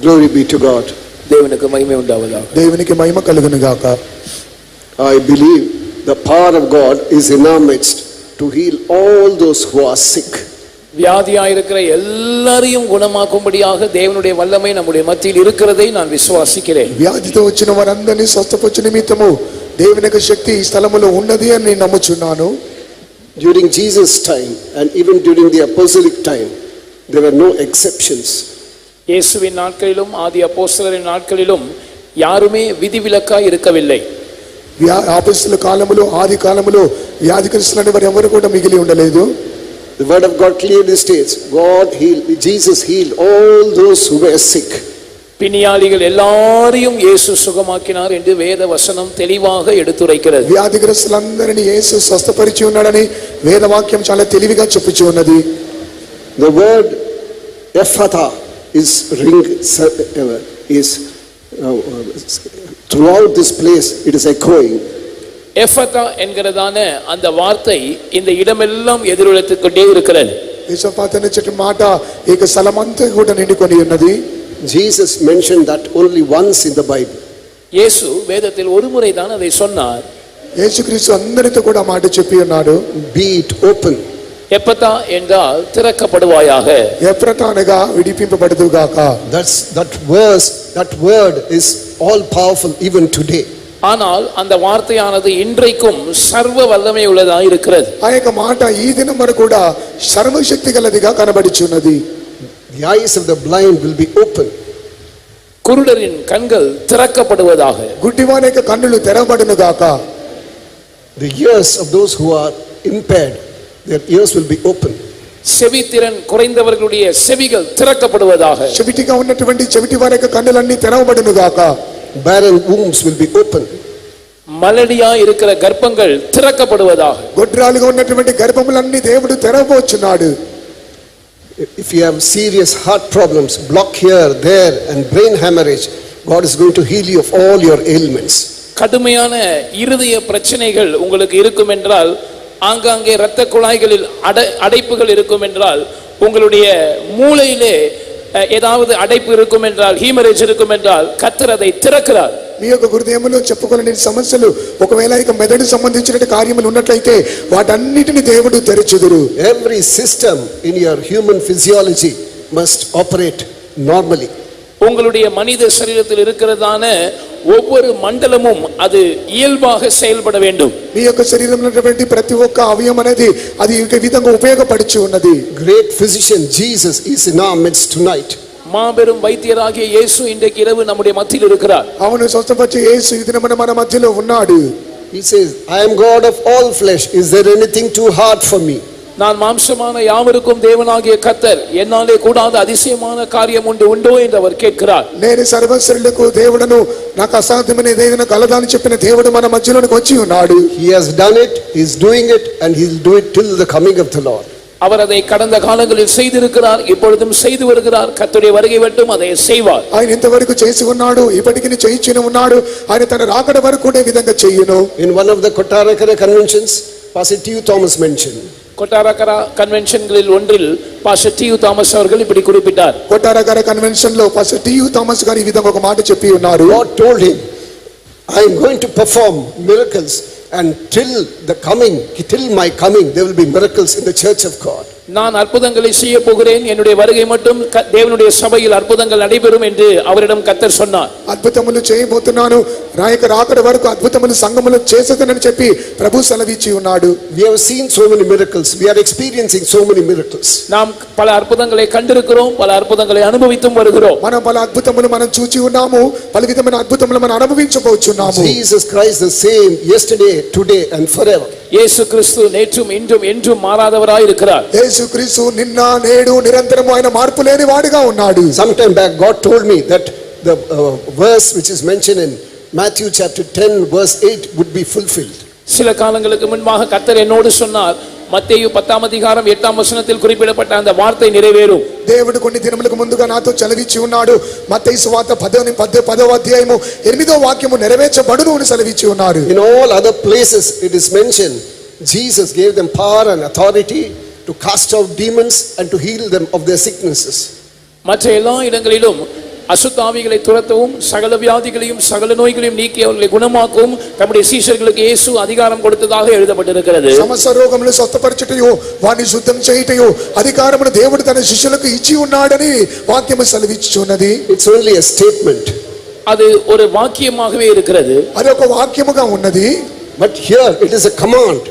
Glory be to God. தேவனுக்கு மகிமை உண்டாவதாக. தேவனுக்கு மகிமை கலுகுனுகாக. I believe the power of God is in our midst to heal all those who are sick. வியாதியாக இருக்கிற எல்லாரையும் குணமாக்கும்படியாக தேவனுடைய வல்லமை நம்முடைய மத்தியில் இருக்கிறதை நான் விசுவாசிக்கிறேன். వ్యాధితో వచ్చిన వారందరినీ స్వస్థపరచు నిమిత్తము దేవుని యొక్క శక్తి ఈ స్థలములో ఉన్నది అని నేను నమ్ముచున్నాను. During Jesus' time and even during the apostolic time, there were no exceptions. இயேசுவின் நாட்களிலும் ஆதி அப்போஸ்தலரின் நாட்களிலும் யாருமே விதிவிலக்காய் இருக்கவில்லை. అపోస్తలుల కాలములో ఆది కాలములో వ్యాధిగ్రస్తులైన వారు ఎవరు కూడా మిగిలి ఉండలేదు. The word of God clearly states, Jesus healed all those who were sick. பிணியாளிகள் எல்லாரையும் இயேசு சுகமாக்கினார் என்று வேத வசனம் தெளிவாக எடுத்துரைக்கிறது. వ్యాధిగ్రస్తులందరినీ యేసు స్వస్థపరిచి ఉన్నాడని వేదవాక్యం చాలా తెలివిగా చెప్పుచూ ఉన్నది. The word Ephatha is throughout this place it is echoing. எஃபதா என்கிறதான அந்த வார்த்தை இந்த இடமெல்லாம் எதிரொலித்துக் கொண்டே இருக்கிறது. ఎఫాతా అనే మాట ఏక స్థలమంతా కూడా నిండుకొని ఉన్నది. Jesus mentioned that only once in the Bible. యేసు వేదத்தில் ஒரு முறை தான் அதை சொன்னார். యేసుక్రీస్తు అందరితో కూడా మాట చెప్పి ఉన్నాడు. Be it open. ఎఫతా என்றால் திறக்கப்படுவாயாக. ఎఫ్రతా అనగా విడిపింపబడుదుగాక. That word is all powerful even today. ஆனால் அந்த வார்த்தையானது இன்றைக்கும் சர்வ வல்லமை உள்ளதாக இருக்கிறது. ఆ యొక్క మాట ఈ దినం వరకు కూడా సర్వశక్తి గలదిగా కనబడుచున్నది. The eyes of the blind will be open. குருடரின் கண்கள் திறக்கப்படுவதாக. గుడ్డివాని యొక్క కన్నులు తెరవబడునుగాక. The ears of those who are impaired, their ears will be open. செவித்திறன் குறைந்தவர்களுடைய செவிகள் திறக்கப்படுவதாக. చెవిటిగా ఉన్నటువంటి చెవిటి వారి యొక్క కన్నులన్నీ తెరవబడునుగాక. Barren wombs will be open. మలడియా இருக்கிற గర్భங்கள் திறக்கப்படுவதாக. గొడ్రాలుగా ఉన్నటువంటి గర్భములన్నీ దేవుడు తెరవబోచున్నాడు. If you have serious heart problems, block here, there, and brain hemorrhage, God is going to heal you of all your ailments. கடுமையான இருதய பிரச்சனைகள் உங்களுக்கு இருக்கும் என்றால், ஆங்காங்கே இரத்த குழாய்களில் அடைப்புகள் இருக்கும் என்றால், உங்களுடைய மூளையிலே ஏதாவது அடைப்பு இருக்கும் என்றால், ஹீமரேஜ் இருக்கும் என்றால், கர்த்தர் அதை திறக்கிறார். మీ యొక్క హృదయములో చెప్పుకోలేని సమస్యలు ఒకవేళ ఇక మెదడు సంబంధించిన కార్యములు ఉన్నట్లయితే వాటన్నిటిని దేవుడు తెరచుదురు. Every system in your human physiology must operate normally. உங்களுடைய மனித சரீரத்தில் இருக்கிறதான ஒவ்வொரு மண்டலமும் அது இயல்பாக செயல்பட வேண்டும். మీ యొక్క శరీరంలో ఉన్నటువంటి ప్రతి ఒక్క అవయవం అనేది అది ఈ విధంగా ఉపయోగపడుచు ఉన్నది. Great physician Jesus is in our midst tonight. மாபெரும் வைத்தியராகிய இயேசு இன்றைக்கு இரவு நம்முடைய மத்தியில் இருக்கிறார். அவனை స్వస్థపరిచే యేసు ఈ దినమున మన మధ్యలో ఉన్నాడు. He says, I am God of all flesh. Is there anything too hard for me? நான் மாம்சமான யாவருக்கும் தேவனாகிய கர்த்தர், என்னாலே கூடாத அதிசயமான காரியம் உண்டோ என்று அவர் கேட்கிறார். నేను సర్వశక్తులకు దేవుడను, నాకు అసాధ్యమైనది ఏదైనా కలదని చెప్పిన దేవుడు మన మధ్యలోకి వచ్చి ఉన్నాడు. He has done it, he is doing it, and he will do it till the coming of the Lord. அவர் அதை கடந்த காலங்களில் செய்திருக்கிறார், இப்பொழுதும் செய்து வருகிறார். கர்த்தருடைய வருகை மட்டும் அதை செய்வார். ఆయన ఇంతవరకు చేసి ఉన్నాడు, ఇప్పటికీ చేయించునే ఉన్నాడు. ఆయన తన రాకడ వరకు కూడా ఈ విధంగా చేయను. In one of the Kottarakara conventions, Pastor T.U. Thomas mentioned. கொட்டாரகரா கன்வென்ஷன்களில் ஒன்றில் பாஸ்டர் டி.யு. தாமஸ் அவர்கள் இப்படி குறிப்பிட்டார். కొట్టారకర కన్వెన్షన్ లో పాస్టర్ టి.యు. థామస్ గారు ఈ విధంగా ఒక మాట చెప్పి ఉన్నారు. God told him, I am going to perform miracles, and till my coming there will be miracles in the church of God. நான் அற்புதங்களை செய்ய போகிறேன், என்னுடைய வருகை மட்டும் தேவனுடைய சபையில் அற்புதங்கள் நடைபெறும் என்று அவரிடம் கர்த்தர் சொன்னார். అద్భుతములు చేయబోతున్నాను, రాయక రాకడ వరకు అద్భుతములు సంఘములు చేసేదనని చెప్పి ప్రభు సెలవిచ్చి ఉన్నాడు. We have seen so many miracles, we are experiencing so many miracles. நாம் பல அற்புதங்களை கண்டிருக்கிறோம், பல அற்புதங்களை அனுபவித்தும் வருகிறோம். మనం పల అద్భుతములు మనం చూచి ఉన్నాము, పల విధమైన అద్భుతములు మనం అనుభవించబోచున్నాము. Jesus Christ the same yesterday, today and forever. இயேசு கிறிஸ்து நேற்றும் இன்றும் என்றும் மாறாதவராய் இருக்கிறார். యేసు క్రీస్తు నిన్న నేడు నిరంతరము ఆయన మార్పు లేని వాడిగా ఉన్నాడు. Sometime back God told me that the verse which is mentioned in Matthew chapter 10 verse 8 would be fulfilled. சில காலங்களுக்கு முன்பாக கர்த்தர் என்னோடு சொன்னார், மத்தேயு 10ஆம் அதிகாரம் 8ஆம் வசனத்தில் குறிப்பிடப்பட்ட அந்த வார்த்தை நிறைவேறும். దేవుడు కొన్ని దినములకు ముందుగా నాతో చలవిచ్చి ఉన్నాడు. మత్తయి సువార్త 10వ అధ్యాయము 8వ వాక్యము నెరవేర్చబడును అని సెలవిచ్చి ఉన్నారు. In all other places it is mentioned Jesus gave them power and authority to cast out demons and to heal them of their sicknesses. மற்ற எல்லா இடங்களிலும் அசுத்தாவிகளை துரத்தவும் சகல வியாதிகளையும் சகல நோய்களையும் நீக்கி அவர்களை குணமாக்கவும் தம்முடைய சீஷர்களுக்கு இயேசு அதிகாரம் கொடுத்ததாக எழுதப்பட்டிருக்கிறது. సమస్త రోగములను స్వస్థపరచుటయు వారిని శుద్ధం చేయుటయు అధికారమును దేవుడు తన శిష్యులకు ఇచ్చి ఉన్నాడని వాక్యము సెలవిచ్చుచున్నది. It's only a statement. அது ஒரு வாக்கியமாகவே இருக்கிறது. అది ఒక వాక్యముగా ఉన్నది. But here it is a command.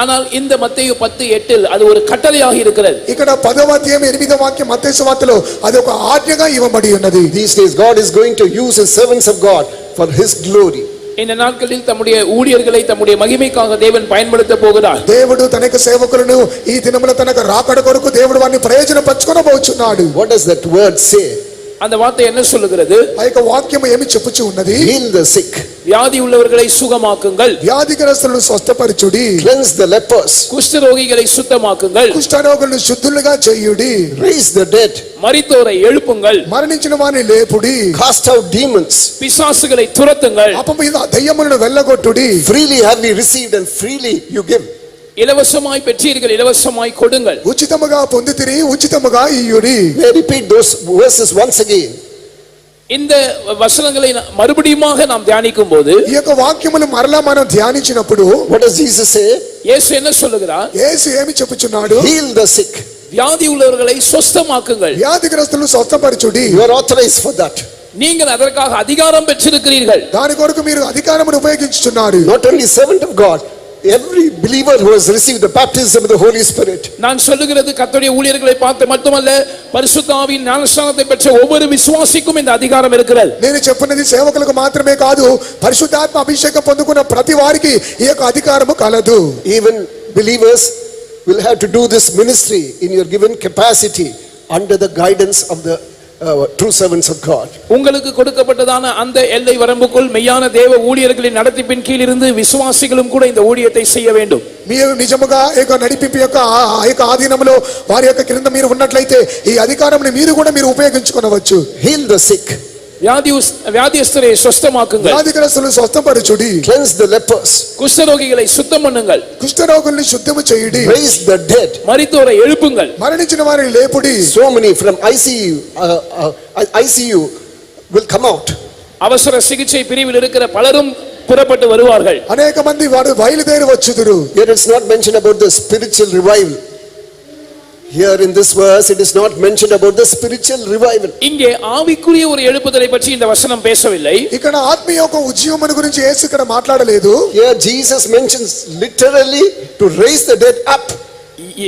ஆனால் இந்த மத்தேயு 10:8 அது ஒரு கட்டளையாக இருக்கிறது. ఇక్కడ 10వ అధ్యాయం 8వ వాక్యం మత్తయి సువార్తలో అది ఒక ఆజ్ఞగా ఇవ్వబడి ఉన్నది. These days God is going to use his servants of God for his glory. இந்த நாட்களில் தம்முடைய ஊழியர்களை தம்முடைய மகிமைக்காக தேவன் பயன்படுத்த போகிறார். దేవుడు తన యొక్క సేవకులను ఈ దినమున తనకు రాకడ కొరకు దేవుడు వారిని ప్రయోజనపరచుకొనబోచున్నాడు. What does that word say? அந்த வார்த்தை என்ன சொல்லுகிறது? ఆ యొక్క వాక్యం ఏమి చెప్పుచు ఉన్నది? Heal the sick. வியாதி உள்ளவர்களை சுகமாக்குங்கள். వ్యాధిగ్రస్తులను స్వస్థపరచుడి. Cleanse the lepers. குஷ்டரோகிகளை சுத்தமாக்குங்கள். కుష్ఠరోగులను శుద్ధులుగా చేయుడి. Raise the dead. மரித்தோரை எழுப்புங்கள். మరణించిన వారిని లేపుడి. Cast out demons. பிசாசுகளை துரத்துங்கள். అపమీద దయ్యములను వెళ్ళగొట్టుడి. Freely have we received and freely you give. இலவசமாய் பெற்றீர்கள் இலவசமாய் கொடுங்கள். ఉచితముగా పొందితిరి ఉచితముగా ఇయ్యుడి. May I repeat those verses once again. இந்த வசனங்களை மறுபடியுமாக நாம் தியானிக்கும் போது ఈ యొక్క వాక్యములు మరలా మనం ధ్యానించినప్పుడు What does Jesus say? இயேசு என்ன சொல்லுகிறார்? యేసు ఏమి చెప్పుచున్నాడు? Heal the sick. வியாதி உள்ளவர்களை சுத்தமாக்குங்கள். వ్యాధిగ్రస్తులను స్వస్థపరచుడి. You are authorized for that. நீங்கள் அதற்காக அதிகாரம் பெற்றிருக்கிறீர்கள். దాని కొరకు మీరు అధికారమును ఉపయోగించుచున్నారు. Not only servant of God, every believer who has received the baptism of the Holy Spirit. நான் சொல்லுகிறது கர்த்தருடைய ஊழியர்களை பார்த்து மட்டுமல்ல, பரிசுத்த ஆவியின் ஞானஸ்நானத்தை பெற்ற ஒவ்வொரு விசுவாசிக்கும் இந்த அதிகாரம் இருக்கிறது. నేను చెప్పినది సేవకులకు మాత్రమే కాదు, పరిశుద్ధాత్మ అభిషేకం పొందుకున్న ప్రతి వారికి ఈ యొక్క అధికారము కలదు. Even believers will have to do this ministry in your given capacity under the guidance of the true servants of God. உங்களுக்கு கொடுக்கப்பட்டதான அந்த எல்லை வரம்புக்குள் மெய்யான தேவ ஊழியர்களின் நடத்திப்பின் கீழ் இருந்து விசுவாசிகளும் கூட இந்த ஊழியத்தை செய்ய வேண்டும். మీరు నిజముగా ఏక నడిపింపు యొక్క ఆధీనంలో వారి యొక్క క్రింద మీరు ఉన్నట్లయితే ఈ అధికారంని మీరు కూడా మీరు ఉపయోగించుకోవచ్చు. Heal the sick. வியாதியஸ்தரை சுத்தமாக்குங்கள். వ్యాధిగ్రస్తులను స్వస్థపరచుడి. Cleanse the lepers. குஷ்டரோகிகளை சுத்தம் பண்ணுங்கள். కుష్ఠరోగుల్ని శుద్ధము చేయుడి. Raise the dead. மரித்தோரை எழுப்புங்கள். మరణించిన వారిని లేపుడి. So many from ICU will come out. அவசர சிகிச்சை பிரிவில் இருக்கிற பலரும் புறப்பட்டு வருவார்கள். అనేక మంది వారు బయలుదేరి వచ్చుదురు. Here it's not mentioned about the spiritual revival. Here in this verse it is not mentioned about the spiritual revival. இங்கே ஆவிக்குரிய ஒரு எழுப்புதலை பற்றி இந்த வசனம் பேசவில்லை. ఇక్కడ ఆత్మీయ యొక్క ఉజ్జీవమును గురించి యేసు ఇక్కడ మాట్లాడలేదు. Here Jesus mentions literally to raise the dead up.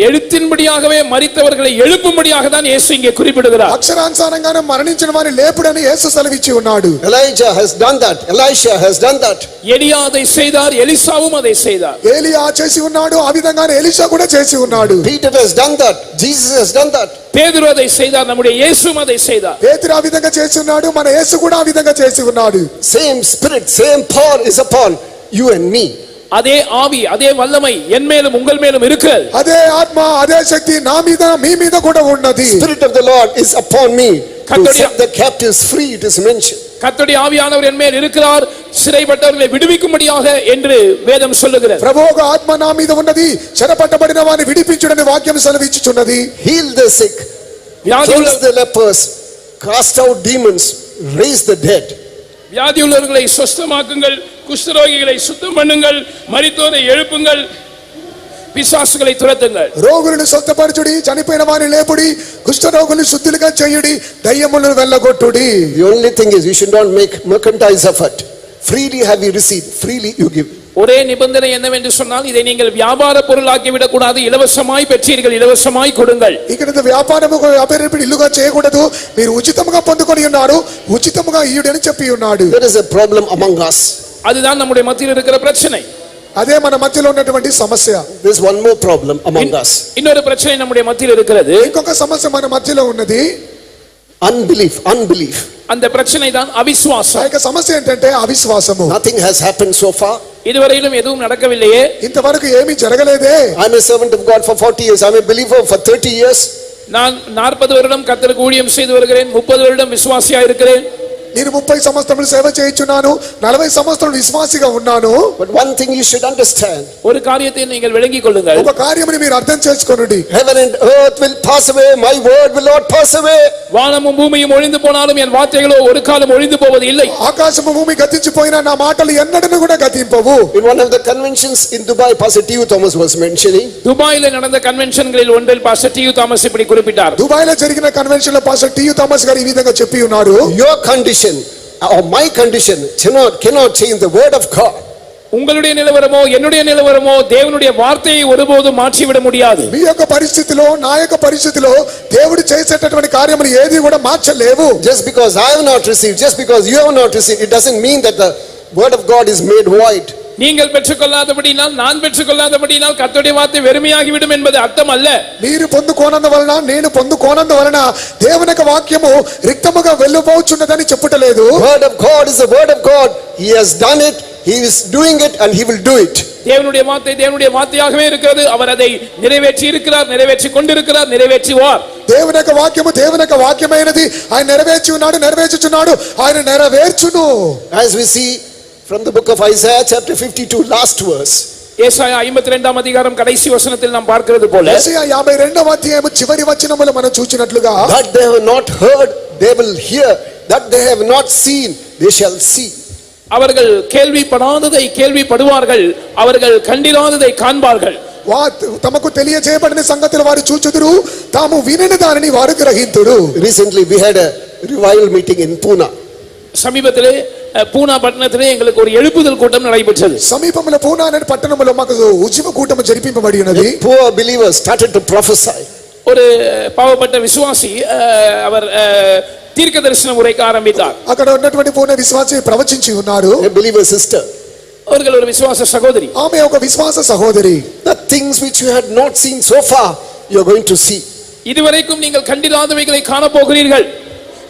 எழுத்தின்படியாகவே மரித்தவர்களை எழுப்பும்படியாக தான் இயேசு இங்கே குறிப்பிடுகிறார். అక్షరానుసారంగానే మరణించిన వారిని లేపుడని యేసు సెలవిచ్చి ఉన్నాడు. Elijah has done that. Elisha has done that. எலியா அதை செய்தார், எலிசாவும் அதை செய்தார். ఏలియా చేసి ఉన్నాడు, ఆ విధంగానే ఎలీషా కూడా చేసి ఉన్నాడు. Peter has done that. Jesus has done that. பேதுரு அதை செய்தார், நம்முடைய இயேசுவும் அதை செய்தார். పేతురు ఆ విధంగా చేసి ఉన్నాడు, మన యేసు కూడా ఆ విధంగా చేసి ఉన్నాడు. Same spirit, same power is upon you and me. அதே ஆவி, அதே வல்லமை என் மேலும் உங்கள் மேலும் இருக்கிறது. అదే ఆత్మ, అదే శక్తి నా మీద మీ మీద కూడా ఉన్నది. Spirit of the Lord is upon me to set the captives free, it is mentioned. கர்த்தருடைய ஆவியானவர் என் மேல் இருக்கிறார், சிறைப்பட்டவர்களை விடுவிக்கும்படியாக என்று வேதம் சொல்லுகிறது. ప్రభువుగా ఆత్మ నా మీద ఉన్నది, చెరపట్టబడిన వారిని విడిపించుడని వాక్యం సెలవిచ్చుచున్నది. Heal the sick, cleanse the lepers, cast out demons, raise the dead. வியாதி உள்ளவர்களை சுத்தமாக்குங்கள், குஷ்டரோகிகளை சுத்தம் பண்ணுங்கள், மரித்தோரை எழுப்புங்கள், పిశాసుகளை துரத்துங்கள். రోగులను స్వస్థపరచుడి, చనిపోయిన వారిని లేపుడి, కుష్ఠరోగులను శుద్ధులుగా చేయుడి, దయ్యములను వెళ్ళగొట్టుడి. The only thing is you should not make mercantile effort. Freely have you received, freely you give. ஒரே நிபந்தனை என்னவென்று சொன்னால் இதை நீங்கள் வியாபார பொருளாக்கி விடக் கூடாது. இலவசமாய் பெற்றீர்கள், ఇలవసమాய் கொடுங்கள். ఇక్కడ వ్యాపారము ఇల్లుగా చేయకూడదు. మీరు ఉచితముగా పొందుకొని ఉన్నారు, ఉచితముగా ఇయ్యుడని చెప్పి ఉన్నాడు. There is a problem among us. அதுதான் நம்முடைய மத்தியில் இருக்கிற பிரச்சனை. అదే మన మధ్యలో ఉన్నటువంటి సమస్య. There is one more problem among us. இன்னொரு பிரச்சனை நம்முடைய மத்தியில் இருக்கிறது. ఇంకొక సమస్య మన మధ్యలో ఉన్నది. Unbelief. அந்த பிரச்சனை தான் அவிசுவாசம். ఆ సమస్య ఏంటంటే అవిశ్వాసము. Nothing has happened so far. இதுவரையிலும் எதுவும் நடக்கவில்லையே. ఇంతవరకు ఏమీ జరగలేదే. I am a servant of God for 40 years. I am a believer for 30 years. நான் 40 வருடம் கர்த்தருக்கு ஊழியம் செய்து வருகிறேன், 30 வருடம் விசுவாசியா இருக்கிறேன். నేను 30 సంవత్సరములు సేవ చేయుచున్నాను, 40 సంవత్సరాలు విశ్వాసిగా ఉన్నాను. But one thing you should understand. ஒரு காரியத்தை நீங்கள் விளங்கிக் கொள்ளுங்கள். ఒక కార్యముని మీరు అర్థం చేసుకోండి. Heaven and earth will pass away, my word will not pass away. வானமும் பூமியும் ஒழிந்து போனாலும் என் வார்த்தைகளோ ஒரு காலம் ஒழிந்து போவது இல்லை. ఆకాశము భూమి గతించిపోయినా నా మాటలు ఎన్నడూ కూడా గతింపవు. In one of the conventions in Dubai, Pastor T.U. Thomas was mentioning. துபாயில நடந்த கன்வென்ஷன்களில் ஒன்றில் பாஸ்டர் டி.யு. தாமஸ் இப்படி குறிப்பிட்டார். దుబాయ్లో జరిగిన కన్వెన్షన్ లో పాస్టర్ టి.యు. థామస్ గారు ఈ విధంగా చెప్పి ఉన్నారు. Your condition or my condition cannot change the word of God. உங்களுடைய நிலவரமோ என்னுடைய நிலவரமோ தேவனுடைய வார்த்தையை ஒருபோதும் மாற்றிவிட முடியாது. మీ యొక్క పరిస్థితిలో నా యొక్క పరిస్థితిలో దేవుడు చేసేటటువంటి కార్యములు ఏది కూడా మార్చలేవు. Just because I have not received, just because you have not received, it doesn't mean that the word of God is made void. நீங்கள் பெற்றுக்கொள்ளாதபடினால் நான் பெற்றுக்கொள்ளாதபடினால் கர்த்தருடைய வார்த்தை வெறுமையாகிவிடும் என்பது அர்த்தம் அல்ல. మీరు పొందుకోనందువలన నేను పొందుకోనందువలన దేవుని యొక్క వాక్యము రిక్తముగా వెళ్ళిపోవచ్చున్నదని చెప్పుటలేదు. Word of God is the word of God. He has done it, he is doing it, and he will do it. தேவனுடைய வார்த்தை தேவனுடைய வார்த்தையாகவே இருக்கிறது. அவர் அதை நிறைவேற்றி இருக்கிறார், நிறைவேற்றி கொண்டிருக்கிறார், நிறைவேற்றுவார். దేవుని యొక్క వాక్యము దేవుని యొక్క వాక్యమైనది. ఆయన నెరవేర్చి ఉన్నాడు, నెరవేర్చుచున్నాడు, ఆయన నెరవేర్చును. As we see from the book of Isaiah chapter 52 last verse. ஏசாயா 52ஆம் அதிகாரம் கடைசி வசனத்தில் நாம் பார்க்கிறது போல ஏசாயா 52వ అధ్యాయము చివరి వచనములో మనం చూచినట్లుగా that they have not heard they will hear, that they have not seen they shall see. அவர்கள் கேள்விப்படாததை கேள்விப்படுவார்கள், அவர்கள் கண்டிராததை காண்பார்கள். తమకు తెలియజేయబడిన సంగతులు వారు చూచుదురు, తాము వినని దానిని వారు గ్రహింతురు. Recently we had a revival meeting in Pune. சமீபத்திலே பூனா பட்டணத்திலே எங்களுக்கு ஒரு எழுப்புதல் கூட்டம் நடைபெற்றது. సమీపంలో పూనా అనే పట్టణంలో మాకు ఉజ్జీవ కూటమి జరిపింపబడి ఉన్నది. Poor believers started to prophesy. ஒரு பாவப்பட்ட விசுவாசி அவர் தீர்க்க தரிசனம் உரைக்க ஆரம்பித்தார். అక్కడ ఉన్నటువంటి పూన విశ్వాసి ప్రవచించి ఉన్నారు. A believer sister. அவர்கள் ஒரு விசுவாச சகோதரி. ఆమె ఒక విశ్వాస సహోదరి. The things which you had not seen so far you are going to see. இதுவரைக்கும் நீங்கள் கண்டிராதவைகளை காண போகிறீர்கள்.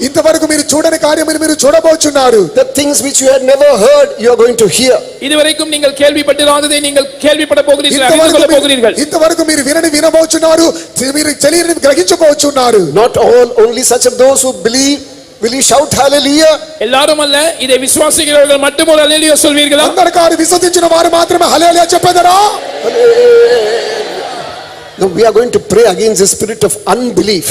ఇంతవరకు మీరు చూడని కార్యములు మీరు చూడబోచున్నారు. The things which you had never heard you are going to hear. இதுவரைக்கும் நீங்கள் கேள்விப்பட்டிராததை நீங்கள் கேள்விப்பட போகிறீர்கள், அறிந்து கொள்ள போகிறீர்கள். ఇంతవరకు మీరు వినని వినబోచున్నారు, మీరు తెలియని గ్రహించబోచున్నారు. Not all, only such of those who believe will you shout hallelujah. எல்லாரும் அல்ல, இதை விசுவாசிக்கிறவர்கள் மட்டும் ஒரு ஹalleluya சொல்வீர்களா? అందరికీ విశ్వసించిన వారు మాత్రమే హల్లెలూయా చెప్పెదరా? No, we are going to pray against the spirit of unbelief.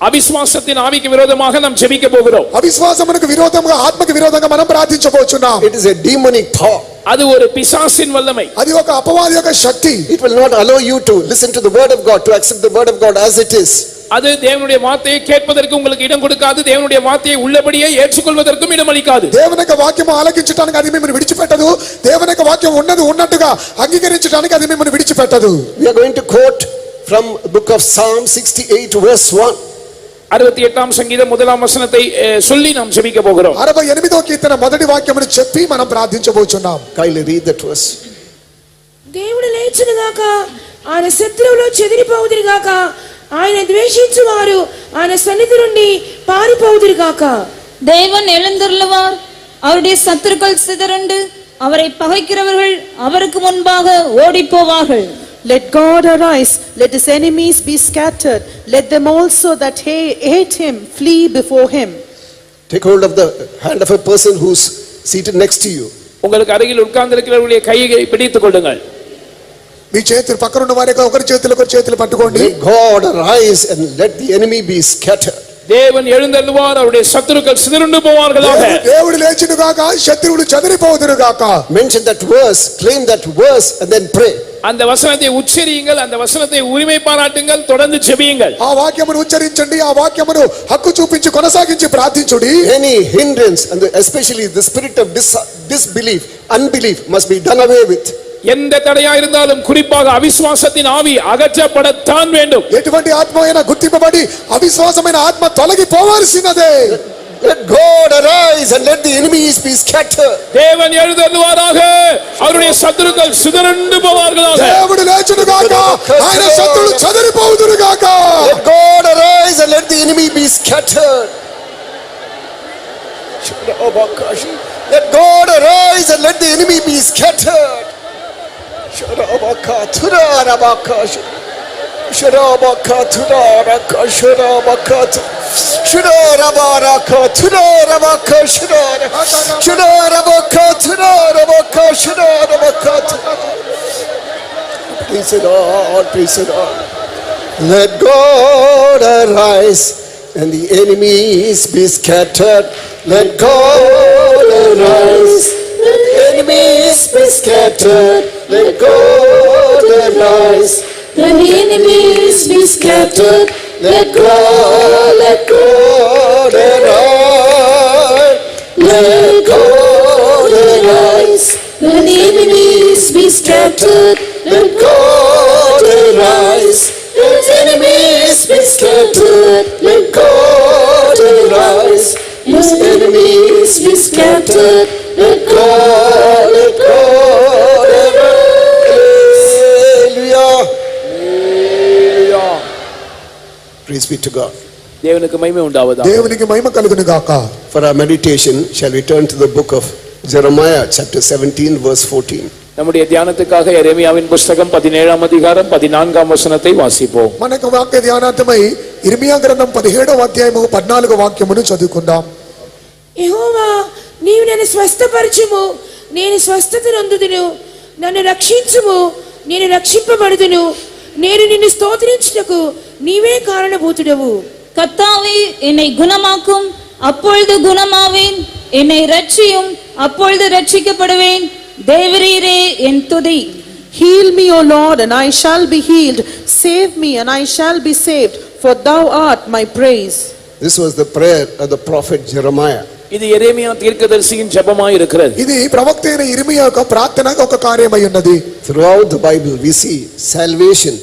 అవిశ్వాసத்தின் ఆవికి విరోధமாக நாம் జెబిక పోகிறோம். అవిశ్వాసమునకు విరోధంగా ఆత్మకు విరోధంగా మనం ప్రార్థించబోచున్నాం. It is a demonic power. அது ஒரு பிசாசின் வல்லமை. అది ఒక అపవాది యొక్క శక్తి. It will not allow you to listen to the word of God, to accept the word of God as it is. அது தேவனுடைய வார்த்தையை கேட்பதற்கு உங்களுக்கு இடம் கொடுக்காது, தேவனுடைய வார்த்தையை உள்ளபடியே ஏற்றுக்கொள்வதற்கும் இடம் அளிக்காது. దేవుని యొక్క వాక్యము ఆలకించడానికి అది మిమ్మల్ని విడిచిపెట్టదు. దేవుని యొక్క వాక్యం ఉన్నది ఉన్నట్టుగా అంగీకరించడానికి అది మిమ్మల్ని విడిచిపెట్టదు. We are going to quote from the book of Psalm 68 verse 1. 68ஆம் சங்கீதம் முதலாம் வசனத்தை சொல்லி நாம் ஜெபிக்க போகிறோம். 68వ కీర్తన మొదటి వాక్యమును చెప్పి మనం ప్రార్థించబోచున్నాం. Kindly read that verse. దేవుడు లేచును గాక, ఆయన శత్రువులు చెదిరిపోవుదురు గాక, ఆయన ద్వేషించువారు ఆయన సన్నిధి నుండి పారిపోవుదురు గాక. தேவன் எழுந்தருளுவார், அவருடைய சத்துருக்கள் சிதறண்டு அவரை பகைக்கிறவர்கள் அவருக்கு முன்பாக ஓடிப்போவார்கள். Let God arise, let his enemies be scattered, let them also that hate him flee before him. Take hold of the hand of a person who's seated next to you. உங்களுக்கு அருகில் உட்கார்ந்திருக்கிறவருடைய கையை பிடித்துக் கொள்ளுங்கள். మీ చేతులు పక్కన ఉన్న వారి ఒకరి చేతులు పట్టుకోండి. May God arise and let the enemy be scattered. தேவன் எழுந்தருளுவார், அவருடைய சத்துருக்கள் சிதறுண்டு போவார்களாக. దేవుడు లేచును గాక, శత్రువులు చెదిరిపోవుదురు గాక. Mention that verse, claim that verse and then pray. அந்த வசனத்தை உச்சரியுங்கள், அந்த வசனத்தை உரிமை பாராட்டுங்கள், தொடர்ந்து ஜெபியுங்கள். ఆ వాక్యమును ఉచ్చరించండి, ఆ వాక్యమును హక్కు చూపించి కొనసాగించి ప్రార్థించుడి. Any hindrance and especially the spirit of disbelief, unbelief must be done away with. எந்த தடையா இருந்தாலும் குறிப்பாக அவிசுவாசத்தின் ஆவி அகற்றப்படத்தான் வேண்டும். ఎటువంటి ఆత్మ అయినా గుర్తింపబడి అవిశ్వాసమైన ఆత్మ తొలగిపోవాల్సినదే. Let God arise and let the enemies be scattered. தேவன் எழுந்தருளுவாராக, அவருடைய சத்துருக்கள் சிதறண்டு போவார்களாக. దేవుడు లేచును గాక, ఆయన శత్రువులు చెదిరిపోవుదురు గాక. Let God arise and let the enemy be scattered. Let God arise and let the enemy be scattered. Shudorabaka, Tudorabaka, Shudorabaka, Tudorabaka, Shudorabaka. Praise the Lord, praise the Lord. Let God arise and the enemies be scattered. Let God arise, let the enemies be scattered. Let God arise, Let the enemies be scattered. let God arise, let God arise, Let the enemies be scattered. let God arise, let the enemies be scattered. Let God arise, let the enemies be scattered. Let God arise. Hallelujah. Praise be to God. தேவனுக்கு மகிமை உண்டாவதாக. దేవునికి మహిమ కలుగును గాక. For our meditation, shall we turn to the book of Jeremiah, chapter 17, verse 14. நம்முடைய தியானத்துக்காக எரேமியாவின் புஸ்தகம் 17ஆம் அதிகாரம் 14ஆம் வசனத்தை வாசிப்போம். మనకు వాక్య ధ్యానార్థమై ఇర్మియా గ్రంథం 17వ అధ్యాయము 14వ వాక్యమును చదువుకుందాం. యెహోవా నీవు నన్ను స్వస్థపరచుము, నేను స్వస్థత నొందుదును. నన్ను రక్షించుము, నేను రక్షింపబడుదును. నేను నిన్ను స్తోత్రించుటకు నీవే కారణభూతుడవు. கர்த்தாவே என்னை குணமாக்கும், அப்பொழுது குணமாவேன். என்னை ரட்சியும், அப்பொழுது ரட்சிக்கப்படுவேன். தேவரீரே என் துதி. Heal me, O Lord, and I shall be healed. Save me, and I shall be saved, for thou art my praise. This was the prayer of the prophet Jeremiah. இது எரேமியா தீர்க்கதரிசியின் ஜெபமாய் இருக்கிறது. ఇది ప్రవక్త అయిన ఇర్మియా యొక్క ప్రార్థనగా ఒక కార్యమై ఉన్నది. Throughout the Bible, we see salvation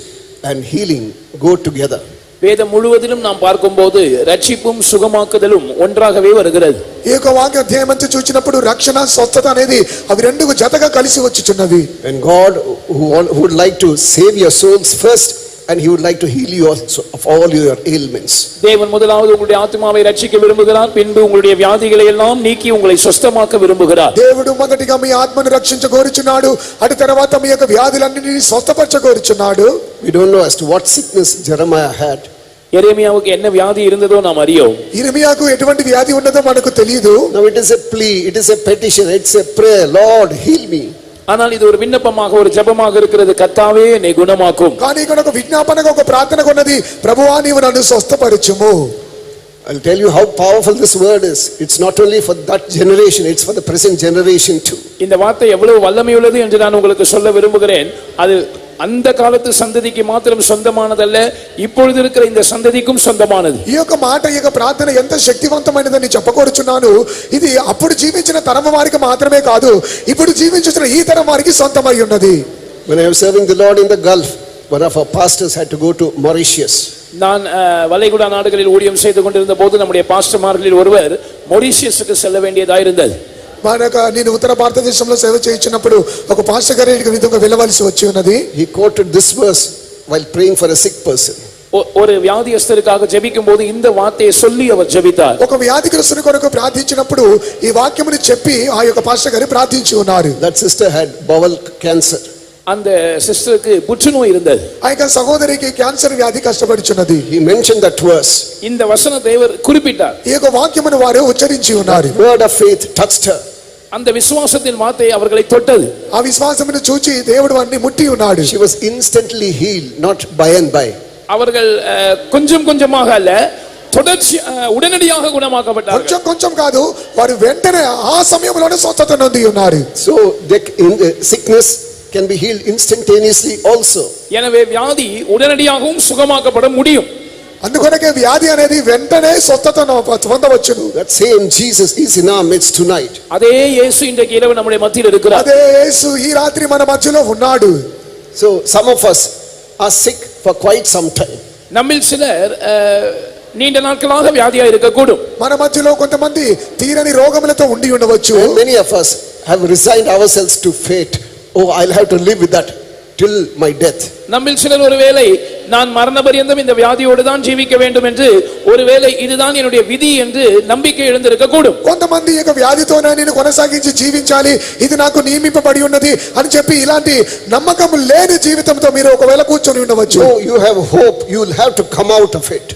and healing go together. வேதம் முழுவதிலும் நாம் பார்க்கும்போது ரட்சிப்பும் சுகமாக்குதலும் ஒன்றாகவே வருகிறது. ఈ యొక్క వాక్య అధ్యాయం అంతా చూచినప్పుడు రక్షణ స్వస్థత అనేది అవి రెండు జతగా కలిసి వచ్చుచున్నవి. And God who would like to save your souls first, and he would like to heal you also of all your ailments. தேவன் முதலாவது உங்களுடைய ஆத்துமாவை ரட்சிக்க விரும்புகிறார், பின்பு உங்களுடைய வியாதிகளை எல்லாம் நீக்கி உங்களை சுஸ்தமாக்க விரும்புகிறார். దేవుడు మొదటిగా మీ ఆత్మను రక్షించగోరుచున్నాడు, అటు తర్వాత మీ యొక్క వ్యాధులన్నిటిని స్వస్థపరచగోరుచున్నాడు. We don't know as to what sickness Jeremiah had. எரேமியாவுக்கு என்ன வியாதி இருந்ததோ நாம் அறியோம். ఇర్మియాకు ఎటువంటి వ్యాధి ఉన్నదో మనకు తెలియదు. Now it is a plea, it is a petition, it's a prayer. Lord, heal me. ஆனால் இது ஒரு விண்ணப்பமாக, ஒரு ஜெபமாக இருக்கிறது. கர்த்தாவே என்னை குணமாக்கும். కానీ ఇక్కడ ఒక విజ్ఞాపనగా ఒక ప్రార్థనగా ఉన్నది, ప్రభువా నీవు నన్ను స్వస్థపరచుము. I'll tell you how powerful this word is. It's not only for that generation, it's for the present generation too. இந்த வார்த்தை எவ்வளவு வல்லமையுள்ளது என்று நான் உங்களுக்கு சொல்ல விரும்புகிறேன். அது அந்த காலத்து சந்ததிக்கு மாத்திரம் சொந்தமானதல்ல, இப்பொழுது இருக்கிற இந்த சந்ததிக்கும் சொந்தமானது. ఈ యొక్క మాట, ఈ యొక్క ప్రార్థన ఎంత శక్తివంతమైనదని చెప్పకొరుచున్నాను. ఇది అప్పుడు జీవించిన తరం వారికి మాత్రమే కాదు, ఇప్పుడు జీవించుతున్న ఈ తరం వారికి సొంతమై ఉన్నది. When I was serving the Lord in the Gulf, one of our pastors had to go to Mauritius. நான் வளைகுடா நாடுகளில் ஊழியம் செய்து கொண்டிருந்த போது நம்முடைய பாஸ்டர்மார்களில் ஒருவர் மொரீஷியஸுக்கு செல்ல வேண்டியதாக இருந்தது. నేను ఉత్తర భారతదేశంలో సేవ చేయించినప్పుడు ఒక పాస్టర్ గారి విధంగా వెళ్ళవలసి వచ్చి ఉన్నది. He quoted this verse while praying for a sick person. ஒரு வியாதியஸ்தருக்காக ஜெபிக்கும் போது இந்த வார்த்தையை சொல்லி அவர் ஜெபித்தார். ఒక వ్యాధిగ్రస్తుని కొరకు ప్రార్థించినప్పుడు ఈ వాక్యముని చెప్పి ఆ యొక్క పాస్టర్ గారు ప్రార్థించి ఉన్నారు. That sister had bowel cancer. அந்த சிஸ்டருக்கு புற்றுநோய் இருந்தது. ఆ యొక్క సహోదరికి క్యాన్సర్ వ్యాధి కష్టపడుచున్నది. He mentioned that verse. இந்த வசனத்தை அவர் குறிப்பிட்டார். ఈ యొక్క వాక్యమును వారు ఉచ్చరించి ఉన్నారు. Word of faith touched her. அந்த விசுவாசத்தின் வார்த்தை அவர்களை தொட்டது. ఆ విశ్వాసమును చూచి దేవుడు వారిని ముట్టి ఉన్నాడు. She was instantly healed, not by and by. அவர்கள் கொஞ்சம் கொஞ்சமாக அல்ல, தொடர்ச்சி உடனடியாக குணமாக்கப்பட்டார்கள். కొంచెం కొంచెం కాదు, వారు వెంటనే ఆ సమయంలోనే స్వస్థత నొంది ఉన్నారు. So sickness can be healed instantaneously also. எனவே வியாதி உடனடியாகவும் சுகமாக்கப்பட முடியும். అందుకొనకే వ్యాధి అనేది వెంటనే స్వస్థతను పొందవచ్చును. That same Jesus is in our midst tonight. அதே இயேசு இன்றைக்கு இரவு நம்முடைய மத்தியில் இருக்கிறார். అదే యేసు ఈ రాత్రి మన మధ్యలో ఉన్నాడు. So some of us are sick for quite some time. நம்மில் சிலர் நீண்ட நாட்களாக வியாதியா இருக்கக்கூடும். మన మధ్యలో కొంతమంది తీరని రోగములతో ఉండి ఉండవచ్చు. And many of us have resigned ourselves to fate. Oh, I'll have to live with that till my death. நம்மில் சிலர் ஒருவேளை நான் மரண பரியந்தம் இந்த வியாதியோடு தான் ஜீவிக்க வேண்டும் என்று, ஒருவேளை இதுதான் என்னுடைய விதி என்று நம்பிக்கை எழுந்திருக்க கூடும். కొంతమంది ఈ వ్యాధితోనే నేను కొనసాగించి జీవించాలి, ఇది నాకు నియమింపబడి ఉన్నది అని చెప్పి ఇలాంటి నమ్మకం లేని జీవితంతో మీరు ఒకవేళ కూర్చొని ఉండవచ్చు. No, you have hope. You will have to come out of it.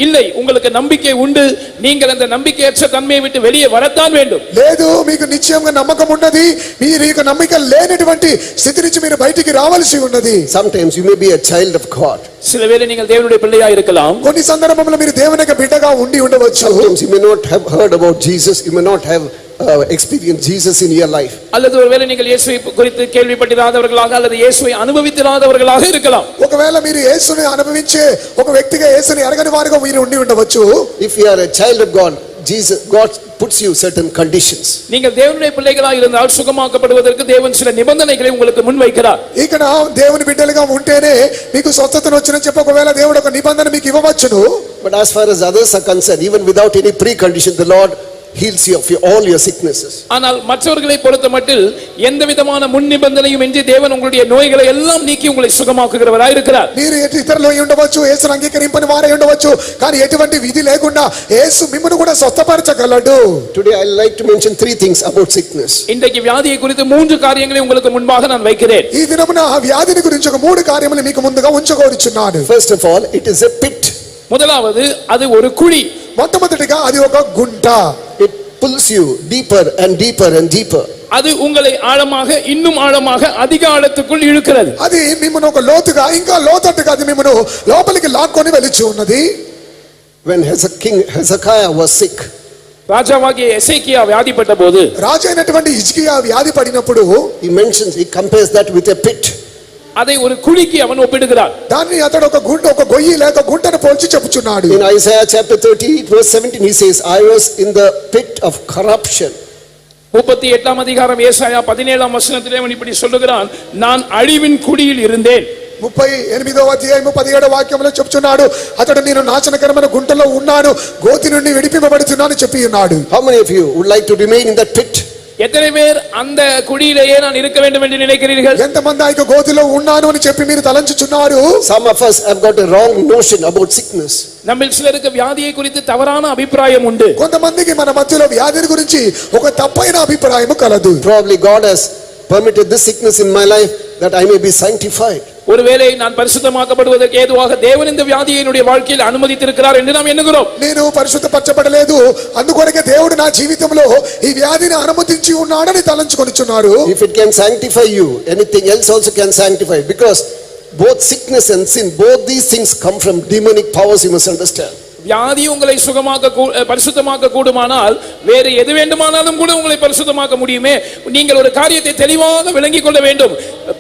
இல்லை, உங்களுக்கு நம்பிக்கை உண்டு, நீங்கள் அந்த நம்பிக்கையற்ற தன்மையை விட்டு வெளியே வரத்தான் வேண்டும். లేదు మీకు నిశ్చయంగా నమ్మకం ఉన్నది, మీకు నమ్మకం లేనటువంటి స్థితి నుంచి మీరు బయటికి రావాల్సి ఉన్నది. Sometimes you may be a child of God. சில வேளை நீங்கள் தேவனுடைய பிள்ளையா இருக்கலாம். కొన్ని సందర్భంలో మీరు దేవుని యొక్క బిడ్డగా ఉండి ఉండవచ్చు. Sometimes you may not have heard about Jesus, you may not have experienced Jesus in your life. அல்லது ஒருவேளை நீங்கள் இயேசுவை குறித்து கேள்விப்பட்டிராதவர்களாக அல்லது இயேசுவை அனுபவித்திராதவர்களாக இருக்கலாம். ఒకవేళ మీరు యేసుని అనుభవించే ఒక వ్యక్తిగా యేసుని ఎరగని వారుగా మీరు ఉండి ఉండవచ్చు. If you are a child of God, God puts you certain conditions. நீங்கள் தேவனுடைய பிள்ளைகளா இருந்தால் சுகமாக்கப்படுவதற்கு தேவன் சில நிபந்தனைகளை உங்களுக்கு முன்வைக்கிறார். ఇక్కడ దేవుని బిడ్డలుగా ఉంటేనే మీకు స్వస్థతను వచ్చునని చెప్పి ఒకవేళ దేవుడు ఒక నిబంధన మీకు ఇవ్వవచ్చును. But as far as others are concerned, even without any precondition, the Lord heals you of all your sicknesses. ஆனால் மற்றவர்களை பொறுத்தமட்டில் எந்த விதமான முன் நிபந்தனையும் இன்றி தேவன் உங்களுடைய நோய்களை எல்லாம் நீக்கி உங்களை சுகமாக்குகிறவராய் இருக்கிறார். మీరు ఇతరులు అయి ఉండవచ్చు, యేసుని అంగీకరింపని వారై ఉండవచ్చు, కానీ ఎటువంటి విధి లేకుండా యేసు మిమ్మును కూడా స్వస్థపరచగలడు. Today I like to mention 3 things about sickness. இன்றைக்கு வியாதியை குறித்து 3 காரியங்களை உங்களுக்கு முன்பாக நான் வைக்கிறேன். ఈ దినమున ఆ వ్యాధిని గురించి ఒక 3 కార్యములు మీకు ముందుగా ఉంచగోరుచున్నాను. First of all, it is a pit. முதலாவது அது ஒரு குழி. మొట్టమొదటిగా అది ఒక గుంట. It pulls you deeper and deeper and deeper. அது உங்களை ஆழமாக இன்னும் ஆழமாக அதிக ஆழத்துக்குள் இழுக்கிறது. అది మిమ్మును ఒక లోతుగా ఇంకా లోతట్టుగా అది మిమ్మును లోపలికి లాక్కొని వెలిచి ఉన్నది. When King Hezekiah was sick, ராஜாவாகிய எசேக்கியா வியாதிப்பட்ட போது, రాజు అయినటువంటి హిజ్కియా వ్యాధి పడినప్పుడు he compares that with a pit. அதை ஒரு குழிக்கு அவன் ஒப்பிடுகிறார். దాన్ని అతడు ఒక గొయ్యి లేక గుంటను పోల్చి చెప్పుచున్నాడు. In Isaiah chapter 38 verse 17 he says, I was in the pit of corruption. 38ஆம் அதிகாரம் ஏசாயா 17ஆம் வசனத்திலே அவன் இப்படி சொல்லுகிறான், நான் அழிவின் குழியில் இருந்தேன். 38వ అధ్యాయము 17వ వాక్యంలో చెప్తున్నాడు, అతడు నేను నాశనకరమైన గుంటలో ఉన్నాను, గోతి నుండి విడిపింపబడుతున్నాను చెప్పి ఉన్నాడు. How many of you would like to remain in that pit? எத்தனை பேர் அந்த குழியிலேயே நான் இருக்க வேண்டும் என்று நினைக்கிறீர்கள்? ఎంతమంది ఆ గోతిలో ఉన్నాను అని చెప్పి మీరు తలంచుచున్నారు? Some of us have got a wrong notion about sickness. நம்மில் சிலருக்கு வியாதியை குறித்து தவறான அபிப்பிராயம் உண்டு. కొంతమందికి మన మధ్యలో వ్యాధి గురించి ఒక తప్పైన అభిప్రాయం కలదు. Probably God has permitted this sickness in my life that I may be sanctified. ஒருவேளை நான் பரிசுத்தமாக்கப்படுவதற்கு ஏதுவாக தேவன் இந்த வியாதியை என்னுடைய வாழ்க்கையில் அனுமதித்திருக்கிறார் என்று நாம் எண்ணுகிறோம். నేను పరిశుద్ధపరచబడలేదు, అందుకొరకే దేవుడు నా జీవితంలో ఈ వ్యాధిని అనుమతించి ఉన్నాడని తలంచుకొనిచున్నారు. If it can sanctify you, anything else also can sanctify, because both sickness and sin, both these things come from demonic powers, you must understand. வியாதி உங்களை பரிசுத்தமாக்க கூடுமானால் வேறு எது வேண்டுமானாலும் கூட உங்களை பரிசுத்தமாக்க முடியுமே. நீங்கள் ஒரு காரியத்தை தெளிவாக விளங்கிக் கொள்ள வேண்டும்.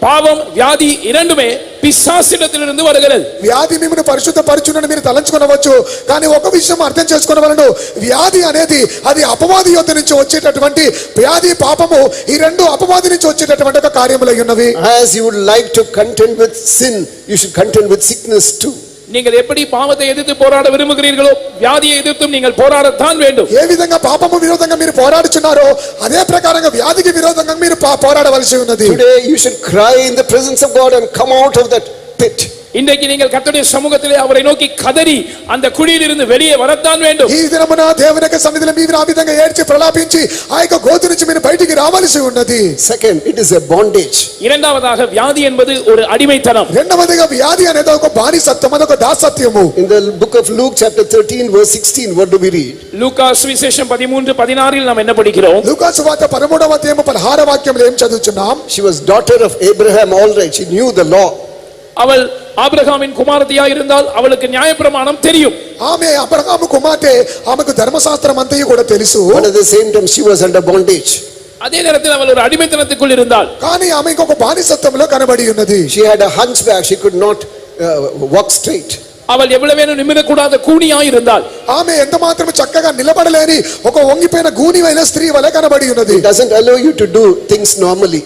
பாவம் வியாதி இரண்டுமே పిశాచిడத்திலிருந்து வருகிறது. వ్యాధి మిమ్మును పరిశుద్ధపరచునని మీరు తలంచుకొనవచ్చు, కానీ ఒక విషయం అర్థం చేసుకోవాలను, వ్యాధి అనేది అది అపవాది యొద్ద నుంచి వచ్చేటటువంటి వ్యాధి, పాపము, ఈ రెండు అపవాది నుంచి వచ్చేటటువంటి ఒక కార్యములై ఉన్నవి. As you would like to contend with sin, you should contend with sickness too. நீங்கள் எப்படி பாவத்தை எதிர்த்து போராட விரும்புகிறீர்களோ வியாதியை எதிர்த்தும் நீங்கள் போராடத்தான் வேண்டும். ఏ విధంగా పాపము విరోధంగా మీరు పోరాడుచున్నారో అదే ప్రకారంగా వ్యాధికి విరోధంగా మీరు పోరాడవలసి ఉన్నది. Today you should cry in the presence of God and come out of that pit. இன்றைக்கு நீங்கள் கர்த்தருடைய சமூகத்திலே அவரை நோக்கி கதறி அந்த குழியிலிருந்து வெளியே வரத்தான் வேண்டும். ఈ దినమున దేవుని యొక్క సన్నిధిలో మీరు ఆ విధంగా ఏడ్చి ప్రలాపించి ఆ యొక్క గోతి నుంచి మీరు బయటికి రావాల్సి ఉన్నది. Second, it is a bondage. இரண்டாவதாக வியாதி என்பது ஒரு அடிமைத்தனம். రెండవదిగా వ్యాధి అనేది ఒక బానిసత్వం, అది ఒక దాసత్వము. In the book of Luke chapter 13 verse 16, what do we read? லூக்கா சுவிசேஷம் 13:16 நாம் என்ன படிக்கிறோம்? లూకా సువార్త 13వ అధ్యాయము 16వ వాక్యంలో ఏం చదువుచున్నాం? She was daughter of Abraham, all right, she knew the law. அவள் ஆபிரகாமின் குமாரத்தியாய் இருந்தால் அவளுக்கு நியாயப்பிரமாணம் தெரியும். ఆమె అబ్రహాము కుమార్తె, ఆమెకు ధర్మశాస్త్రం అంతయు కూడా తెలుసు. But at the same time she was under bondage. அதே நேரத்தில் அவள் ஒரு அடிமைத்தனத்துக்குள் இருந்தாள். కానీ ఆమె ఇంకొక బానిసత్వంలో కనబడి ఉన్నది. She had a hunchback, she could not walk straight. அவள் எவ்வளவேனும் நிமிரக்கூடாத கூனியாய் இருந்தாள். ఆమె ఎంత మాత్రం చక్కగా నిలబడలేని ఒక వంగిపోయిన గూనివైన స్త్రీ వలె కనబడి ఉన్నది. It doesn't allow you to do things normally.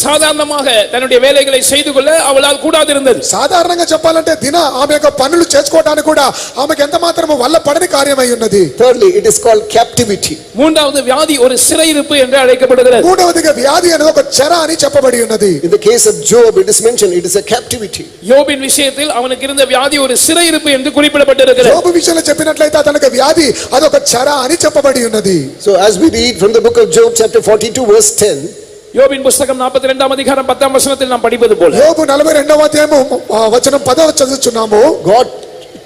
సాధారణமாக తన్నుடைய వేலைகளை செய்து கொள்ள அவளால் கூடாதிருந்தது. సాధారణంగా చెప్పాలంటే ఆమె యొక్క పనులు చేసుకోవడానికి కూడా ఆమెకు ఎంత మాత్రము వల్ల పడని కార్యమై ఉన్నది. Thirdly, it is called captivity. மூன்றாவது வியாதி ஒரு சிறையிருப்பு என்று அழைக்கப்படுகிறது. మూడవదిగా వ్యాధి అనేది ఒక చెర అని చెప్పబడి ఉన్నది. In the case of Job, it is mentioned it is a captivity. யோபின் விஷயத்தில் அவனுக்கு இருந்த வியாதி ஒரு சிறையிருப்பு என்று குறிப்பிடப்பட்டிருக்கிறது. యోబు విషయంలో చెప్పినట్లయితే అతనికి వ్యాధి అదొక చెర అని చెప్పబడి ఉన్నది. So as we read from the book of Job chapter 42 verse 10, யோபின் புத்தகம் 42ஆம் அதிகாரம் 10ஆம் வசனத்தில் நாம் படிப்பது போல, యోబు 42వ అధ్యాయము వచనం 10వ చదువుచున్నాము. God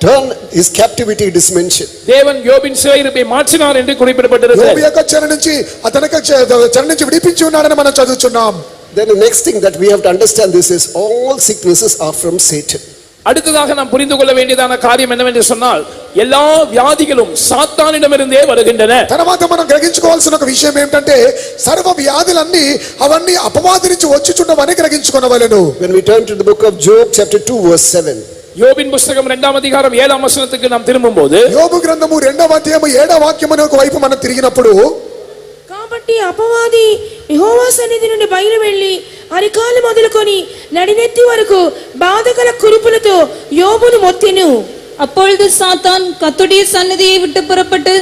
turned his captivity, it is mentioned. தேவன் யோபின் சிறையிருப்பை மாற்றினார் என்று குறிப்பிடப்பட்டிருக்கிறது. యోబు యొక్క చెర నుంచి అతనికి చెర నుంచి విడిపించి ఉన్నాడని మనం చదువుచున్నాం. Then the next thing that we have to understand this is all sicknesses are from Satan. அடுத்ததாக நாம் புரிந்து கொள்ள வேண்டியதான காரியம் என்னவென்று சொன்னால் எல்லா வியாதிகளும் சாத்தானிடமிருந்தே வருகின்றன. తర్వాత మనం గ్రహించుకోవాల్సిన ఒక విషయం ఏంటంటే సర్వ వ్యాధులన్నీ అవన్నీ అపవాది నుంచి వచ్చుచున్నవని గ్రహించుకొనవలెను. When we turn to the book of Job chapter 2 verse 7. யோபின் புத்தகம் 2ஆம் அதிகாரம் 7ஆம் வசனத்துக்கு நாம் திரும்பும்போது యోబు గ్రంథము 2వ అధ్యాయము 7వ వాక్యమునకు వైపు మనం తిరిగినప్పుడు కాబట్టి అపవాది యెహోవా సన్నిధి నుండి బయలు వెళ్ళి అరికాలు మొదలుకొని నడినెత్తి వరకు బాధగల కురుపులతో యోబును మొత్తెను. அப்பொழுது சாத்தான் கர்த்தருடைய சந்நிதியை விட்டு புறப்பட்டு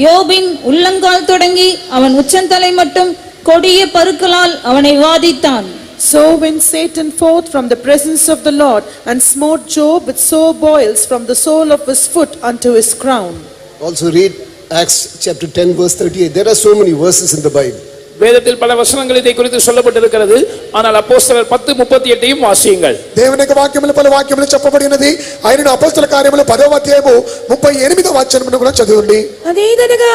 யோபின் உள்ளங்கால் தொடங்கி அவன் உச்சந்தலை மட்டும் கொடிய பருக்களால் அவனை வாதித்தான். So went Satan forth from the presence of the Lord and smote Job with sore boils from the sole of his foot unto his crown. Also read Acts chapter 10 verse 38. There are so many verses in the Bible. வேதத்தில் பல வசனங்கள் இதை குறித்து சொல்லப்பட்டிருக்கிறது. ஆனால் அப்போஸ்தலர் 10:38 வாசியுங்கள். దేవుని యొక్క వాక్యములు పలు వాక్యములు చెప్పబడినది. ఆయన అపోస్తల కార్యములు 10వ అధ్యాయము 38వ వచనమును కూడా చదవండి. అదేదనగా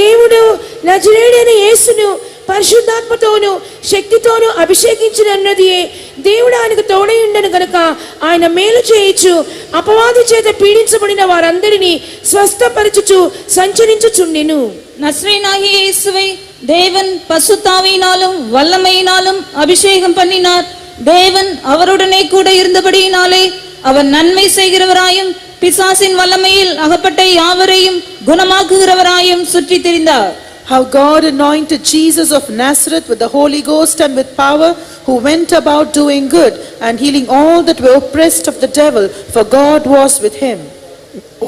దేవుడు నజరేయుడైన యేసును పరిశుద్ధాత్మతోను శక్తితోను అభిషేకించినన్నది దేవుడు ఆయనకు తోడై ఉండను గనుక ఆయన మేలు చేయుచు అపవాది చేత పీడించబడిన వారందరినీ స్వస్థపరచుచు సంచరించుచుండెను. நசரேயனாகிய இயேசுவை தேவன் பசுத்தாவியினாலும் வல்லமையினாலும் அபிஷேகம் பண்ணினார். தேவன் அவருடனே கூட இருந்தபடியினாலே அவர் நன்மை செய்கிறவராயும் பிசாசின் வல்லமையில் அகப்பட்ட யாவரையும் குணமாக்குகிறவராயும் சுற்றி திரிந்தார். How God anointed Jesus of Nazareth with the Holy Ghost and with power, who went about doing good and healing all that were oppressed of the devil, for God was with him.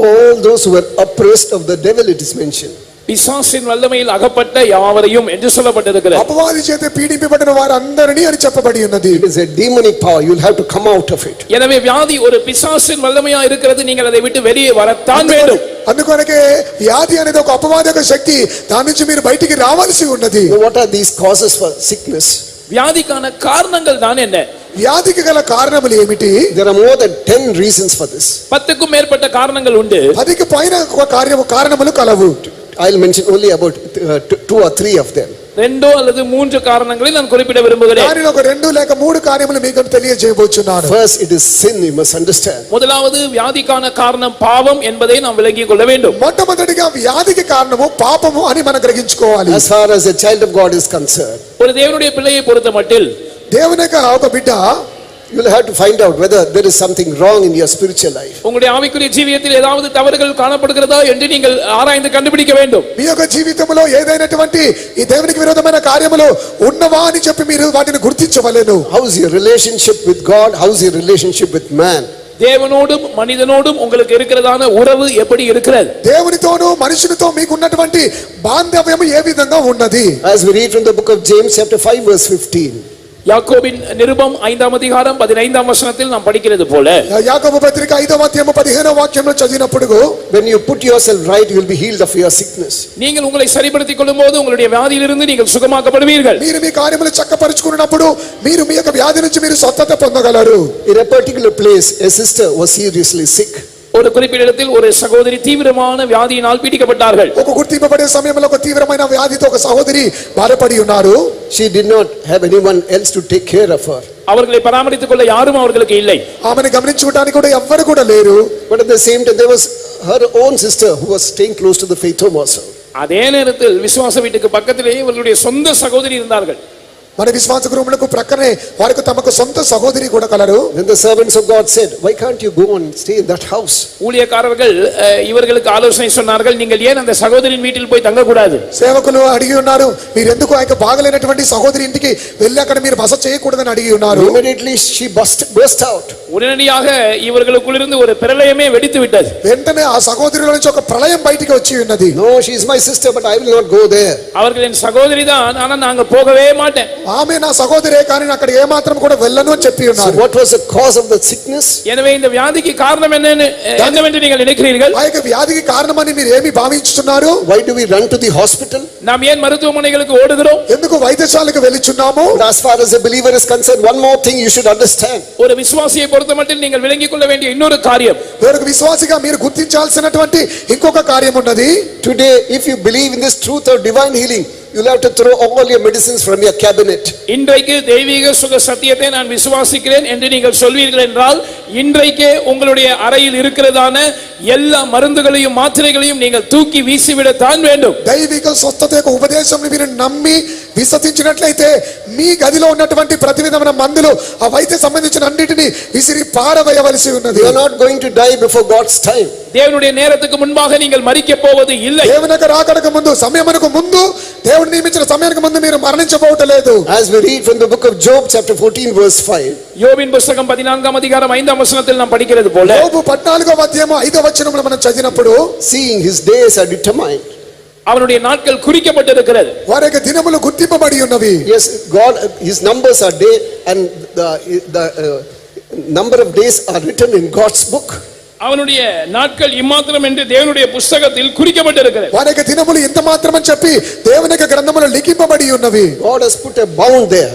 All those who were oppressed of the devil, it is mentioned. பிசாசின் வல்லமையில் அகப்பட்ட யாவரையும் என்று சொல்லப்பட்டிருக்கிறது. అపవాది చేత పీడింపబడిన వారందరినీ అని చెప్పబడి ఉన్నది. It is a demonic power. You will have to come out of it. எனவே வியாதி ஒரு பிசாசின் வல்லமையா இருக்கிறது. நீங்கள் அதை விட்டு வெளியே வரத்தான் வேண்டும். అందుకొనకే వ్యాధి అనేది ఒక అపవాది యొక్క శక్తి. దాని నుంచి మీరు బయటికి రావాల్సి ఉన్నది. What are these causes for sickness? வியாதிக்கான காரணங்கள் தான் என்ன? వ్యాధికి గల కారణములు ఏమిటి? There are more than 10 reasons for this. 10க்கும் மேற்பட்ட காரணங்கள் உண்டு. 10కి పైన కారణములు కలవు. I'll mention only about 2 or 3 of them. 2 அல்லது 3 காரணங்களை நான் குறிப்பிட விரும்புகிறேன். దానిలో ఒక 2 లేక 3 కార్యములు మీకు తెలియజేయబోచున్నాను. First, it is sin, you must understand. முதலாவது வியாதிக்கான காரணம் பாவம் என்பதை நாம் விளங்கிக் கொள்ள வேண்டும். మొట్టమొదటిగా వ్యాధికి కారణము పాపము అని మనం గ్రహించుకోవాలి. As far as a child of God is concerned, ஒரு தேவனுடைய பிள்ளையை பொறுத்த மட்டில் దేవుని యొక్క ఒక బిడ్డ, you will have to find out whether there is something wrong in your spiritual life. உங்களுடைய ஆவிக்குரிய ஜீவியத்தில் ஏதாவது தவறுகள் காணப்படுகிறதா என்று நீங்கள் ஆராய்ந்து கண்டுபிடிக்க வேண்டும். మీ యొక్క జీవితంలో ఏదైనటువంటి ఈ దేవునికి విరోధమైన కార్యములు ఉన్నవా అని చెప్పి మీరు వాటిని గుర్తించవలెను. How is your relationship with God? How is your relationship with man? தேவனோடும் மனிதனோடும் உங்களுக்கு இருக்கிறதான உறவு எப்படி இருக்கிறது? దేవునితోను మనుషునితో మీకు ఉన్నటువంటి బాంధవ్యం ఏ విధంగా ఉన్నది? As we read from the book of James chapter 5 verse 15. யாக்கோபின் நிருபம் 5ஆம் அதிகாரம் 15ஆம் வசனத்தில் நாம் படிக்கிறது போல, యాకోబు పత్రిక 5వ అధ్యాయము 15వ వాక్యంలో చదివినప్పుడు, when you put yourself right, you will be healed of your sickness. நீங்கள் உங்களை சரிப்படுத்திக் கொள்ளும்போது உங்களுடைய வியாதியிலிருந்து நீங்கள் சுகமாக்கப்படுவீர்கள். మీరు మీ కార్యములు చక్కపరుచుకున్నప్పుడు మీరు మీ యొక్క వ్యాధి నుంచి మీరు స్వస్థత పొందగలరు. In a particular place, a sister was seriously sick. ஒரு குறிப்பிட்ட இடத்தில் ஒரு சகோதரி தீவிரமான வியாதியினால் பீடிக்கப்பட்டார்கள். ఒక గుర్తింపబడే సమయంలో ఒక తీవ్రమైన వ్యాధితో ఒక సహోదరి బాధపడి ఉన్నారు. She did not have anyone else to take care of her. அவர்களை பராமரித்துக் கொள்ள யாரும் அவர்களுக்கு இல்லை. ఆమెను గమనించుకోవడానికి కూడా ఎవ్వరు కూడా లేరు. But at the same time, there was her own sister who was staying close to the faith home also. அதே நேரத்தில் விசுவாச வீட்டுக்கு பக்கத்திலேயே இவர்களுடைய சொந்த சகோதரி இருந்தார்கள். మన విశ్వాస గృహములకు ప్రక్కనే వారికి తమకు సొంత సహోదరి కూడా colour. Then the servants of God said, why can't you go and stay in that house? ஊழியக்காரர்கள் இவர்களுக்கு ஆலோசனை சொன்னார்கள், நீங்கள் ஏன் அந்த சகோதரியின் வீட்டில் போய் தங்க கூடாது? సేవకులు అడిగి ఉన్నారు, మీరు ఎందుకు ఆయనకు బాగలేనటువంటి సహోదరి ఇంటికి వెళ్ళి అక్కడ మీరు బస చేయకూడదని అడిగి ఉన్నారు. Immediately she burst out. உடனடியாக இவர்களுக்குள்ளிருந்து ஒரு பிரளயமே வெடித்து விட்டது. వెంటనే ఆ సహోదరుల నుంచి ఒక ప్రళయం బయటికి వచ్చి ఉన్నది. No, she is my sister, but I will not go there. அவர்களின் சகோதரி தான், ஆனா நாங்க போகவே மாட்டேன். ఆమె నా సహోదరే కానీ అక్కడ ఏ మాత్రం కూడా వెళ్ళను అని చెప్పి ఉన్నారు. So what was the cause of the sickness? எனவே எனவே இந்த வியாதிக்கு காரணம் என்னவென்று நீங்கள் நினைக்கிறீர்கள்? ఆ యొక్క వ్యాధికి కారణమని మీరు ఏమి భావించుతున్నారు? Why do we run to the hospital? நாம் ஏன் மருத்துவமனைகளுக்கு ஓடுகிறோம்? ఎందుకు వైద్యశాలకు వెళ్తున్నాము? But as far as a believer is concerned, one more thing you should understand. ஒரு விசுவாசியை பொறுத்தமட்டில் நீங்கள் விளங்கிக் கொள்ள வேண்டிய இன்னொரு காரியம், ఒక విశ్వాసిగా మీరు గుర్తించాల్సినటువంటి ఇంకొక కార్యం ఉన్నది. Today, if you believe in this truth of divine healing, you'll have to throw all your medicines from your cabinet. இன்றைக்கு தெய்வீக சுக சத்தியத்தை நான் விசுவாசிக்கிறேன் என்று நீங்கள் சொல்வீர்கள் என்றால், இன்றைக்கே உங்களுடைய அறையில் இருக்கிறதான எல்லா மருந்துகளையும் மாத்திரைகளையும் நீங்கள் தூக்கி வீசிவிடத்தான் வேண்டும். దైవిక స్వస్థత యొక్క ఉపదేశంని మీరు నమ్మి విశ్వసించినట్లయితే మీ గదిలో ఉన్నటువంటి ప్రతి విధమైన మందులు ఆ వైద్య సంబంధించిన అన్నిటిని విసిరి పారవేయవలసి ఉన్నది. You are not going to die before God's time. தேவனுடைய நேரத்துக்கு முன்பாக நீங்கள் மரிக்க போவது இல்லை. దేవుని యొక్క రాకడకు ముందు, సమయమునకు ముందు, దేవుడు నియమించిన సమయానికి ముందు మీరు మరణించబోవట్లేదు. As we read from the book of Job chapter 14 verse 5. யோபின் புத்தகம் 14ஆம் அதிகாரம் 5ஆம் வசனத்தில் நாம் படிக்கிறது போல, యోబు 14వ అధ్యాయం 5వ వచనములో మనం చదివినప్పుడు, seeing his days are determined. அவனுடைய நாட்கள் குறிக்கப்பட்டிருக்கிறது. వారి యొక్క దినములు గుర్తింపబడి ఉన్నవి. Yes, God, his numbers are day, and the number of days are written in God's book. அவனுடைய நாட்கள் இம்மாத்திரம் என்று தேவனுடைய புத்தகத்தில் குறிக்கப்பட்டிருக்கிறது. వారి యొక్క దినములు ఇంత మాత్రమని చెప్పి దేవుని యొక్క గ్రంథములో లిఖింపబడి ఉన్నవి. God has put a bound there.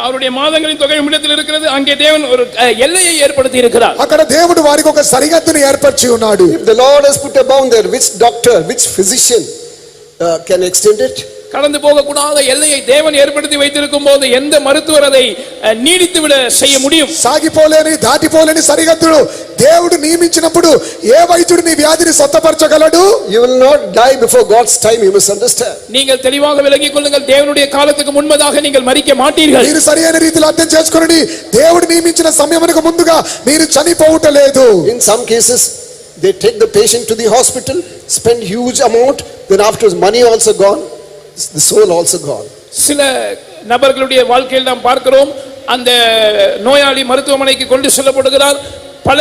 அவருடைய மாதங்களின் தொகை இடத்தில் இருக்கிறது. அங்கே தேவன் ஒரு எல்லையை ஏற்படுத்தி இருக்கிறார். అక్కడ దేవుడు వారికి ఒక సరిహద్దును ఏర్పరిచి ఉన్నాడు. If the Lord has put a bound there, which doctor, which physician can extend it? கடந்து போகக்கூடாத எல்லையை தேவன் ஏற்படுத்தி வைத்திருக்கும் போது எந்த மருத்துவர் அதை நீடித்து விட செய்ய முடியும்? సాగిపోలేని దాటిపోలేని సరిహద్దులు దేవుడు నియమించినప్పుడు ఏ వైద్యుడు నీ వ్యాధిని స్వస్థపరచగలడు? You will not die before God's time, you must understand. நீங்கள் தெளிவாக விளங்கிக் கொள்ளுங்கள், தேவனுடைய காலத்துக்கு முன்பதாக நீங்கள் மரிக்க மாட்டீர்கள். మీరు సరైన రీతిలో అర్థం చేసుకోండి. దేవుడు నియమించిన సమయమునకు ముందుగా మీరు చనిపోవుటలేదు. In some cases, they take the patient to the hospital, spend huge amount, then afterwards money also gone, the soul also gone. சில நபர்களுடைய வாழ்க்கையில் நாம் பார்க்கிறோம், அந்த நோயாளி மருத்துவமனைக்கு கொண்டு செல்லப்படுகிறார், பல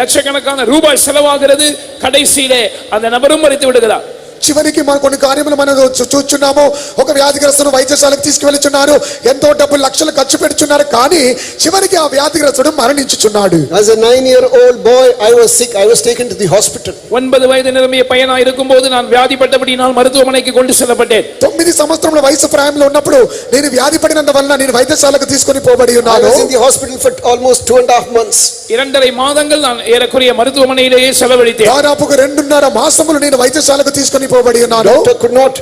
லட்சக்கணக்கான ரூபாய் செலவாகிறது, கடைசியிலே அந்த நபரும் மரித்து விடுகிறார். చివరికి మన కొన్ని కార్యములు మనం చూస్తున్నాము. ఒక వ్యాధిగ్రస్తును వైద్యశాలకు తీసుకువెళ్తున్నారు, ఎంతో డబ్బులు లక్షలు ఖర్చు పెడుతున్నారు, కానీ చివరికి ఆ వ్యాధిగ్రస్తుడు మరణించుచున్నాడు. As a 9-year-old boy, I was sick, I was taken to the hospital. 9 వయது నిరம்பிய పైన இருக்கும்போது நான் வியாதிப்பட்டபடியால் மருத்துவமனைக்கு கொண்டு செல்லப்பட்டேன். 9 సంవత్సరముల వయసు ప్రాయంలో ఉన్నప్పుడు నేను వ్యాధి పడినందువల్ల నేను వైద్యశాలకు తీసుకొని పోబడి I ఉన్నాను. was in the hospital for almost 2.5 months. 2.5 மாதங்கள் நான் ஏறக்குறைய மருத்துவமனையிலேயே செலவழித்தேன். దాదాపుగా 2.5 మాసములు నేను వైద్యశాలకు తీసుకొని పోబడి ఉన్నాను. Doctor could not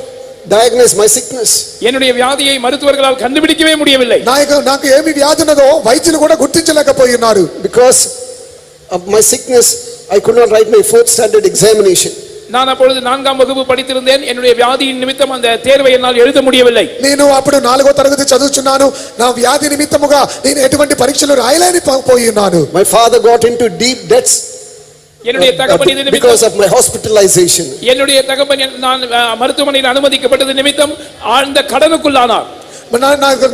diagnose my sickness. என்னுடைய வியாதியை மருத்துவர்களால் கண்டுபிடிக்கவே முடியவில்லை. నాకు ఏమి వ్యాధి ఉన్నదో వైద్యులు కూడా గుర్తించలేకపోయి ఉన్నారు. Because of my sickness, I could not write my 4th standard examination. நான் அப்பொழுது 4ஆம் வகுப்பு படித்திருந்தேன். என்னுடைய வியாதியின் நிமித்தம் அந்த தேர்வை என்னால் எழுத முடியவில்லை. నేను అప్పుడు 4వ తరగతి చదువుచున్నాను. నా వ్యాధి నిమిత్తముగా నేను ఎటువంటి పరీక్షలు రాయలేని పోయి ఉన్నాను. My father got into deep debts என்னுடைய தகப்பன் இது because நிமித்தம், of my hospitalization. என்னுடைய தகப்பன் நான் மருத்துவமனையில் அனுமதிக்கப்பட்டது நிமித்தம் ஆழ்ந்த கடனுக்குள்ளானார்.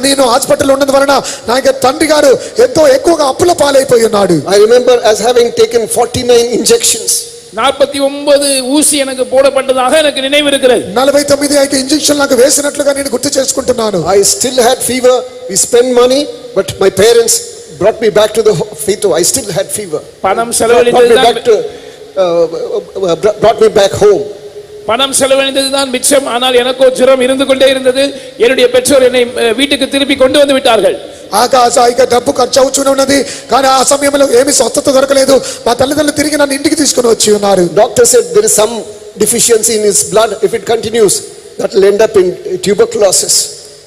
నేను హాస్పిటల్ ఉన్నందు వలన నా యొక్క తండ్రి గారు ఎంతో ఎక్కువగా అప్పుల పాలైపోయి ఉన్నాడు. I remember as having taken 49 injections. 49 ஊசி எனக்கு போடப்பட்டதாக எனக்கு நினைவு இருக்கிறது. 49 ఇంజెక్షన్ నాకు వేసినట్లుగా నేను గుర్తు చేసుకుంటున్నాను. I still had fever. We spent money, but my parents brought me back to the faith. I still had fever. பணம் brought me back home. பணம் செலவழிந்ததுதான் மிச்சம். ஆனால் எனக்கோ ஜுரம் இருந்து கொண்டே இருந்தது. என்னுடைய பெற்றோர் என்னை வீட்டுக்கு திருப்பி கொண்டு வந்து விட்டார்கள். ఆకాశ డబ్బు ఖర్చు అవుతూనే ఉన్నది, కానీ ఆ సమయంలో ఏమీ స్వస్థత దొరకలేదు. మా తల్లిదండ్రులు తిరిగి నన్ను ఇంటికి తీసుకుని వచ్చి ఉన్నారు. Doctor said there is some deficiency in his blood. If it continues, that will end up in tuberculosis.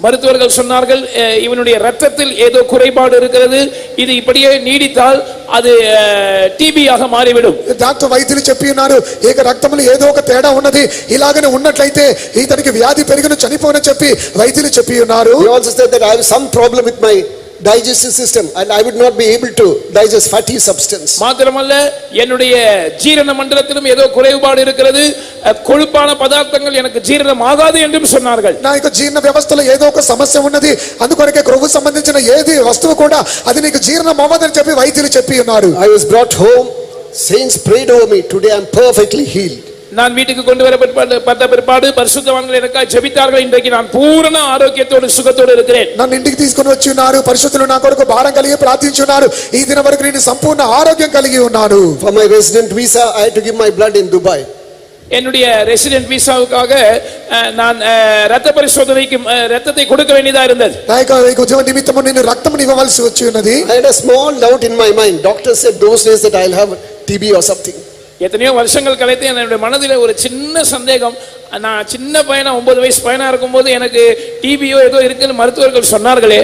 மருத்துவர்கள் சொன்னார்கள், இவனுடைய இரத்தத்தில் ஏதோ குறைபாடு இருக்கிறது, இது இப்படியே நீடித்தால் அது டிபியாக மாறிவிடும். డాక్టర్ వైద్యులు చెప్పి ఉన్నారు, ఏక రక్తంలో ఏదో ఒక తేడా ఉన్నది, ఇలాగనే ఉన్నట్లయితే ఇతనికి వ్యాధి పెరిగిన చనిపోనని చెప్పి వైద్యులు చెప్పి ఉన్నారు. He also said that I have some problem with my digestive system and I would not be able to digest fatty substance. மாத்திரமல்ல, என்னுடைய ஜீரண மண்டலத்திலும் ஏதோ குறைபாடு இருக்கிறது, கொழுப்பான பதார்த்தங்கள் எனக்கு ஜீரணம் ஆகாது என்றும் சொன்னார்கள். నా యొక్క జీర్ణ వ్యవస్థలో ఏదో ఒక సమస్య ఉన్నది, అందుకొరకే క్రొవ్వు సంబంధించిన ఏది వస్తువు కూడా అది నీకు జీర్ణం అవ్వదని చెప్పి వైద్యులు చెప్పి ఉన్నారు. I was brought home. Saints prayed over me. Today I am perfectly healed. நான் வீட்டுக்கு கொண்டு வரப்பட்ட பிற்பாடு பரிசுத்தவான்கள் எனக்காக ஜெபித்தார்கள். இன்றைக்கு நான் பூரண ஆரோக்கியத்தோடு சுகத்தோடு இருக்கிறேன். నన్ను ఇంటికి తీసుకొని వచ్చి ఉన్నారు, పరిశుద్ధులు నా కొరకు భారం కలిగి ప్రార్థించున్నారు. ఈ దిన వరకు నేను సంపూర్ణ ఆరోగ్యం కలిగి ఉన్నాను. For my resident visa, I had to give my blood in Dubai. என்னுடைய ரெசிடென்ட் விசாவுக்காக நான் இரத்த பரிசோதனைக்கு இரத்தத்தை கொடுக்க வேண்டியதா இருந்தது. నా యొక్క ఉద్యోగ నిమిత్తము నేను రక్తమును ఇవ్వవలసి వచ్చి ఉన్నది. I had a small doubt in my mind. Doctor said those days that I'll have TB or something. எத்தனையோ வருஷங்கள் கழித்து என்னுடைய மனதில் ஒரு சின்ன சந்தேகம். நான் சின்ன பையனா 9 வயசு பையனா இருக்கும்போது எனக்கு டிபியோ ஏதோ இருக்குன்னு மருத்துவர்கள் சொன்னார்களே.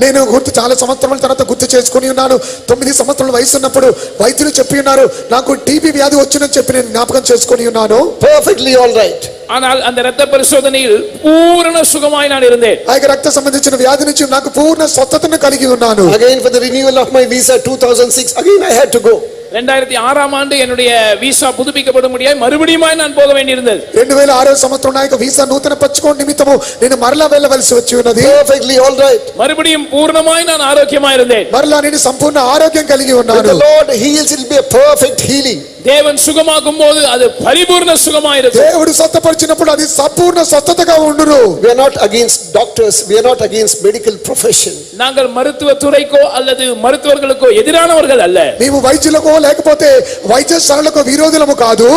నేను చాలా సంవత్సరాల తర్వాత గుర్తు చేసుకుని ఉన్నాను. 9 సంవత్సరాల వయసు ఉన్నప్పుడు వైద్యులు చెప్పి ఉన్నారు నాకు టీబీ వ్యాధి వచ్చిందని చెప్పి నేను జ్ఞాపకం చేసుకుని ఉన్నాను. Perfectly all right. ஆனால் அந்த இரத்த பரிசோதனையில் பூரண சுகமாய் நான் இருந்தேன். ఆ రక్త సంబంధించిన వ్యాధి నుంచి నాకు పూర్ణ స్వస్థతను కలిగి ఉన్నాను. Again for the renewal of my visa 2006 again I had to go. 2006ஆம் ஆண்டு என்னுடைய விசா புதுப்பிக்கப்பட முடியாது, மறுபடியும் நான் போக வேண்டியிருந்தது. 2006 సంవత్సరం నా యొక్క వీసా నూతన పరచుకోవడం నిమిత్తము నేను మరలా వెళ్ళవలసి వచ్చి ఉన్నది. Perfectly all right. மறுபடியும் பூரணமாய் நான் ஆரோக்கியமாய் இருந்தேன். మరలా నేను సంపూర్ణ ఆరోగ్యం కలిగి When ఉన్నాను. the Lord heals, it will be a perfect healing. தேவன் சுகமாக்கும் போது அது பரிபூர்ண சுகமாய் இருக்கும். దేవుడు స్వస్థపరిచినప్పుడు అది సంపూర్ణ స్వస్థతగా ఉండును. We are not against doctors, we are not against medical profession. நாங்கள் மருத்துவ துறைக்கோ அல்லது மருத்துவர்களுக்கோ எதிரானவர்கள் அல்ல. మేము వైద్యులకు లేకపోతే వైద్యశాలకు విరోధులము కాదు.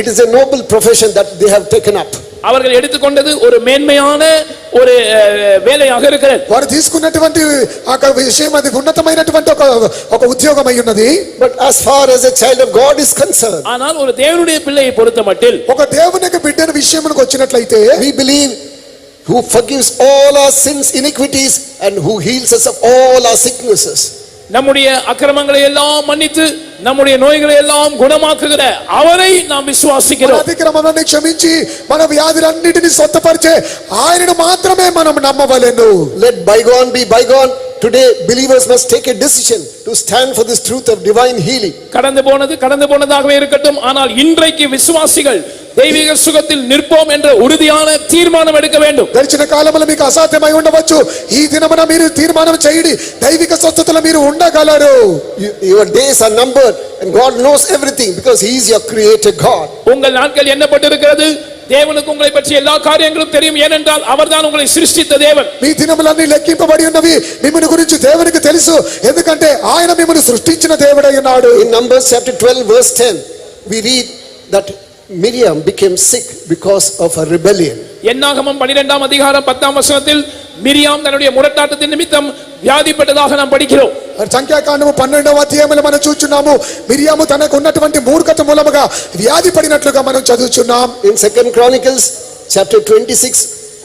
It is a noble profession that they have taken up. அவர்கள் எடுத்துக்கொண்டது ஒரு மேன்மையான ஒரு வேலையாக இருக்கிறது. వారు తీసుకున్నటువంటి ఆ విషయం అది ఉన్నతమైనటువంటి ఒక ఉద్యోగం అయి ఉన్నది. But as far as a child of God is concerned, ஆனால் ஒரு தேவனுடைய பிள்ளையை பொறுத்தமட்டில் ఒక దేవునికి బిడ్డని విషయమునకు వచ్చినట్లయితే we believe who forgives all our sins, iniquities, and who heals us of all our sicknesses. நம்முடைய அக்கிரமங்களை எல்லாம் மன்னித்து நம்முடைய நோய்களை எல்லாம் குணமாக்குகிற அவரை நாம் விசுவாசிக்கிறோம். అతిక్రమములను క్షమించి మన వ్యాధులన్నిటిని స్వస్థపరిచే ఆయనను మాత్రమే మనం నమ్మవలెను. Let bygone be bygone. Today believers must take a decision to stand for this truth of divine healing. கடந்து போனதாகவே இருக்கட்டும், ஆனால் இன்றைக்கு விசுவாசிகள் தெய்வீக சுகத்தில் நிற்போம் என்ற உறுதியான தீர்மானம் எடுக்க வேண்டும். గడిచిన కాలంలో మీకు అసాధ్యమై ఉండవచ్చు, ఈ దినమున మీరు తీర్మానం చేయండి దైవిక స్వస్థతలో మీరు ఉండగలరు. Your days are numbered and God knows everything because he is your creator God. உங்கள் நாட்கள் எண்ணப்பட்டிருக்கிறது. தேவனுக்கு உங்களை பற்றி எல்லா காரியங்களும் தெரியும், ஏனென்றால் அவர்தான் உங்களை சிருஷ்டித்த தேவன். మీ దినములన్నీ లెక్కింపబడి ఉన్నవి, మిమ్మల్ని గురించి దేవునికి తెలుసు, ఎందుకంటే ఆయన మిమ్మల్ని సృష్టించిన దేవుడై ఉన్నాడు. In Numbers chapter 12 verse 10 we read that Miriam became sick because of her rebellion. என்னாகமம் 12ஆம் அதிகாரம் 10ஆம் வசனத்தில் மிரியாம் தன்னுடைய முரட்டாட்டத்தின் நிமித்தம் வியாதிப்பட்டதாக நாம் படிக்கிறோம். సంఖ్యాకాండము 12వ అధ్యాయంలో మనం చూస్తున్నాము మిరియాము తనకు ఉన్నటువంటి మూర్ఖత మూలముగా వ్యాధి పడినట్లుగా మనం చదువుచున్నాం. In 2 Chronicles chapter 26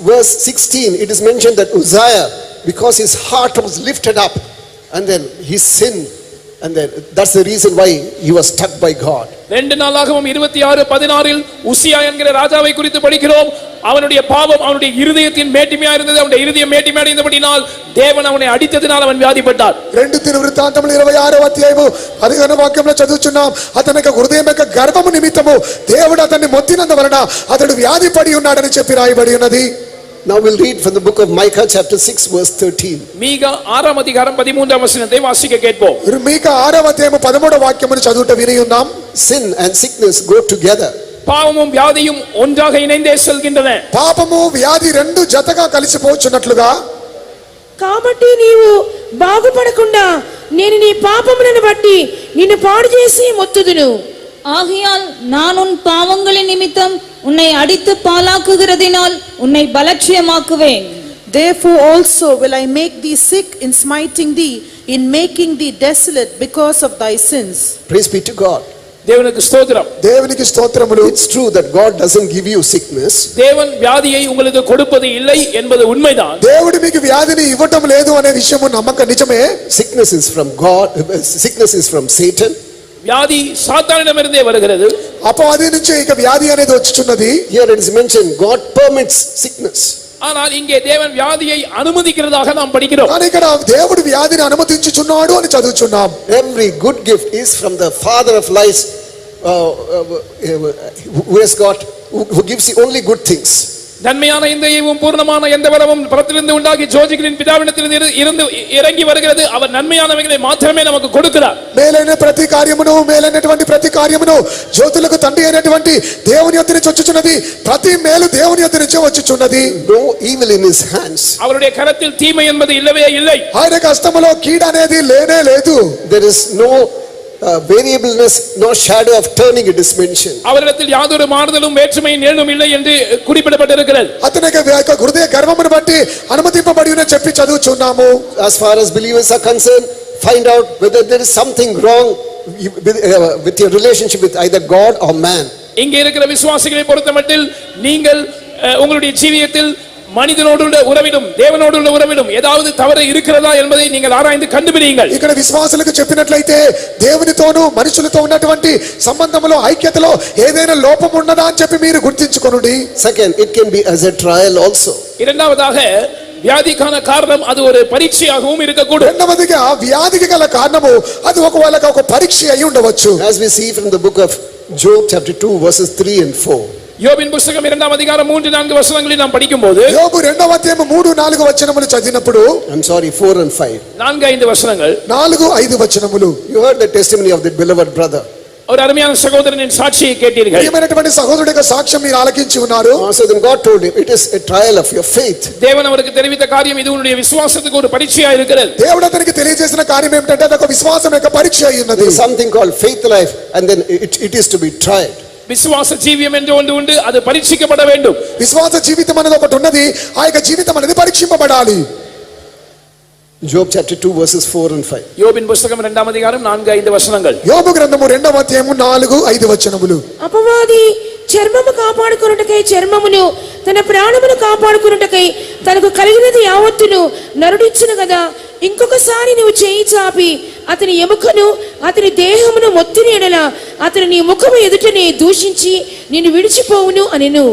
verse 16 it is mentioned that Uzziah, because his heart was lifted up and then he sinned, and then that's the reason why he was struck by God. 2 நாளாகமம் 26:16 உசியா என்கிற ராஜாவை குறித்து படிக்கிறோம். அவனுடைய பாவம் அவனுடைய இருதயத்தின் மேட்டிமையா இருந்தது. அவனுடைய இருதயம் மேட்டிமையா இருந்தபடியால் தேவன் அவனை அடித்ததினால் அவன் வியாதிப்பட்டான். 2 దినవృత్తాంతములు 26వ అధ్యాయము 15వ వాక్యంలో చదువుచున్నాం అతని యొక్క హృదయం యొక్క గర్వము నిమిత్తము దేవుడు అతన్ని మొత్తినందువలన అతడు వ్యాధి పడి ఉన్నాడని చెప్పి రాయబడి ఉన్నది. Now we'll read from the book of Micah chapter 6 verse 13. மீகா 6ஆம் அதிகாரம் 13ஆம் வசனத்தை வாசிக்க கேட்போம். మీకా 6వ అధ్యాయము 13వ వాక్యమును చదువుట విని ఉన్నాం. Sin and sickness go together. பாவமும் வியாதியும் ஒன்றாக இணைந்தே செல்கின்றன. పాపము వ్యాధి రెండు జతగా కలిసిపోచున్నట్లుగా కాబట్టి నీవు బాగుపడకుండా నేను నీ పాపములను బట్టి నిన్ను పాడు చేసి మొత్తుదును. ஆகையால் நான் உன் பாவங்களின் நிமித்தம் உன்னை அடித்து பாலாக்குகிறதினால் உன்னை பலட்சியமாக்குவேன். Therefore also will I make thee sick in smiting thee, in making thee desolate because of thy sins. Praise be to God. தேவனுக்கு ஸ்தோத்திரம். దేవునికి స్తోత్రములు. It's true that God doesn't give you sickness. தேவன் வியாதியை உங்களுக்கு கொடுப்பது இல்லை என்பது உண்மைதான். దేవుడు మీకు వ్యాధిని ఇవ్వటం లేదు అనే విషయము నమ్మక నిజమే. Sickness is from God, sickness is from Satan. வியாதி சாத்தானிடமிருந்தே வருகிறது. అపవాది నుంచి ఇక వ్యాధి అనేది వచ్చుచున్నది. Here it is mentioned God permits sickness. ஆனால் இங்கே தேவன் வியாதியை அனுமதிக்கிறதாக நாம் படிக்கிறோம். కానీ ఇక్కడ దేవుడు వ్యాధిని అనుమతించుచున్నాడు అని చదువుచున్నాం. Every good gift is from the father of lies, who has got, who gives you only good things. நன்மையான இந்த ஈவும் பூர்ணமான எந்த வரமும் பரத்திலிருந்து உண்டாகி ஜோதிகளின் பிதாவிடத்திலிருந்து இருந்து இறங்கி வருகிறது. அவர் நன்மையானவைகளை மாத்திரமே நமக்கு கொடுக்கிறார். మేలైన ప్రతి కార్యమును మేలైనటువంటి ప్రతి కార్యమును జ్యోతులకు తండ్రి అయినటువంటి దేవుని యొద్ద నుంచి వచ్చుచున్నది. ప్రతి మేలు దేవుని యొద్ద నుంచి వచ్చుచున్నది. No evil in his hands. அவருடைய கரத்தில் தீமை என்பது இல்லவே இல்லை. ఆయన హస్తములో కీడు అనేది లేనే లేదు. There is no variableness, no shadow of turning, it is mentioned. அவரிடத்தில் யாதொரு மாறுதலும் வேற்றுமையும் நிழலும் இல்லை என்று குறிப்பிடப்பட்டிருக்கிறது. అతనికి హృదయ గర్వమును బట్టి అనుమతింపబడి ఉన్న చెప్పి చదువుచున్నాము. As far as believers are concerned, find out whether there is something wrong with your relationship with either God or man. இங்கே இருக்கிற விசுவாசிகளை பொறுத்தமட்டில் நீங்கள் உங்களுடைய ஜீவியத்தில் மனிதனோடு உள்ள உறவிலும் தேவனோடு உள்ள உறவிலும் ஏதாவது தவறு இருக்கிறதா என்பதை நீங்கள் ஆராய்ந்து கண்டுபிடியுங்கள். ఇక్కడ విశ్వాసులకు చెప్పినట్లయితే దేవునితోను మనుషులతో ఉన్నటువంటి సంబంధంలో ఐక్యతలో ఏదైనా లోపం ఉన్నదా అని చెప్పి మీరు గుర్తించుకొనుడి. Second, it can be as a trial also. இரண்டாவதாக வியாதிக்கான காரணம் அது ஒரு பரீட்சையாகவும் இருக்கக்கூடும். రెండవదిగా వ్యాధికి గల కారణము అది ఒకవేళ ఒక పరీక్ష అయి ఉండవచ్చు. As we see from the book of Job chapter 2 verses 3 and 4. யோபின் புத்தகம் 2ஆம் அதிகாரம் 3-4 வசனங்களில் நாம் படிக்கும்போது யோபு 2వ అధ్యాయం 3-4 వచనములు చదివినప్పుడు 4 and 5. 4-5 వచనங்கள் 4-5 వచనములు. You heard the testimony of that beloved brother. ஒரு அருமையான சகோதரனின் சாட்சியை கேட்டீர்கள். ప్రియమైనటువంటి సహోదరుడి యొక్క సాక్ష్యం మీరు ఆలకించి ఉన్నారు. So then God told him, it is a trial of your faith. தேவன் அவருக்கு தெரிவித்த காரியம் இது உன்னுடைய விசுவாசத்துக்கு ஒரு பரீட்சையா இருக்கிறது. దేవుడు అతనికి తెలియజేసిన కార్యం ఏమిటంటే అది ఒక విశ్వాసం యొక్క పరీక్ష అయి ఉన్నది. There is something called faith life and then it is to be tried. விசுவாச ஜீவியம் என்று ஒன்று உண்டு, அது பரீட்சிக்கப்பட வேண்டும். విశ్వాస జీవితం అనేది ఒకటి ఉన్నది, ఆ యొక్క జీవితం అనేది పరీక్షింపబడాలి. Job chapter 2 verses 4 and 5. யோபின் புத்தகம் 2ஆம் அதிகாரம் 4-5 వచనங்கள். యోబు గ్రంథము 2వ అధ్యాయము 4-5 వచనములు. అపవాది చర్మము కాపాడుకొనుటకై చర్మమును తన ప్రాణమును కాపాడుకొనుటకై తనకు కలిగినది యావత్తును నరుడిచ్చును కదా. ఇంకొకసారి నువ్వు చేయి చాపి అతని ఎముకను అతని దేహమును మొత్తిని ఎడల అతని నీ ముఖము ఎదుటనే దూషించి నిన్ను విడిచిపోవును అనెను.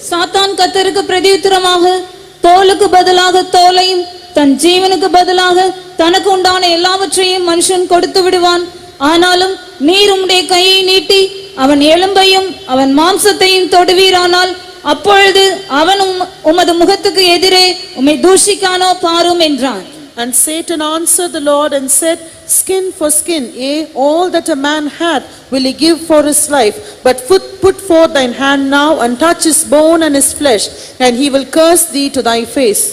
சாத்தான் கர்த்தருக்கு பிரதியுத்தரமாக தோலுக்கு பதிலாக தோலையும் தன் ஜீவனுக்கு பதிலாக தனக்கு உண்டான எல்லாவற்றையும் மனுஷன் கொடுத்து விடுவான். ஆனாலும் நீர் உம்முடைய கையை நீட்டி அவன் எலும்பையும் அவன் மாம்சத்தையும் தொடுவீரானால் அப்பொழுது அவன் உமது முகத்துக்கு எதிரே உம்மை தூஷிக்கானோ பாரும் என்றான். And Satan answered the Lord and said, Skin for skin, yea, all that a man hath will he give for his life. But put forth thine hand now and touch his bone and his flesh, and he will curse thee to thy face.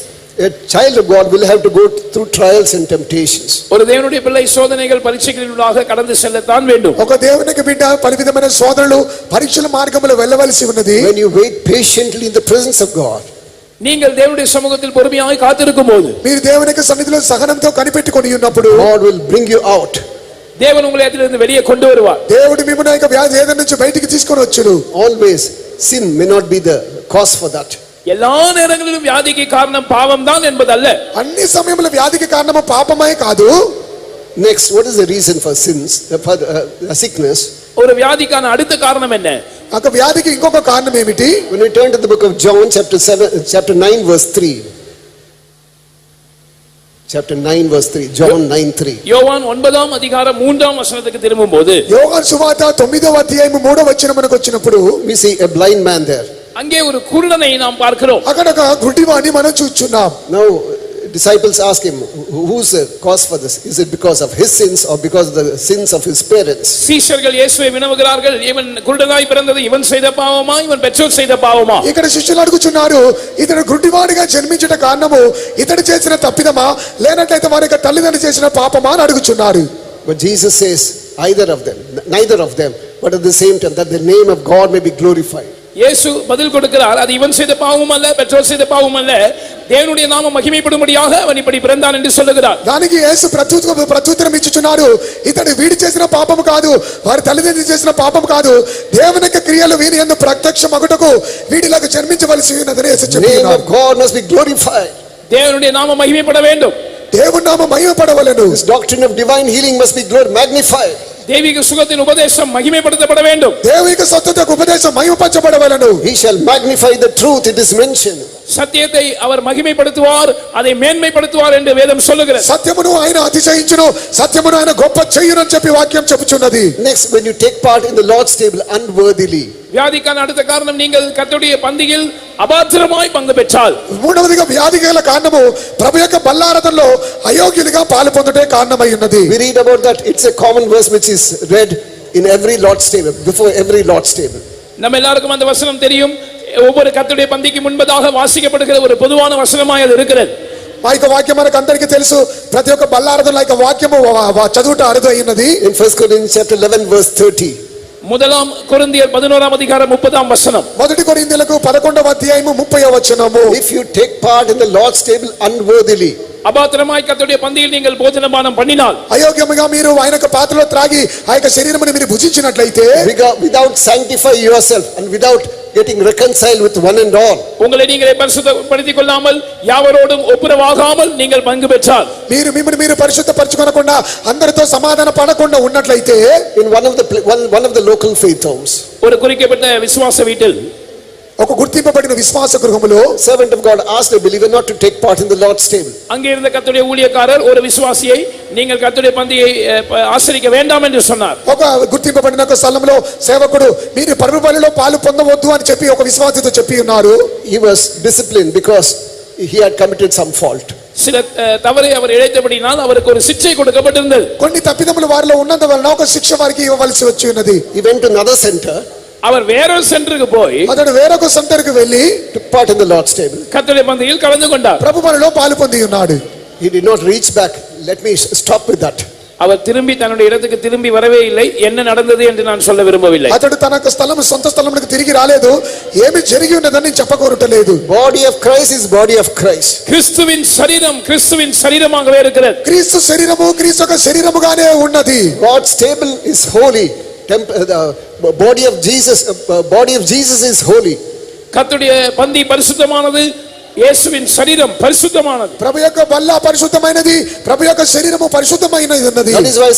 A child of God will have to go through trials and temptations. ஒரு தேவனுடைய பிள்ளை சோதனைகள் பரீட்சைகளினூடாக கடந்து செல்லத்தான் வேண்டும். ఒక దేవునికి బిడ్డ పరివిధమైన శోధనలు పరీక్షల మార్గములో వెళ్ళవలసి ఉన్నది. When you wait patiently in the presence of God, நீங்கள் தேவனுடைய சமூகத்தில் பொறுமையாக காத்திருக்கும்போது మీరు దేవునికి సన్నిధిలో సహనంతో కనిపెట్టుకొని ఉన్నప్పుడు God will bring you out. தேவன் உங்களை அதிலிருந்து வெளியே கொண்டு வருவார். దేవుడు మిమ్మల్ని యొక్క వ్యాధి ఏదైనా నుంచి బయటికి తీసుకొని వచ్చును. Always sin may not be the cause for that. எல்லா நேரங்களிலும் வியாதிக்கு காரணம் பாவம் தான் என்பதல்ல. అన్ని సమయంలో వ్యాధికి కారణము పాపమే కాదు. Next, what is the reason for sins, for sickness? ஒரு வியாதிக்கான அடுத்த காரணம் என்ன? ఒక వ్యాధికి ఇంకొక కారణం ఏమిటి? When we turn to the book of John chapter 9 verse 3. Chapter 9 verse 3. John 9:3. யோவான் 9ஆம் அதிகாரம் 3ஆம் வசனத்துக்கு திரும்பும்போது యోహాను సువార్త 9వ అధ్యాయం 3వ వచనమునకు వచ్చినప్పుడు We see a blind man there. அங்கே ஒரு குருடனை நாம் பார்க்கிறோம். అక్కడ ఒక గుడ్డివాణ్ణి మనం చూస్తున్నాం. Now disciples ask him, who's the cause for this? Is it because of his sins or because of the sins of his parents? சீஷர்கள் இயேசுவை வினவுகிறார்கள், இவன் குருடனாய் பிறந்தது இவன் செய்த பாவமா இவன் பெற்றோர் செய்த பாவமா? ఇక్కడ శిష్యులు అడుగుచున్నారు, ఇతడు గుడ్డివాడిగా జన్మించట కారణము ఇతడు చేసిన తప్పిదమా లేనట్లయితే వారి యొక్క తల్లిదండ్రులు చేసిన పాపమా అని అడుగుచున్నారు. But Jesus says neither of them, but at the same time that the name of God may be glorified. இயேசு பதில் கொடுக்கிறார், அது இவன் செய்த பாவம் அல்ல, பெற்றோர் செய்த பாவம் அல்ல, தேவனுடைய நாமம் மகிமைப்படும்படியாக அவன் இப்படி பிறந்தான் என்று சொல்லுகிறார். దానికి యేసు ప్రత్యుత్తరం ఇచ్చుచున్నాడు, ఇతడు వీడి చేసిన పాపము కాదు, వారి తల్లిదండ్రులు చేసిన పాపము కాదు, దేవుని యొక్క క్రియలు వీరి యందు ప్రత్యక్షమగుటకు వీడిలాగా జన్మించవలసి ఉన్నదని యేసు The name చెప్తున్నాడు. of God must be glorified. தேவனுடைய நாமம் மகிமைப்பட வேண்டும். దేవుని నామం మహిమపడవలెను. This doctrine of divine healing must be magnified. தெய்வீக சுகத்தின் உபதேசம் மகிமைப்படுத்தப்பட வேண்டும். దైవిక సత్యతకు ఉపదేశం మహిమపరచబడవలెను. He shall magnify the truth, it is mentioned. சத்தியத்தை அவர் மகிமைப்படுத்துவார், அதை மேன்மைப்படுத்துவார் என்று வேதம் சொல்லுகிறது. సత్యమును ఆయన అతిశయించును, సత్యమును ఆయన గొప్ప చేయును అని చెప్పి వాక్యం చెప్పుచున్నది. Next, when you take part in the Lord's table unworthily. வியாதிக்கான அடுத்த காரணம், நீங்கள் கர்த்தருடைய பந்தியில் அபாத்திரமாய் பங்கு பெற்றால். మూడవదిగా వ్యాధి గల కారణము ప్రభు యొక్క బల్లారదంలో అయోగ్యులుగా పాలు పొందుటే కారణమై ఉన్నది. We read about that. It's a common verse which is read in every Lord's table, before every Lord's table. நம்ம எல்லாருக்கும் அந்த வசனம் தெரியும். ஒவ்வொரு கர்த்தருடைய பந்திக்கு முன்பதாக வாசிக்கப்படுகிற ஒரு பொதுவான வசனமாய் அது இருக்கிறது. ఆ యొక్క వాక్యం మనకు అందరికీ తెలుసు. ప్రతి ఒక్క బల్లారదంలో ఆ యొక్క వాక్యము చదువుట అరుదు అయినది. In 1 Corinthians chapter 11 verse 30. முதலாம் கொரிந்தியர் 11ஆம் அதிகாரம் 30ஆம் வசனம். మొదటి కొరింథీయులకు 11వ అధ్యాయము 30వ వచనము. If you take part in the Lord's table unworthily, அபாத்திரமாய் கர்த்தருடைய பந்தியில் நீங்கள் போஜனபானம் பண்ணினால், అయోగ్యముగా మీరు ఆయన యొక్క పాత్రలో త్రాగి ఆ యొక్క శరీరమును మీరు భుజించినట్లయితే, without sanctify yourself and without getting reconciled with one and all, உங்களை நீங்களே பரிசுத்தப்படுத்திக் கொள்ளாமல் யாவரோடும் ஒப்புரவாகாமல் நீங்கள் பங்கு பெற்றால், మీరు మిమ్మల్ని మీరు పరిశుద్ధపరచుకొనకుండా అందరితో సమాధాన పడకుండా ఉన్నట్లయితే, in one of the local faith homes, ஒரு குறிக்கப்பட்ட விசுவாச வீட்டில் ఒక గుర్తింపబడిన విశ్వాస గృహములో servant of God asked a believer not to take part in the Lord's table. அங்கே இருந்த கர்த்தருடைய ஊழியக்காரர் ஒரு விசுவாசியை நீங்கள் கர்த்தருடைய பந்தியை ஆசரிக்க வேண்டாம் என்று சொன்னார். ఒక గుర్తింపబడిన ఒక స్థలంలో సేవకుడు మీరు పరమ బలిలో పాలు పొందవద్దు అని చెప్పి ఒక విశ్వాసితో చెప్పి ఉన్నారు. He was disciplined because he had committed some fault. சில தவறை அவர் இழைத்தபடினால் அவருக்கு ஒரு சிக்ஷை கொடுக்கப்பட்டிருந்தது. కొన్ని తప్పిదములు వారిలో ఉన్నందు వలన ఒక శిక్ష వారికి ఇవ్వవలసి వచ్చి ఉన్నది. He went to another center. அவர் வேறொரு சென்டருக்கு போய் అతడు వేరొక సెంటర్కి వెళ్ళి took part in the Lord's table. கர்த்தருடைய பந்தியில் கலந்து கொண்டார். ప్రభు బలిలో పాలు పొంది ఉన్నాడు. He did not reach back. Let me stop with that. அவர் திரும்பி தன்னுடைய இடத்துக்கு திரும்பி வரவே இல்லை. என்ன நடந்தது என்று நான் சொல்ல விரும்பவில்லை. అతడు తన స్థలం సొంత స్థలంలోకి తిరిగి రాలేదు. ఏమి జరిగి ఉన్నదని చెప్పకోరటలేదు. Body of Christ is body of Christ. கிறிஸ்துவின் சரீரம் கிறிஸ்துவின் சரீரமாகவே இருக்கிறது. క్రీస్తు శరీరము క్రీస్తు యొక్క శరీరముగానే ఉన్నది. God's table is holy. The body of Jesus is holy. கர்த்தருடைய பந்தி பரிசுத்தமானது, இயேசுவின் சரீரம் பரிசுத்தமானது. ప్రభు యొక్క బల్ల పరిశుద్ధమైనది, ప్రభు యొక్క శరీరము పరిశుద్ధమైనది ఉన్నది. That is why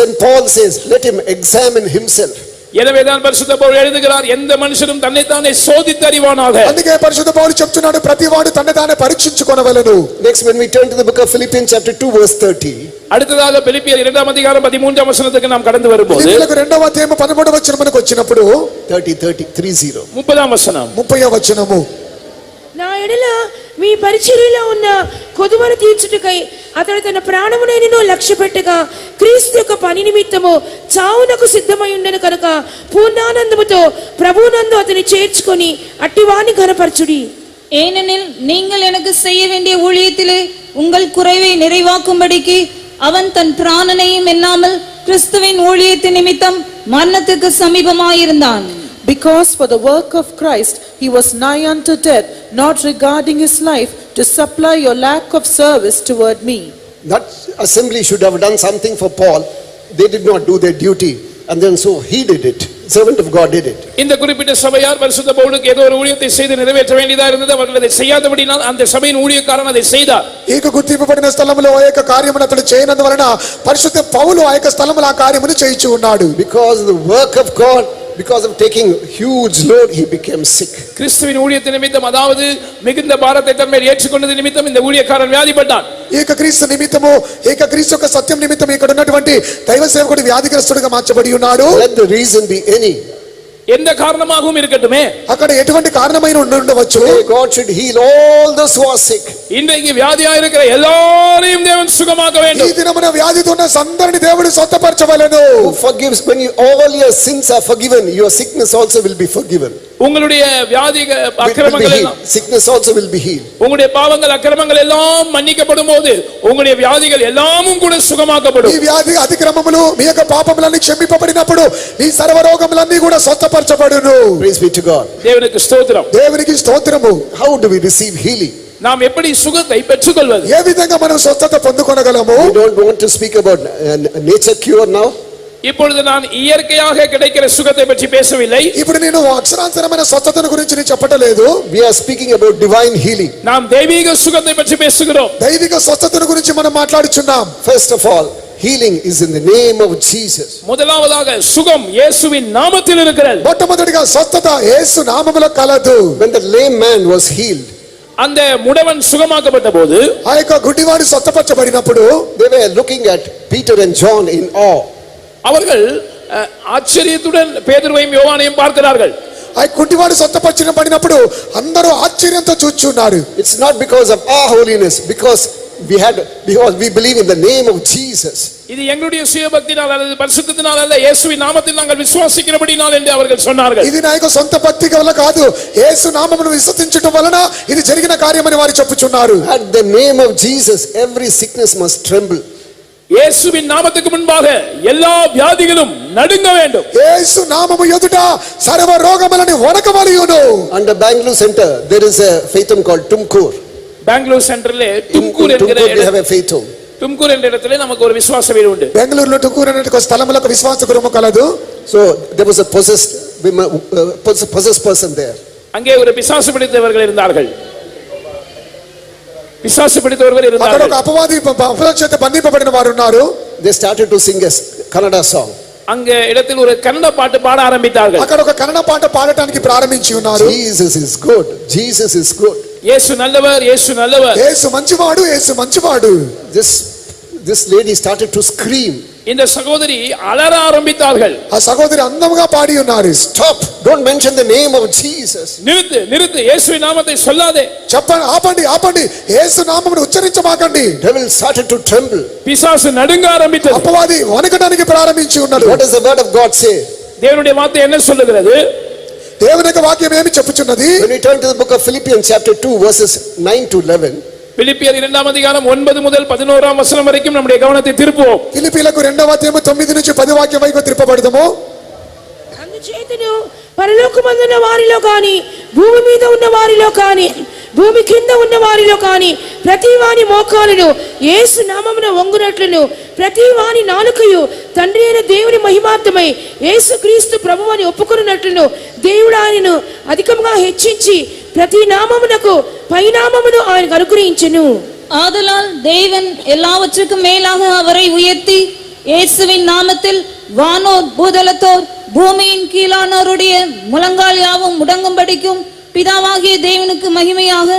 Saint Paul says, let him examine himself. எனவேதான் பரிசுத்த பவுல் எழுதுகிறார், எந்த மனுஷனும் தன்னைத்தானே சோதித்து அறிவானாக. అందుకే పరిశుద్ధ పౌలు చెప్తున్నాడు, ప్రతివాడు తన్ను తానే పరీక్షించుకొనవలెను. Next, when we turn to the book of Philippians chapter 2 verse 30. அடுத்ததாக பிலிப்பியர் 2ஆம் அதிகாரம் 13ஆம் வசனத்துக்கு நாம் கடந்து வரும்போது, ఫిలిప్పీయులకు 2వ అధ్యాయం 13వ వచనమునకు వచ్చినప్పుడు 30ఆం వచనం 30వ వచనము. నా ఎడల మీ పరిచర్యలో ఉన్న కొదువను తీర్చుటకై అతడు తన ప్రాణమునైనను లక్ష్యపెట్టగా క్రీస్తు యొక్క పని నిమిత్తము చావునకు సిద్ధమై ఉండను కనుక పూర్ణానందముతో ప్రభువునందు అతని చేర్చుకొని అట్టివాని ఘనపరచుడి. ஏனெனில் நீங்கள் எனக்கு செய்ய வேண்டிய ஊழியத்திலே உங்கள் குறைவை நிறைவாக்கும்படிக்கு அவன் தன் பிராணனையும் எண்ணாமல் கிறிஸ்துவின் ஊழியத்தின் நிமித்தம் மரணத்துக்கு சமீபமாயிருந்தான். Because for the work of Christ he was nigh unto death, not regarding his life, to supply your lack of service toward me. That assembly should have done something for Paul. They did not do their duty, and then so he did it. Servant of God did it. இந்த குறிப்பிட்ட சபையார் பரிசுத்த பவுலுக்கு ஏதோ ஒரு ஊழியத்தை செய்து நிறைவேற்ற வேண்டியதா இருந்தது. அவர்கள் அதை செய்யாதபடினால் அந்த சபையின் ஊழியக்காரன் அதை செய்தார். ఏక గుర్తింపబడిన స్థలంలో ఆ యొక్క కార్యమును అతడు చేయనందువలన పరిశుద్ధ పౌలు ఆ యొక్క స్థలంలో ఆ కార్యమును చేయించు ఉన్నాడు. Because of the work of God, because of taking huge load, he became sick. கிறிஸ்துவின் ஊழியத்தின் நிமித்தம், அதாவது மிகுந்த பாரத்தை தன்மேல் ஏற்றுக்கொண்டது நிமித்தம் இந்த ஊழியக்காரன் வியாதிப்பட்டான். ఏక క్రీస్తు నిమిత్తము, ఏక క్రీస్తు యొక్క సత్యం నిమిత్తం ఇక్కడ ఉన్నటువంటి దైవ సేవకుడు వ్యాధిగ్రస్తుడిగా మార్చబడి ఉన్నాడు. Let the reason be any. எந்த காரணமாகவும் இருக்கட்டுமே, అక్కడ ఎటువంటి కారణమైన ఉండవచ్చు. God should heal all those who are sick. இன்றைக்கு வியாதியா இருக்கிற எல்லாரையும் தேவன் சுகமாக்க ఈ வேண்டும். దినమున వ్యాధితో ఉన్న అందరిని దేవుడు స్వస్థపరచవలెను. Who forgives, when all your sins are forgiven, your sickness also will be forgiven. உங்களுடைய வியாதி அக்கிரமங்கள் எல்லாம், sickness also will be healed. உங்களுடைய பாவங்கள் அக்கிரமங்கள் எல்லாம் மன்னிக்கப்படும் போது உங்களுடைய வியாதிகள் எல்லாமும் கூட சுகமாக்கப்படும். ఈ వ్యాధి అతిక్రమములు మీ యొక్క పాపములన్నీ క్షమింపబడినప్పుడు మీ సర్వరోగములన్నీ కూడా స్వస్థపరచబడును. Praise be to God. தேவனுக்கு ஸ்தோத்திரம். దేవునికి స్తోత్రము. How do we receive healing? நாம் எப்படி சுகத்தை பெற்றுக்கொள்வது? ఏ విధంగా మనం స్వస్థత పొందుకొనగలము? We don't want to speak about nature cure now. இப்பொழுது நான் இயற்கையாக கிடைக்கிற சுகத்தை பற்றி பேசவில்லை. ఇప్పుడు నేను అక్షరాంతరమైన స్వస్థతను గురించి నేను చెప్పటలేదు. We are speaking about divine healing. நாம் தெய்வீக சுகத்தை பற்றி பேசுகிறோம். దైవిక స్వస్థతను గురించి మనం మాట్లాడుచున్నాం. First of all, healing is in the name of Jesus. முதலாவதாக சுகம் இயேசுவின் நாமத்தில் இருக்கிறது. మొట్టమొదటిగా స్వస్థత యేసు నామములో కలదు. When the lame man was healed, அந்த முடவன் சுகமாக்கப்பட்ட போது ఆ యొక్క గుడ్డివాడు స్వస్థపరచబడినప్పుడు they were looking at Peter and John in awe. அவர்கள் ஆச்சரியத்துடன் பேதுருவையும் யோவானையும் பார்க்கிறார்கள். ఆ గుడ్డివాడు స్వస్థపరచబడినప్పుడు అందరూ ఆశ్చర్యంతో చూచున్నారు. It's not because of our holiness, because we believe in the name of Jesus. இது எங்களுடைய சுயபக்தினால் அல்லது பரிசுத்தத்தினால் அல்ல, இயேசுவின் நாமத்தில் நாங்கள் விசுவாசிக்கிறபடியால் என்று அவர்கள் சொன்னார்கள். ఇది నా యొక్క సొంత భక్తి వల్ల కాదు, యేసు నామమును విశ్వసించడం వలన ఇది జరిగిన కార్యమని వారు చెప్పుచున్నారు. At the name of Jesus every sickness must tremble. இயேசுவின் நாமத்துக்கு முன்பாக எல்லா வியாதிகளும் நடுங்க வேண்டும். యేసు నామము ఎదుట సర్వ రోగములను వణకవలయును. Under Bangalore Center there is a faith home called Tumkur. Bangalore சென்டர்ல In தும்கூர் என்கிற Tumkur they have a faith home. Tumkur என்ற இடத்துல நமக்கு ஒரு விசுவாச வீடு உண்டு. బెంగళూరులో టుకూరు అనే ఒక స్థలములో ఒక విశ్వాస గృహము కలదు. So there was a possessed person there. அங்கே ஒரு பிசாசு பிடித்தவர்கள் இருந்தார்கள். பிசாசு பிடித்தவர்கள் అక్కడ இருந்தார்கள். ఒక అపవాది చేత బంధింపబడిన వారు ఉన్నారు. They started to sing a Kannada song. அங்க இடத்தில் ஒரு கன்னட பாட்டு பாட ஆரம்பித்தார்கள். అక్కడ ఒక కన్నడ పాట పాడటానికి ప్రారంభించి ఉన్నారు. Jesus is good. Jesus is good. இயேசு நல்லவர், இயேசு நல்லவர். యేసు మంచివాడు, యేసు మంచివాడు. This lady started to scream. இந்த சகோதரி அலற ஆரம்பித்தார்கள். ఆ సహోదరి అందముగా పాడి ఉన్నారు. Stop, don't mention the name of Jesus. நிறுத்து நிறுத்து, இயேசுவின் நாமத்தை சொல்லாதே. చెప్పండి, ఆపండి ఆపండి, యేసు నామమును ఉచ్చరించమాకండి. Devil started to tremble. பிசாசு நடுங்க ஆரம்பித்தது. అపవాది వణకడానికి ప్రారంభించి ఉన్నాడు. What does the word of God say? தேவனுடைய வார்த்தை என்ன சொல்லுகிறது? దేవుని యొక్క వాక్యం ఏమి చెప్పుచున్నది? When we turn to the book of Philippians chapter 2 verses 9 to 11. பிலிப்பியர் 2ஆம் அதிகாரம் 9 முதல் 11ஆம் வசனம் வரைக்கும் நம்முடைய கவனத்தை திருப்புவோம். ఫిలిప్పీలకు 2వ అధ్యాయం 9 నుంచి 10 వాక్యం వైపు త్రిప్పబడదాము. అందుచేతను పరలోకమందున్న వారిలో గాని భూమి మీద ఉన్న వారిలో గాని భూమి కింద ఉన్న వారిలో గాని ప్రతి వాని మోకాలును యేసు నామమున వంగునట్లును ప్రతి వాని నాలుకయు తండ్రి అయిన దేవుని మహిమార్థమై యేసుక్రీస్తు ప్రభువని ఒప్పుకొనున్నట్లును దేవుడు ఆయనను అధికంగా హెచ్చించి ప్రతి నామమునకు పైనామమును ఆయనకు అనుగ్రహించెను. ஆதலால் தேவன் எல்லாவற்றுக்கும் மேலாக அவரை உயர்த்தி இயேசுவின் நாமத்தில் வானோர் பூதலத்தோர் பூமியின் கீழானோருடைய முழங்கால் யாவும் முடங்கும்படிக்கும் பிதாவாகிய தேவனுக்கு மகிமையாக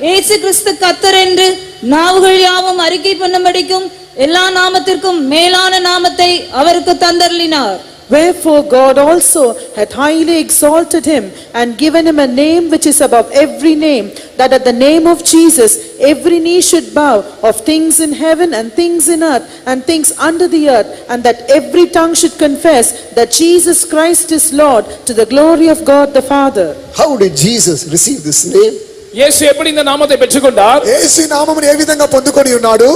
இயேசு கிறிஸ்து கர்த்தர் என்று நாவுகள் யாவும் அறிக்கை பண்ணும்படிக்கும் எல்லா நாமத்திற்கும் மேலான நாமத்தை அவருக்கு தந்தருளினார். Wherefore God also hath highly exalted him and given him a name which is above every name, that at the name of Jesus every knee should bow, of things in heaven and things in earth and things under the earth, and that every tongue should confess that Jesus Christ is Lord, to the glory of God the Father. How did Jesus receive this name? இயேசு எப்படி இந்த நாமத்தை பெற்றுக்கொண்டார்? యేసు నామమును ఏ విధంగా పొందుకొని ఉన్నాడు?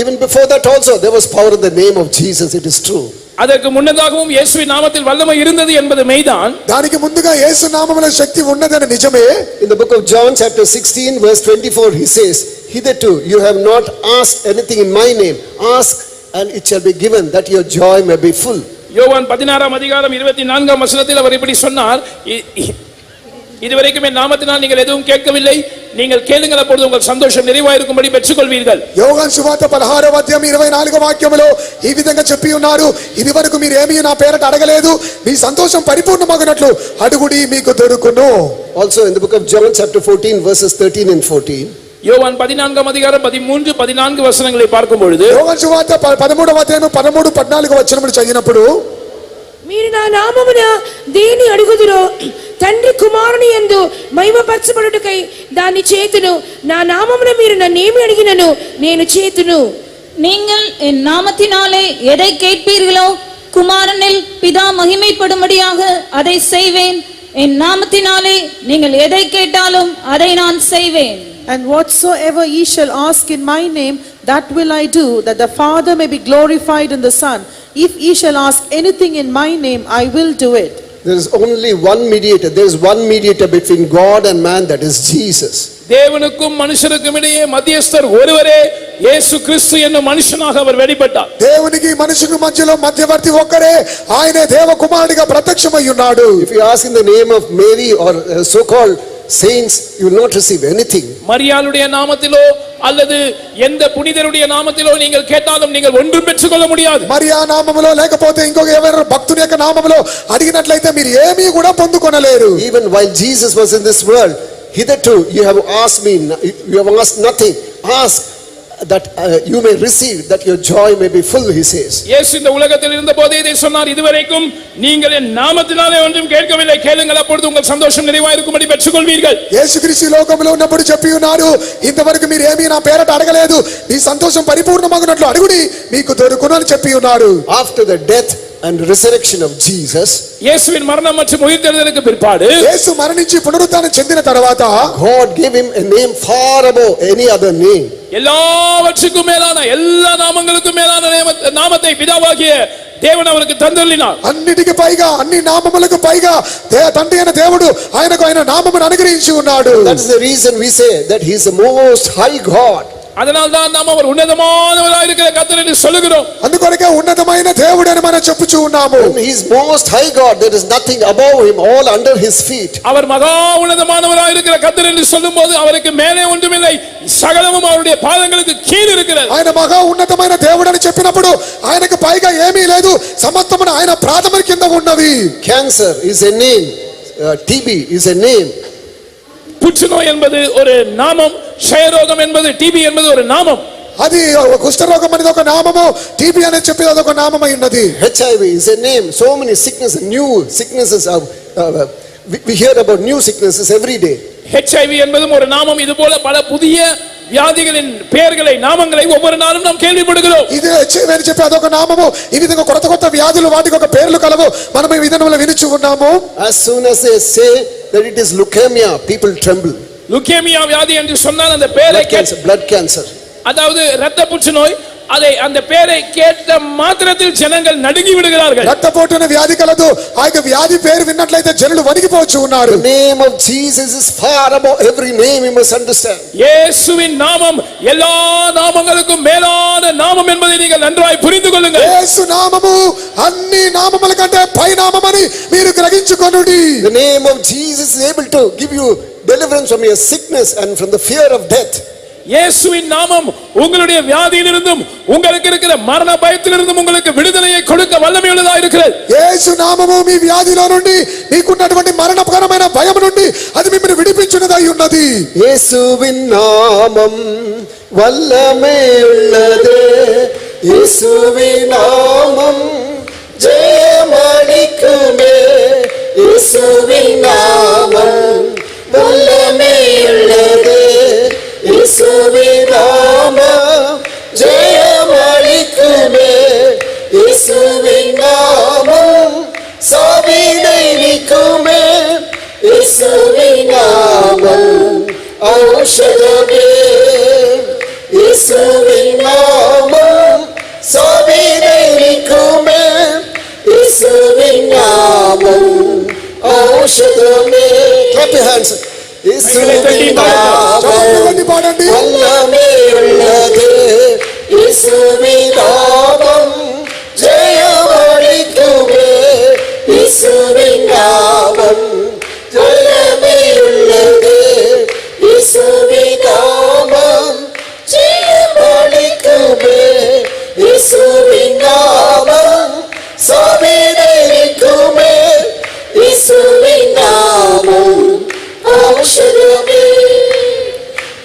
Even before that also there was power in the name of Jesus, it is true. அதற்கு முன்னதாகவும் இயேசுவின் நாமத்தில் வல்லமை இருந்தது என்பது மெய்தான். దానికి ముందుగా యేసు నామములో శక్తి ఉన్నదని నిజమే. In the book of John chapter 16 verse 24 he says, hitherto you have not asked anything in my name, ask and it shall be given, that your joy may be full. யோவான் 16ஆம் அதிகாரம் 24ஆம் வசனத்தில் அவர் இப்படி சொன்னார், இதுவரைக்கும் என் நாமத்தினால் நீங்கள் எதுவும் கேட்கவில்லை, நீங்கள் கேளுங்கள், அப்பொழுது உங்கள் சந்தோஷம் நிறைவாயிருக்கும்படி பெற்றுக்கொள்வீர்கள். యోహాను సువార్త 16వ అధ్యాయం 24వ వాక్యములో ఈ విధంగా చెప్పి ఉన్నారు, ఇదివరకు మీరు ఏమీ నా పేరట అడగలేదు, మీ సంతోషం పరిపూర్ణమగునట్లు అడుగుడి మీకు దొరుకును. Also in the book of John chapter 14 verses 13 and 14. யோவான் 14ஆம் அதிகாரம் 13 14 வசனங்களை பார்க்கும் பொழுது, యోహాను సువార్త 13వ అధ్యాయం 13 14 వచనములు చదివినప్పుడు, మీరు నా నామమున దేని అడుగుదురో తండ్రి కుమారుని యందు మహిమపరచబడుటకై దాన్ని చేతును, నా నామమున మీరు నన్నేమి అడిగినను నేను చేతును. நீங்கள் என் நாமத்தினாலே எதை கேட்பீர்களோ குமாரனில் பிதா மகிமைப்படும்படியாக அதை செய்வேன். என் நாமத்தினாலே நீங்கள் எதை கேட்டாலும் அதை நான் செய்வேன். And whatsoever ye shall ask in my name, that will I do, that the Father may be glorified in the Son. If ye shall ask anything in my name, I will do it. There is only one mediator. There is one mediator between God and man, that is Jesus. தேவனுக்கும் மனுஷருக்கும் இடையே மத்தியஸ்தர் ஒருவரே, இயேசு கிறிஸ்து என்னும் மனுஷனாக அவர் வெளிப்பட்டார். దేవునికి మనుషులకు మధ్యలో మధ్యవర్తి ఒక్కరే, ఆయనే దేవ కుమారుడిగా ప్రత్యక్షమై ఉన్నాడు. If you ask in the name of Mary or so called saints, you will not receive anything. மரியாளுடைய நாமத்திலோ அல்லது எந்த புனிதருடைய நாமத்திலோ நீங்கள் கேட்டாலும் நீங்கள் ஒன்றும் பெற்றுக்கொள்ள முடியாது. మరియా నామములో లేకపోతే ఇంకొక ఎవరైనా భక్తుని యొక్క నామములో అడిగినట్లయితే మీరు ఏమీ కూడా పొందుకొనలేరు. Even while Jesus was in this world, hitherto you have asked me, you have asked nothing. Ask that you may receive, that your joy may be full, he says. இயேசு இந்த உலகத்தில் இருந்தபோதே இதை சொன்னார், இதுவரைக்கும் நீங்கள் என் நாமத்தினாலே ஒன்றும் கேட்கவில்லை, கேளுங்கள் அப்பொழுது உங்கள் சந்தோஷம் நிறைவாயிருக்கும்படி பெற்றுக்கொள்வீர்கள். యేసుక్రీస్తు ఈ లోకంలో ఉన్నప్పుడు చెప్పి ఉన్నాడు, ఇంతవరకు మీరు ఏమీ నా పేరట అడగలేదు, మీ సంతోషం పరిపూర్ణమగునట్లు అడుగుడి మీకు దొరుకును అని చెప్పి ఉన్నాడు. After the death and resurrection of Jesus, இயேசுவின் மரணம் மற்றும் உயிர்த்தெழுதலுக்கு பிற்பாடு యేసు మరణించి పునరుత్థానం చెందిన తర్వాత God gave him a name far above any other name. எல்லாவற்றுக்கும் மேலான, எல்லா நாமங்களுக்கும் மேலான நாமத்தை பிதாவாகிய தேவன் அவருக்கு தந்தருளினார். అన్నిటికి పైగా, అన్ని నామములకు పైగా తండ్రి అయిన దేవుడు ఆయనకు ఆయన నామమును అనుగ్రహించి ఉన్నాడు. That is the reason we say that he is the most high God. அதனால்தான் நாம் அவர் உன்னதமானவராய் இருக்கிற கர்த்தர் என்று சொல்லுகிறோம். అందుకొరకే ఉన్నతమైన దేవుడు అని మనం చెప్పుచూ ఉన్నాము. He is most high God, there is nothing above him, all under his feet. அவர் மகா உன்னதமானவராய் இருக்கிற கர்த்தர் என்று சொல்லும்போது அவருக்கு மேலே ஒன்றுமில்லை, சகலமும் அவருடைய பாதங்களுக்கு கீழ் இருக்கிறது. ఆయన మహా ఉన్నతమైన దేవుడు అని చెప్పినప్పుడు ఆయనకు పైగా ఏమీ లేదు, సమస్తమును ఆయన ప్రాథమిక కింద ఉన్నది. Cancer is a name, TB is a name. புற்றுநோய் என்பது ஒரு நாமம், க்ஷயரோகம் என்பது, டிபி என்பது ஒரு நாமம். అది కుష్ఠరోగం అనేది ఒక నామము, టీబీ అనేది చెప్పేది అదొక నామం అయి ఉన్నది. HIV is a name. So many sicknesses, new sicknesses are, we hear about new sicknesses every day. HIV என்பதும் ஒரு நாமம். இது போல பல புதிய వ్యాధిகளின் பெயர்களை, నామங்களை ఒவ்வொரு నాளும் நாம் கேள்விப்படுகிறோம். ఇది హెచ్ఐవి అని చెప్పి అదొక నామము. ఈ విధంగా కొత్త కొత్త వ్యాధులు, వాటికి ఒక పేర్లు కలవు. మనం ఈ విధంగా వినుచు ఉన్నాము. As soon as they say that it is leukemia, people tremble. Leukaemia வியாதி என்று சொன்னால் அந்த பெயரை blood cancer. அதாவது இரத்த புற்றுநோய், அதை அந்த பெயரை கேட்ட மாத்திரத்தில் ஜனங்கள் நடுங்கி விடுகிறார்கள். రక్తపోటు అనే వ్యాధి కలదు. ఆ యొక్క వ్యాధి పేరు విన్నట్లయితే జనులు వణికిపోవచ్చు ఉన్నారు. The name of Jesus is far above every name, you must understand. இயேசுவின் நாமம் எல்லா நாமங்களுக்கும் மேலான நாமம் என்பதை நீங்கள் நன்றாய் புரிந்து கொள்ளுங்கள். యేసు నామము అన్ని నామముల కంటే పై నామమని మీరు గ్రహించుకొనుడి. The name of Jesus is able to give you deliverance from your sickness and from the fear of death. இயேசுவின் நாமம் உங்களுடைய வியாதியிலிருந்தும் உங்களுக்கு இருக்கிற மரண பயத்திலிருந்தும் உங்களுக்கு விடுதலையை கொடுக்க வல்லமையுள்ளதா இருக்கிறது. యేసు నామము మీ వ్యాధిలో నుండి, మీకున్నటువంటి మరణకరమైన భయం నుండి అది మిమ్మల్ని విడిపించునదై ఉన్నది. యేసువిన్ నామం వల్లమైయుள்ளదే, యేసువిన్ నామం జయమளிக்குமே, యేసువిన్ నామం వల్లమైయుள்ளదే, యేసువిన్ నామం జయమளிக்குமே, యేసువిన్ నామం சாவினை நீக்குமே, యేసుவின் நாமம் ஔஷதமே, యేసుவின் நாமம் சாவினை நீக்குமே, యేసుவின் நாமம் ஔஷதமே. Clap your hands. యేసుவின் நாமம் పాడండి. வல்லமையுள்ளது, యేసుவின் நாமம் ஜெயமளிக்குமே, యేసుவின் நாமம் வல்லமையுள்ளது, యేసుவின் நாமம் ஜெயமளிக்குமே, యేసుவின் நாமம் சாவினை நீக்குமே, యేసుவின் நாமம் ஔஷதமே,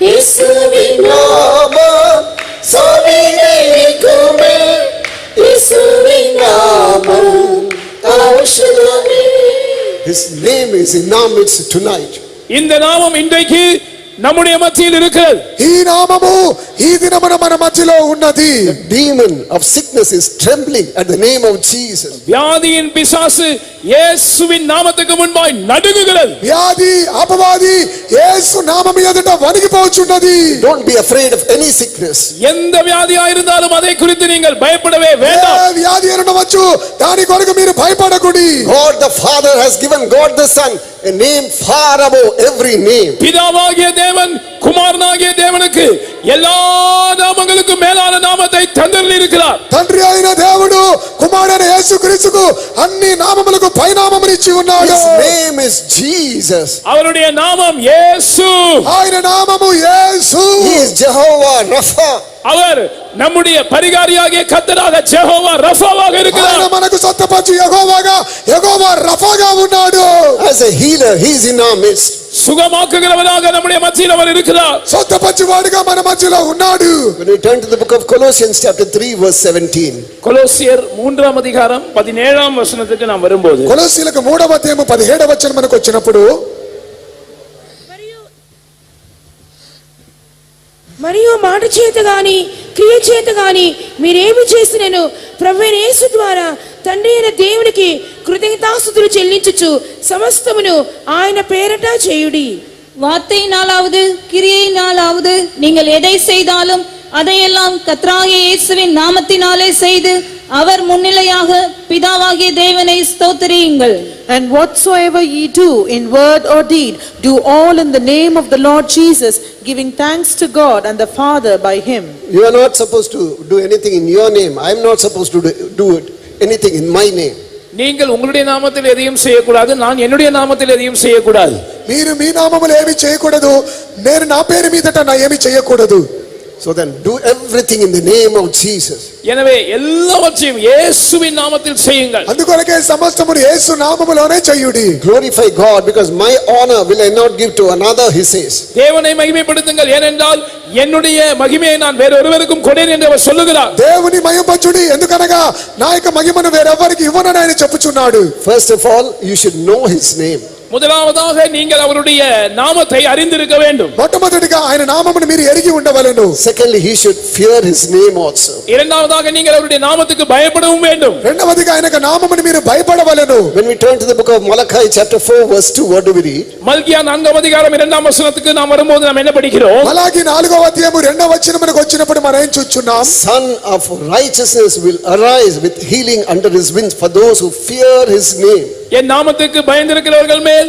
యేసుவின் நாமம் சாவினை நீக்குமே, యేసుவின் நாமம் ஔஷதமே. His name is in our midst tonight. இந்த நாமம் இன்றைக்கு நம்முடைய மத்தியில் இருக்கிறது. ఈ నామము ఈ దినమున మన మధ్యలో ఉన్నది. The demon of sickness is trembling at the name of Jesus. வியாதியின் பிசாசு இயேசுவின் நாமத்துக்கு முன்பாய் நடுங்குகிறது. వ్యాధి అపవాది యేసు నామము ఎదుట వణికిపోచున్నది. Don't be afraid of any sickness. எந்த வியாதியா இருந்தாலும் அதை குறித்து நீங்கள் பயப்படவே வேண்டாம். ఏ వ్యాధి అనవచ్చు, దాని కొరకు మీరు భయపడకుడి. God the Father has given God the Son a name far above every name. பிதாவாகிய தேவன் குமாரனாகிய தேவனுக்கு எல்லா நாமங்களுக்கும் மேலான நாமத்தை தந்தருளி இருக்கிறார். తండ్రి అయిన దేవుడు కుమారుడైన యేసుక్రీస్తుకు అన్ని నామములకు పై నామమును ఇచ్చి ఉన్నాడు. His name is Jesus. அவருடைய நாமம் இயேசு. ఆయన నామము యేసు. He is Jehovah Rapha. அவர் நம்முடைய பரிகாரியாகிய கர்த்தராக ஜெகோவா ரஃபாவாக ఆయన இருக்கிறார். మనకు స్వస్థపరచు యెహోవాగా, యెహోవా రఫాగా ఉన్నాడు. As a healer, he is in our midst. சுகமாக்குகிறவராக நம்முடைய மத்தியில் அவர் இருக்கிறார். స్వస్థపరిచేవాడుగా మన మధ్యలో ఉన్నాడు. When we turn to the book of Colossians chapter 3 verse 17. கொலோசியர் 3ஆம் அதிகாரம் 17ஆம் வசனத்துக்கு நாம் வரும்போது కొలొస్సీయులకు 3వ అధ్యాయం 17వ వచనం మనకు వచ్చినప్పుడు మరియు మాట చేత గాని క్రియ చేత గాని మీరేమి చేసినను ప్రభువైన యేసు ద్వారా తండ్రి అయిన దేవునికి కృతజ్ఞతాస్తుతులు చెల్లించుచు సమస్తమును ఆయన పేరట చేయుడి. வார்த்தையினாலாவது கிரியையினாலாவது நீங்கள் எதை செய்தாலும் அதையெல்லாம் கர்த்தராகிய இயேசுவின் நாமத்தினாலே செய்து அவர் முன்னிலையாக பிதாவாகிய தேவனை ஸ்தோத்திரியுங்கள். And whatsoever ye do in word or deed, do all in the name of the Lord Jesus, giving thanks to God and the Father by him. You are not supposed to do anything in your name. I am not supposed to do anything in my name. நீங்கள் உங்களுடைய நாமத்தில் எதையும் செய்யக்கூடாது, நான் என்னுடைய நாமத்தில் எதையும் செய்யக்கூடாது. మీరు మీ నామములో ఏమీ చేయకూడదు, నేను నా పేరు మీదట నా ఏమీ చేయకూడదు. So then do everything in the name of Jesus. எனவே எல்லாவற்றையும் இயேசுவின் நாமத்தில் செய்யுங்கள். అందుకొరకే సమస్తమును యేసు నామములోనే చేయుడి. Glorify God, because my honor will I not give to another, he says. தேவனை மகிமைப்படுத்துங்கள், ஏனென்றால் என்னுடைய மகிமையை நான் வேற ஒருவருக்கும் கொடேன் என்று அவர் சொல்லுகிறார். దేవుని మహిమపరచుడి, ఎందుకనగా నా యొక్క మహిమను వేరెవరికి ఇవ్వనని ఆయన చెప్పుచున్నాడు. First of all, you should know his name. முதலாவதாக நீங்கள் அவருடைய நாமத்தை அறிந்திருக்க வேண்டும். మొట్టమొదటిగా ఆయన నామమును మీరు ఎరిగి ఉండవలెను. Secondly, he should fear his name also. இரண்டாவதாக நீங்கள் அவருடைய நாமத்துக்கு பயப்படவும் வேண்டும். రెండవదిగా ఆయన యొక్క నామమును మీరు భయపడవలెను. When we turn to the book of Malachi chapter 4 verse 2, what do we read? மல்கியா 4ஆம் அதிகாரம் 2ஆம் வசனத்துக்கு நாம் வரும்போது நாம் என்ன படிக்கிறோம்? మలాకి 4వ అధ్యాయము 2వ వచనమునకు వచ్చినప్పుడు మనం ఏం చూస్తున్నాం? Son of righteousness will arise with healing under his wings for those who fear his name. என் நாமத்துக்கு பயந்திருக்கிறவர்கள் மேல்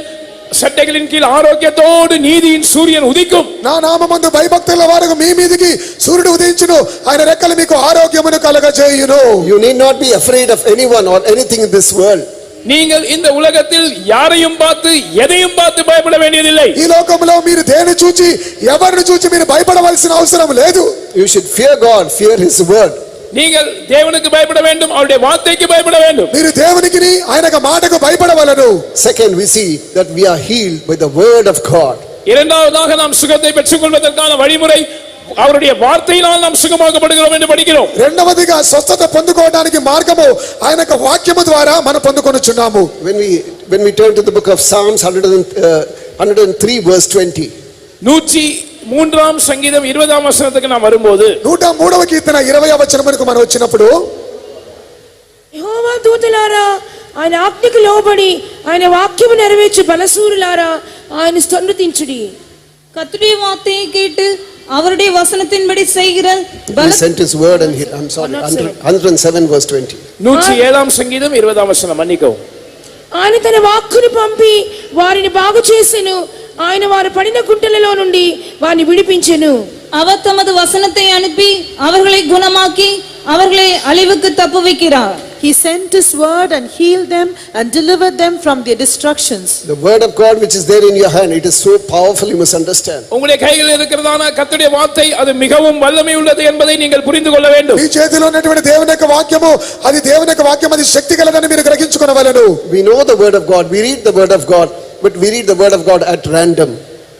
சட்டைகளின் கீழ் ஆரோக்கியத்தோடு நீதியின் சூரியன் உதிக்கும். నా నామమందు భయభక్తుల వారికి మీ మీదికి సూర్యుడు ఉదయించును, ఆయన రెక్కలు మీకు ఆరోగ్యమును కలగజేయును. You need not be afraid of anyone or anything in this world. நீங்கள் இந்த உலகத்தில் யாரையும் பார்த்து எதையும் பார்த்து பயப்பட வேண்டியதில்லை. ఈ లోకంలో మీరు దేని చూచి ఎవరిని చూచి మీరు భయపడవలసిన అవసరం లేదు. You should fear God, fear his word. நீங்கள் தேவனுக்கு பயப்பட வேண்டும், அவருடைய வார்த்தைக்கு பயப்பட வேண்டும். మీరు దేవునికి ఆయన యొక్క మాటకు భయపడవలెను. Second, we see that we are healed by the word of God. இரண்டாவதாக நாம் சுகத்தை பெற்றுக்கொள்வதற்கான வழிமுறை அவருடைய வார்த்தையினால் நாம் சுகமாக்கப்படுகிறோம் என்று படிக்கிறோம். రెండవదిగా స్వస్థత పొందుకోవడానికి మార్గము ఆయన యొక్క వాక్యము ద్వారా మనం పొందుకొనుచున్నాము. When we turn to the book of Psalms 103 verse 20. 103ஆம் சங்கீதம் 20ஆம் வசனத்துக்கு நாம் வரும்போது 103వ కీర్తన 20వ వచనమునకు మనం వచ్చినప్పుడు యెహోవా దూతలారా ఆయన ఆజ్ఞకు లోబడి ఆయన వాక్యము నెరవేర్చు బలశూరులారా ఆయన స్తుతించుడి. கர்த்தருடைய வார்த்தையை கேட்டு அவருடைய வசனத்தின்படி செய்கிற He sent his word and I'm sorry, 107 verse 20. 107ஆம் சங்கீதம் 20ஆம் வசனம், மன்னிக்கவும். ఆయన తన వాక్కును పంపి వారిని బాగు చేసెను, ఆయన వారు పడిన గుంటలలో నుండి వారిని విడిపించెను. அவர் தமது வசனத்தை அனுப்பி அவர்களை குணமாக்கி அவர்களை அழிவுக்கு தப்புவிக்கிறார். He sent his word and healed them and delivered them from their destructions. The word of God which is there in your hand, it is so powerful, you must understand. உங்களுடைய கையில் இருக்கிறதான கர்த்தருடைய வார்த்தை அது மிகவும் வல்லமை உள்ளது என்பதை நீங்கள் புரிந்து கொள்ள வேண்டும். మీ చేతిలో ఉన్నటువంటి దేవుని యొక్క వాక్యము అది దేవుని యొక్క వాక్యం, అది శక్తి గలదని మీరు గ్రహించుకొనవలెను. We know the word of God, we read the word of God, but we read the word of God at random.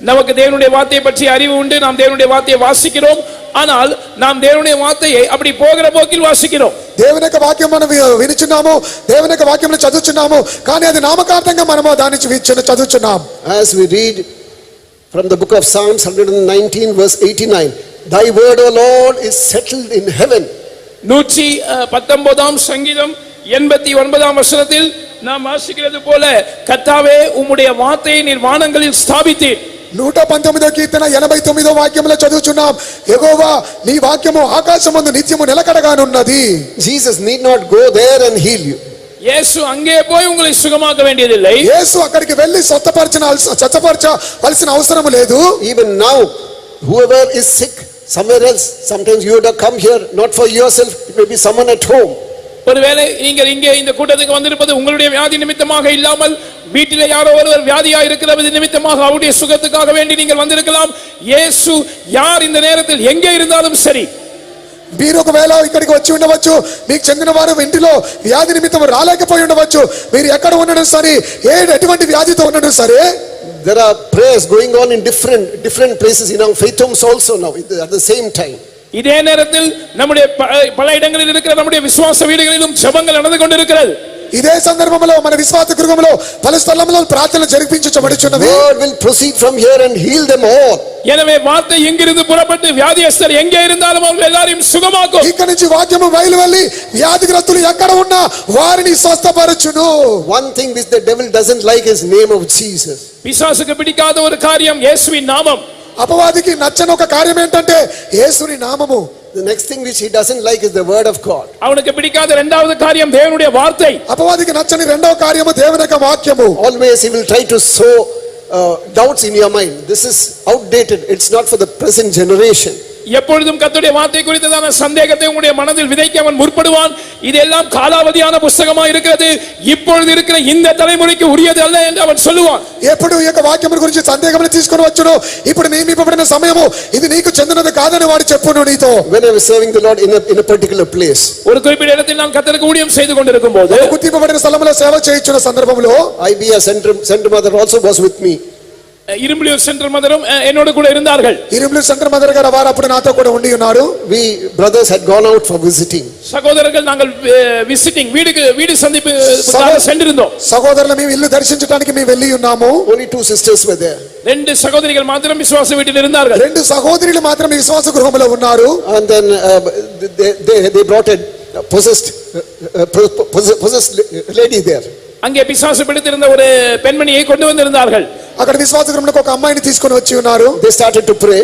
நமக்கு தேவனுடைய வார்த்தையை பற்றி அறிவு உண்டு, நாம் தேவனுடைய வார்த்தையை வாசிக்கிறோம், ஆனால் நாம் தேவனுடைய வார்த்தையை அப்படி போகிற போக்கில் வாசிக்கிறோம். దేవుని యొక్క వాక్యం మనం వినుచున్నాము, దేవుని యొక్క వాక్యమును చదువుచున్నాము, కానీ అది నామకార్థంగా మనము దాన్ని చదువుచున్నాం. As we read from the book of Psalms 119 verse 89, thy word, O Lord, is settled in heaven. 119ஆம் சங்கீதம் 89ஆம் வசனத்தில் நாம் வாசிக்கிறது போல, கர்த்தாவே உம்முடைய வார்த்தையை நீர் வானங்களில் ஸ்தாபித்தீர். 119వ కీర్తన 89వ వాక్యములో చదువుచున్నాం, యెహోవా నీ వాక్యము ఆకాశమందు నిత్యము నిలకడగానున్నది. Jesus need not go there and heal you. இயேசு அங்கே போய் உங்களை சுகமாக்க வேண்டியதில்லை. యేసు అక్కడికి వెళ్లి స్వస్థపరచవలసిన అవసరం లేదు. Even now, whoever is sick somewhere else, sometimes you have to come here, not for yourself, it may be someone at home. ஒருவேளை நீங்கள் இங்கே இந்த கூட்டத்துக்கு வந்திருப்பது உங்களுடைய வியாதி நிமித்தமாக இல்லாமல் வீட்டிலே யாரோ ஒருவர் வியாதியா இருக்கிறது நிமித்தமாக அவருடைய சுகத்துக்காக வேண்டி நீங்கள் வந்திருக்கலாம். இயேசு யார் இந்த நேரத்தில் எங்கே இருந்தாலும் சரி, మీరు ఒకవేళ ఇక్కడికి వచ్చి ఉండవచ్చు, మీకు చెందిన వారు ఇంటిలో వ్యాధి నిమిత్తం రాలేకపోయి ఉండవచ్చు, మీరు ఎక్కడ ఉండడం సరే, ఎటువంటి వ్యాధితో ఉండడం సరే, There are prayers going on in different places in our faith homes also now at the same time. இதே நேரத்தில் நம்முடைய பல இடங்களில் இருக்கிற நம்முடைய விசுவாச வீடுகளிலும் ஜெபங்கள் நடந்து கொண்டிருக்கிறது. ఇదే సందర్భంలో మన విశ్వాస గృహంలో పలు స్థలములలో ప్రార్థనలు జరిపించబడుచున్నవి. God will proceed from here and heal them all. எனவே வார்த்தை எங்கிருந்து புறப்பட்டு வியாதியஸ்தர் எங்கே இருந்தாலும் அவர்கள் எல்லாரையும் சுகமாக்கும். ఇక్కడి నుంచి వాక్యము బయలు వెళ్ళి వ్యాధిగ్రస్తులు ఎక్కడ ఉన్నా వారిని స్వస్థపరచును. One thing which the devil doesn't like is name of Jesus. பிசாசுக்கு பிடிக்காத ஒரு காரியம் இயேசுவின் நாமம். అపవాదికి నచ్చని ఒక కార్యం ఏంటంటే యేసుని నామము. The next thing which he doesn't like is the word of God. அவனுக்கு பிடிக்காத இரண்டாவது காரியம் தேவனுடைய வார்த்தை. అపవాదికి నచ్చని రెండవ కార్యము దేవుని యొక్క వాక్యము. Always he will try to sow doubts in your mind. This is outdated. It's not for the present generation. எப்பொழுதும் கர்த்தருடைய வார்த்தை குறித்ததான சந்தேகத்தை உங்களுடைய மனதில் விதைக்க அவன் முற்படுவான். இதெல்லாம் காலாவதியான புத்தகமா இருக்கிறது, இப்பொழுது இருக்கிற இந்த தலைமுறைக்கு உரியது அல்ல என்று அவன் சொல்லுவான். ఎప్పుడు ఈ యొక్క వాక్యం గురించి సందేహమును తీసుకొని వచ్చును, ఇప్పుడు నియమింపబడిన సమయము ఇది నీకు చెందినది కాదని వాడు చెప్పును నీతో. When I was serving the Lord in a particular place, ஒரு குறிப்பிட்ட இடத்தில் நான் கர்த்தருக்கு ஊழியம் செய்து கொண்டிருக்கும் போது గుర్తింపబడిన స్థలములో సేవ చేయుచున్న సందర్భంలో IBS Central Mother also was with me. Irumbuliyur central மதரும் என்னோடு கூட இருந்தார்கள். ఇరుములు సెంటర్ మదర్ గారు వారు అప్పుడు నాతో కూడా ఉండి ఉన్నారు. We brothers had gone out for visiting. சகோதரர்கள் நாங்கள் விசிட்டிங் வீடு சந்திப்பு சென்றிருந்தோம். సహోదరులు మేము ఇల్లు దర్శించడానికి మేము వెళ్ళి ఉన్నాము. Only 2 sisters were there. ரெண்டு சகோதரிகள் மாத்திரம் விசுவாச வீட்டில் இருந்தார்கள். రెండు సహోదరులు మాత్రమే విశ్వాస గృహంలో ఉన్నారు. And then they brought a possessed lady there. அங்கே பிசாசு பிடித்திருந்த ஒரு பெண்மணியை கொண்டு வந்திருந்தார்கள். అక్కడ విశ్వాస గృహంలోకి ఒక అమ్మాయిని తీసుకొని వచ్చి ఉన్నారు. They started to pray.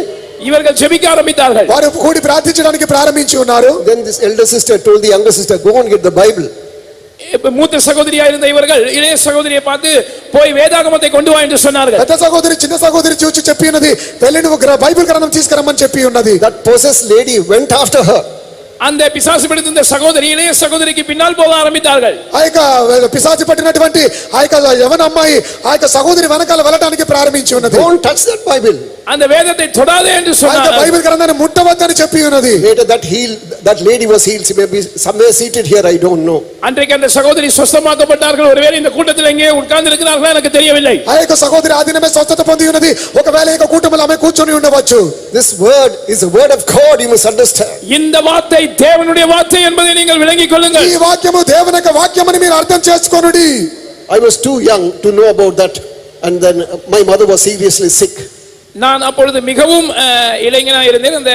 இவர்கள் ஜெபிக்க ஆரம்பித்தார்கள். వారు కూడి ప్రార్థించడానికి ప్రారంభించి ఉన్నారు. Then this elder sister told the younger sister, go and get the Bible. மூத்த சகோதரியா இருந்த இவர்கள் இளைய சகோதரியை பார்த்து போய் வேதாகமத்தை கொண்டு வா என்று சொன்னார்கள். పెద్ద సహోదరి చిన్న సహోదరి చూచి చెప్పి ఉన్నది, వెళ్ళి నువ్వు బైబిల్ గ్రంథం తీసుకురమ్మని చెప్పి ఉన్నది. That possessed lady went after her. அந்த பிசாசு பிடித்திருந்த சகோதரி இளைய சகோதரிக்கு பின்னால் போக ஆரம்பித்தார்கள். ఆ యొక్క పిశాచి పట్టినటువంటి ఆ యొక్క యవన అమ్మాయి ఆ యొక్క సహోదరి వెనకాల వెళ్ళడానికి ప్రారంభించి ఉన్నది. Don't touch that Bible. அந்த வேதத்தை தொடாதே என்று ఆ యొక్క சொன்னார்கள். బైబిల్ గ్రంథాన్ని ముట్టవద్దని చెప్పి ఉన్నది. Later that lady was healed. She may be somewhere seated here, I don't know. அன்றைக்கு அந்த சகோதரி சுத்தமாக்கப்பட்டார்கள். ஒருவேளை இந்த கூட்டத்தில் எங்கே உட்கார்ந்து இருக்கிறார்களா எனக்கு தெரியவில்லை. ఆ యొక్క సహోదరి ఆ దినమే స్వస్థత పొంది ఉన్నది. ఒకవేళ ఈ యొక్క కూటమిలో ఆమె కూర్చొని ఉండవచ్చు. This word is the word of God, you must understand. இந்த வார்த்தை தேவனுடைய வார்த்தை என்பதை நீங்கள் விளங்கிக் கொள்ளுங்கள். ఈ వాక్యము దేవుని యొక్క వాక్యమని మీరు అర్థం చేసుకోనుడి. I was too young to know about that, and then my mother was seriously sick. நான் அப்பொழுது மிகவும் இளைஞனாக இருந்தேன். அந்த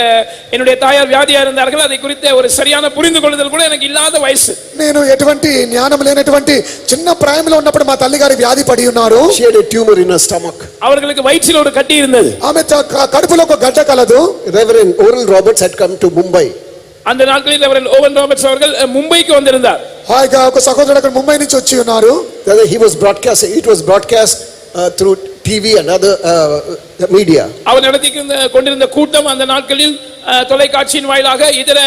என்னுடைய தாயார் வியாதியா இருந்தார்கள். அதை குறித்த ஒரு சரியான புரிந்து கொள்ளுதல் கூட எனக்கு இல்லாத வயசு. నేను ఎటువంటి జ్ఞానం లేనటువంటి చిన్న ప్రాయంలో ఉన్నప్పుడు మా తల్లి గారి వ్యాధి పడి ఉన్నారు. She had a tumor in her stomach. அவர்களுக்கு வயிற்றில் ஒரு கட்டி இருந்தது. ఆమె కడుపులో ఒక గడ్డ కలదు. Reverend Oral Roberts had come to Mumbai. அந்த நாட்களில் ரெவரண்ட் ஓவன் ராபர்ட்ஸ் அவர்கள் மும்பைக்கு வந்திருந்தார். ఆ యొక్క ఒక సహోదరుడు అక్కడ ముంబై నుంచి వచ్చి ఉన్నారు. He was broadcasting. It was broadcast through TV and other media. அவர் நடத்தி கொண்டிருந்த கூட்டம் அந்த நாட்களில் தொலைக்காட்சியின் வாயிலாக இதர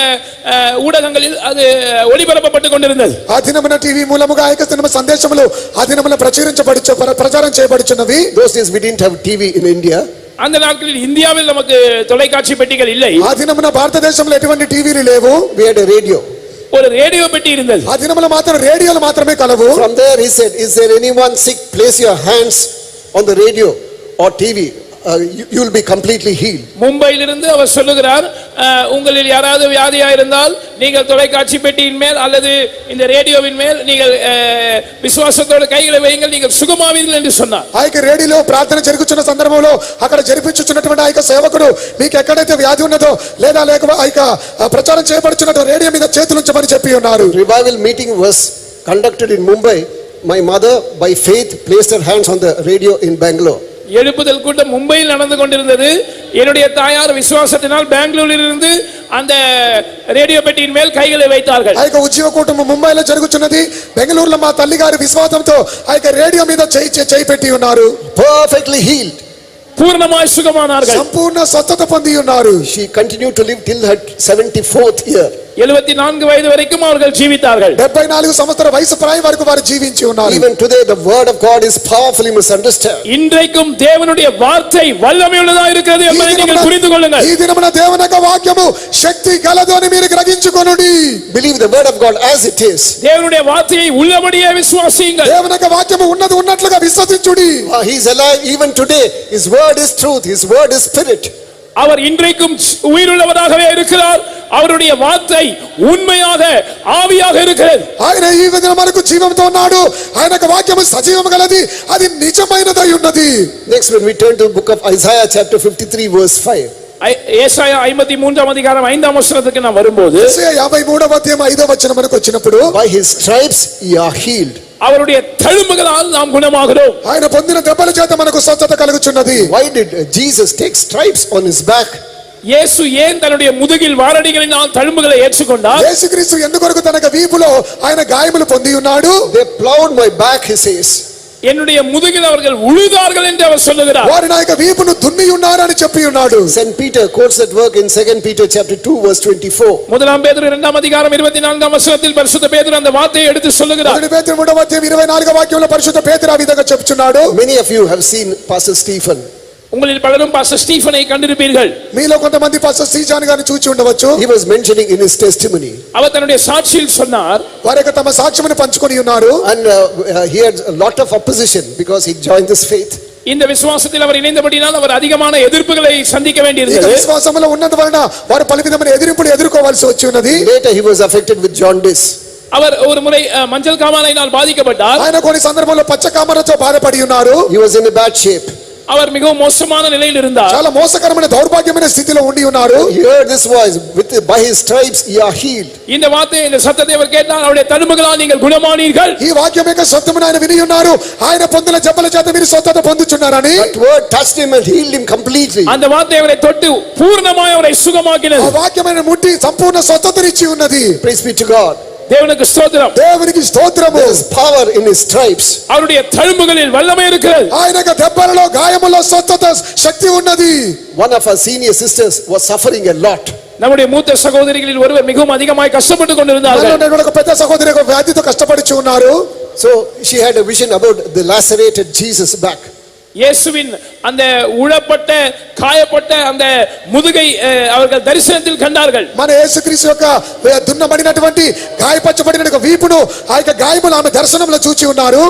ஊடகங்களில் அது ஒளிபரப்பப்பட்டு கொண்டிருந்தது. ఆ దినమున టీవీ మూలముగా ఆ యొక్క సందేశములు ఆ దినమున ప్రచారం చేయబడుచున్నవి. Those days we didn't have TV in India. அந்த நாட்களில் இந்தியாவில் நமக்கு தொலைக்காட்சி பெட்டிகள் இல்லை. ఆ దినమున భారతదేశంలో ఎటువంటి టీవీలు లేవు. We had a radio. ஒரு ரேடியோ பெட்டி இருந்தது. ఆ దినమున మాత్రం రేడియోలు మాత్రమే కలవు. From there he said, is there anyone sick? Place your hands on the radio or TV. You will be completely healed. மும்பையிலிருந்து அவர் சொல்லுகிறார், உங்களில் யாராவது வியாதியா இருந்தால் நீங்கள் தொலைக்காட்சி பெட்டியின் மேல் அல்லது இந்த ரேடியோவின் மேல் நீங்கள் விசுவாசத்தோட கைகளை வையுங்கள், நீங்கள் சுகமாவீர்கள் என்று சொன்னார். ఆ యొక్క రేడియోలో ప్రార్థన జరుగుతున్న సందర్భంలో అక్కడ జరిపించుచున్నటువంటి ఆ యొక్క సేవకుడు మీకు ఎక్కడైతే వ్యాధి ఉన్నదో లేదా లేక ఆ యొక్క ప్రచారం చేయబడుచున్నదో రేడియో మీద చేతులుంచమని చెప్పి ఉన్నారు. Revival meeting was conducted in Mumbai. My mother by faith placed her hands on the radio in Bangalore. எழுப்புதல் கூட்டம் மும்பையில் நடந்து கொண்டிருந்தது. என்னுடைய தாயார் விசுவாசத்தினால் பெங்களூரில் இருந்து அந்த ரேடியோ பெட்டியின் மேல் கைகளை வைத்தார்கள். ఆ యొక్క ఉజ్జీవ కూటము ముంబైలో జరుగుతున్నది. బెంగళూరులో మా తల్లి గారి విశ్వాసంతో ఆ యొక్క రేడియో మీద చేయి పెట్టి ఉన్నారు. Perfectly healed. பூர்ணமாய் சுகமானார்கள். సంపూర్ణ స్వస్థత పొంది ఉన్నారు. She continued to live till her 74th year. 74 வயது வரைக்கும் அவர்கள் ஜீவித்தார்கள். 74 సంవత్సరాల వయసు ప్రాయం వరకు వారు జీవించి ఉన్నారు. Even today the word of God is powerful, you must understand. இன்றைக்கும் தேவனுடைய வார்த்தை வல்லமையுள்ளதா இருக்கிறது என்பதை நீங்கள் புரிந்து கொள்ளுங்கள். ఈ దినమున దేవుని యొక్క వాక్యము శక్తి గలదు అని మీరు గ్రహించుకొనుడి. Believe the word of God as it is. தேவனுடைய வார்த்தையை உள்ளபடியே விசுவாசியுங்கள். దేవుని యొక్క వాక్యము ఉన్నది ఉన్నట్లుగా విశ్వసించుడి. He is alive even today. His word is truth. His word is spirit. அவர் இன்றைக்கும் உயிருள்ளவராகவே இருக்கிறார். அவருடைய வார்த்தை உண்மையாக ஆவியாக இருக்கிறது. ఆయన ఈ విధంగా మనకు జీవంతో ఉన్నాడు. ఆయన యొక్క వాక్యము సజీవము గలది, అది నిజమైనదై ఉన్నది. Next, when we turn to the book of Isaiah chapter 53 verse 5. ஏசாயா 53 அதிகாரம் 5ஆம் வசனத்துக்கு நாம் வரும்போது, యెషయా 53వ అధ్యాయం 5వ వచనం మనకు వచ్చినప్పుడు, by his stripes ye are healed. அவருடைய தழும்புகளால் நாம் குணமாகிறோம். ఆయన పొందిన దెబ్బల చేత మనకు స్వస్థత కలుగుచున్నది. Why did Jesus take stripes on his back? இயேசு ஏன் தன்னுடைய முதுகில் வாரடிகளினால் தழும்புகளை ஏற்றுக்கொண்டார்? యేసుక్రీస్తు ఎందుకొరకు తన వీపులో ఆయన గాయములు పొంది ఉన్నాడు? They plowed my back, he says. என்னுடைய முதுகில் அவர்கள் உழுதார்கள் என்று அவர் சொல்லுகிறார். వారి నా యొక్క వీపును దున్ని ఉన్నారని చెప్పి ఉన్నాడు. Saint Peter quotes that work in 2 Peter chapter 2 verse 24. முதலாம் பேதுரு 2ஆம் அதிகாரம் 24ஆம் வசனத்தில் பரிசுத்த பேதுரு அந்த வார்த்தையை எடுத்து சொல்லுகிறார். మొదటి పేతురు 3వ అధ్యాయం 24వ వాక్యంలో పరిశుద్ధ పేతురు ఆ విధంగా చెప్తున్నాడు. Many of you have seen Pastor Stephen. உங்களில் பலரும் பாஸ்டர் ஸ்டீஃபனை கண்டிருப்பீர்கள். మీలో కొంతమంది పాస్టర్ శ్రీజాన్ గారిని చూచి ఉండవచ్చు. He was mentioning in his testimony. அவர் தன்னுடைய சாட்சியில் சொன்னார், వారి యొక్క తమ సాక్ష్యమును పంచుకొని ఉన్నారు. And he had a lot of opposition because he joined this faith. இந்த விசுவாசத்தில் அவர் இணைந்தபடியால் அவர் அதிகமான எதிர்ப்புகளை சந்திக்க ఈ வேண்டியிருந்தது. విశ్వాసములో ఉన్నందు వలన వారు పలు విధమైన ఎదిరింపులు ఎదుర్కోవాల్సి వచ్చి ఉన్నది. Later he was affected with jaundice. அவர் ஒரு முறை மஞ்சள் காமாலையினால் பாதிக்கப்பட்டார். ఆయన కొన్ని సందర్భాల్లో పచ్చ కామరతో బాధపడి ఉన్నారు. He was in a bad shape. அவர் மிகவும் மோசமான நிலையில் இருந்தார். చాలా మోసకరమైన దౌర్భాగ్యమైన స్థితిలో ఉండి ఉన్నారు. He heard this voice, by his stripes ye are healed. இந்த வார்த்தையை இந்த சத்தத்தை அவர் கேட்டார், அவருடைய தழும்புகளால் நீங்கள் குணமானீர்கள். ఈ వాక్యం యొక్క సత్యమును ఆయన విని ఉన్నారు. ఆయన పొందిన జబ్బల చేత మీరు స్వస్థత పొందుచున్నారని. That word touched him and healed him completely. அந்த வார்த்தை அவரை தொட்டு பூர்ணமாய் அவரை சுகமாக்கினது. ఆ వాక్యమైన ముట్టి సంపూర్ణ స్వస్థతనిచ్చి ఉన్నది. Praise be to God. தேவனுக்கு ஸ்தோத்திரம். దేవునికి స్తోత్రము. There is power in his stripes. அவருடைய தழும்புகளில் வல்லமை இருக்கிறது. ఆయన యొక్క దెబ్బలలో గాయములో స్వస్థత శక్తి ఉన్నది. One of our senior sisters was suffering a lot. நம்முடைய மூத்த சகோதரிகளில் ஒருவர் மிகவும் அதிகமாய் கஷ்டப்பட்டு கொண்டிருந்தார்கள். మనలో ఒక పెద్ద సహోదరి ఒక వ్యాధితో కష్టపడుచు ఉన్నారు. So she had a vision about the lacerated Jesus back. இயேசுவின் அந்த உழப்பட்ட காயப்பட்ட அந்த முதுகை அவர்கள் தரிசனத்தில் கண்டார்கள். మన యేసుక్రీస్తు యొక్క దున్నబడినటువంటి గాయపరచబడిన వీపును ఆ యొక్క గాయమును ఆమె దర్శనంలో చూచి ఉన్నారు.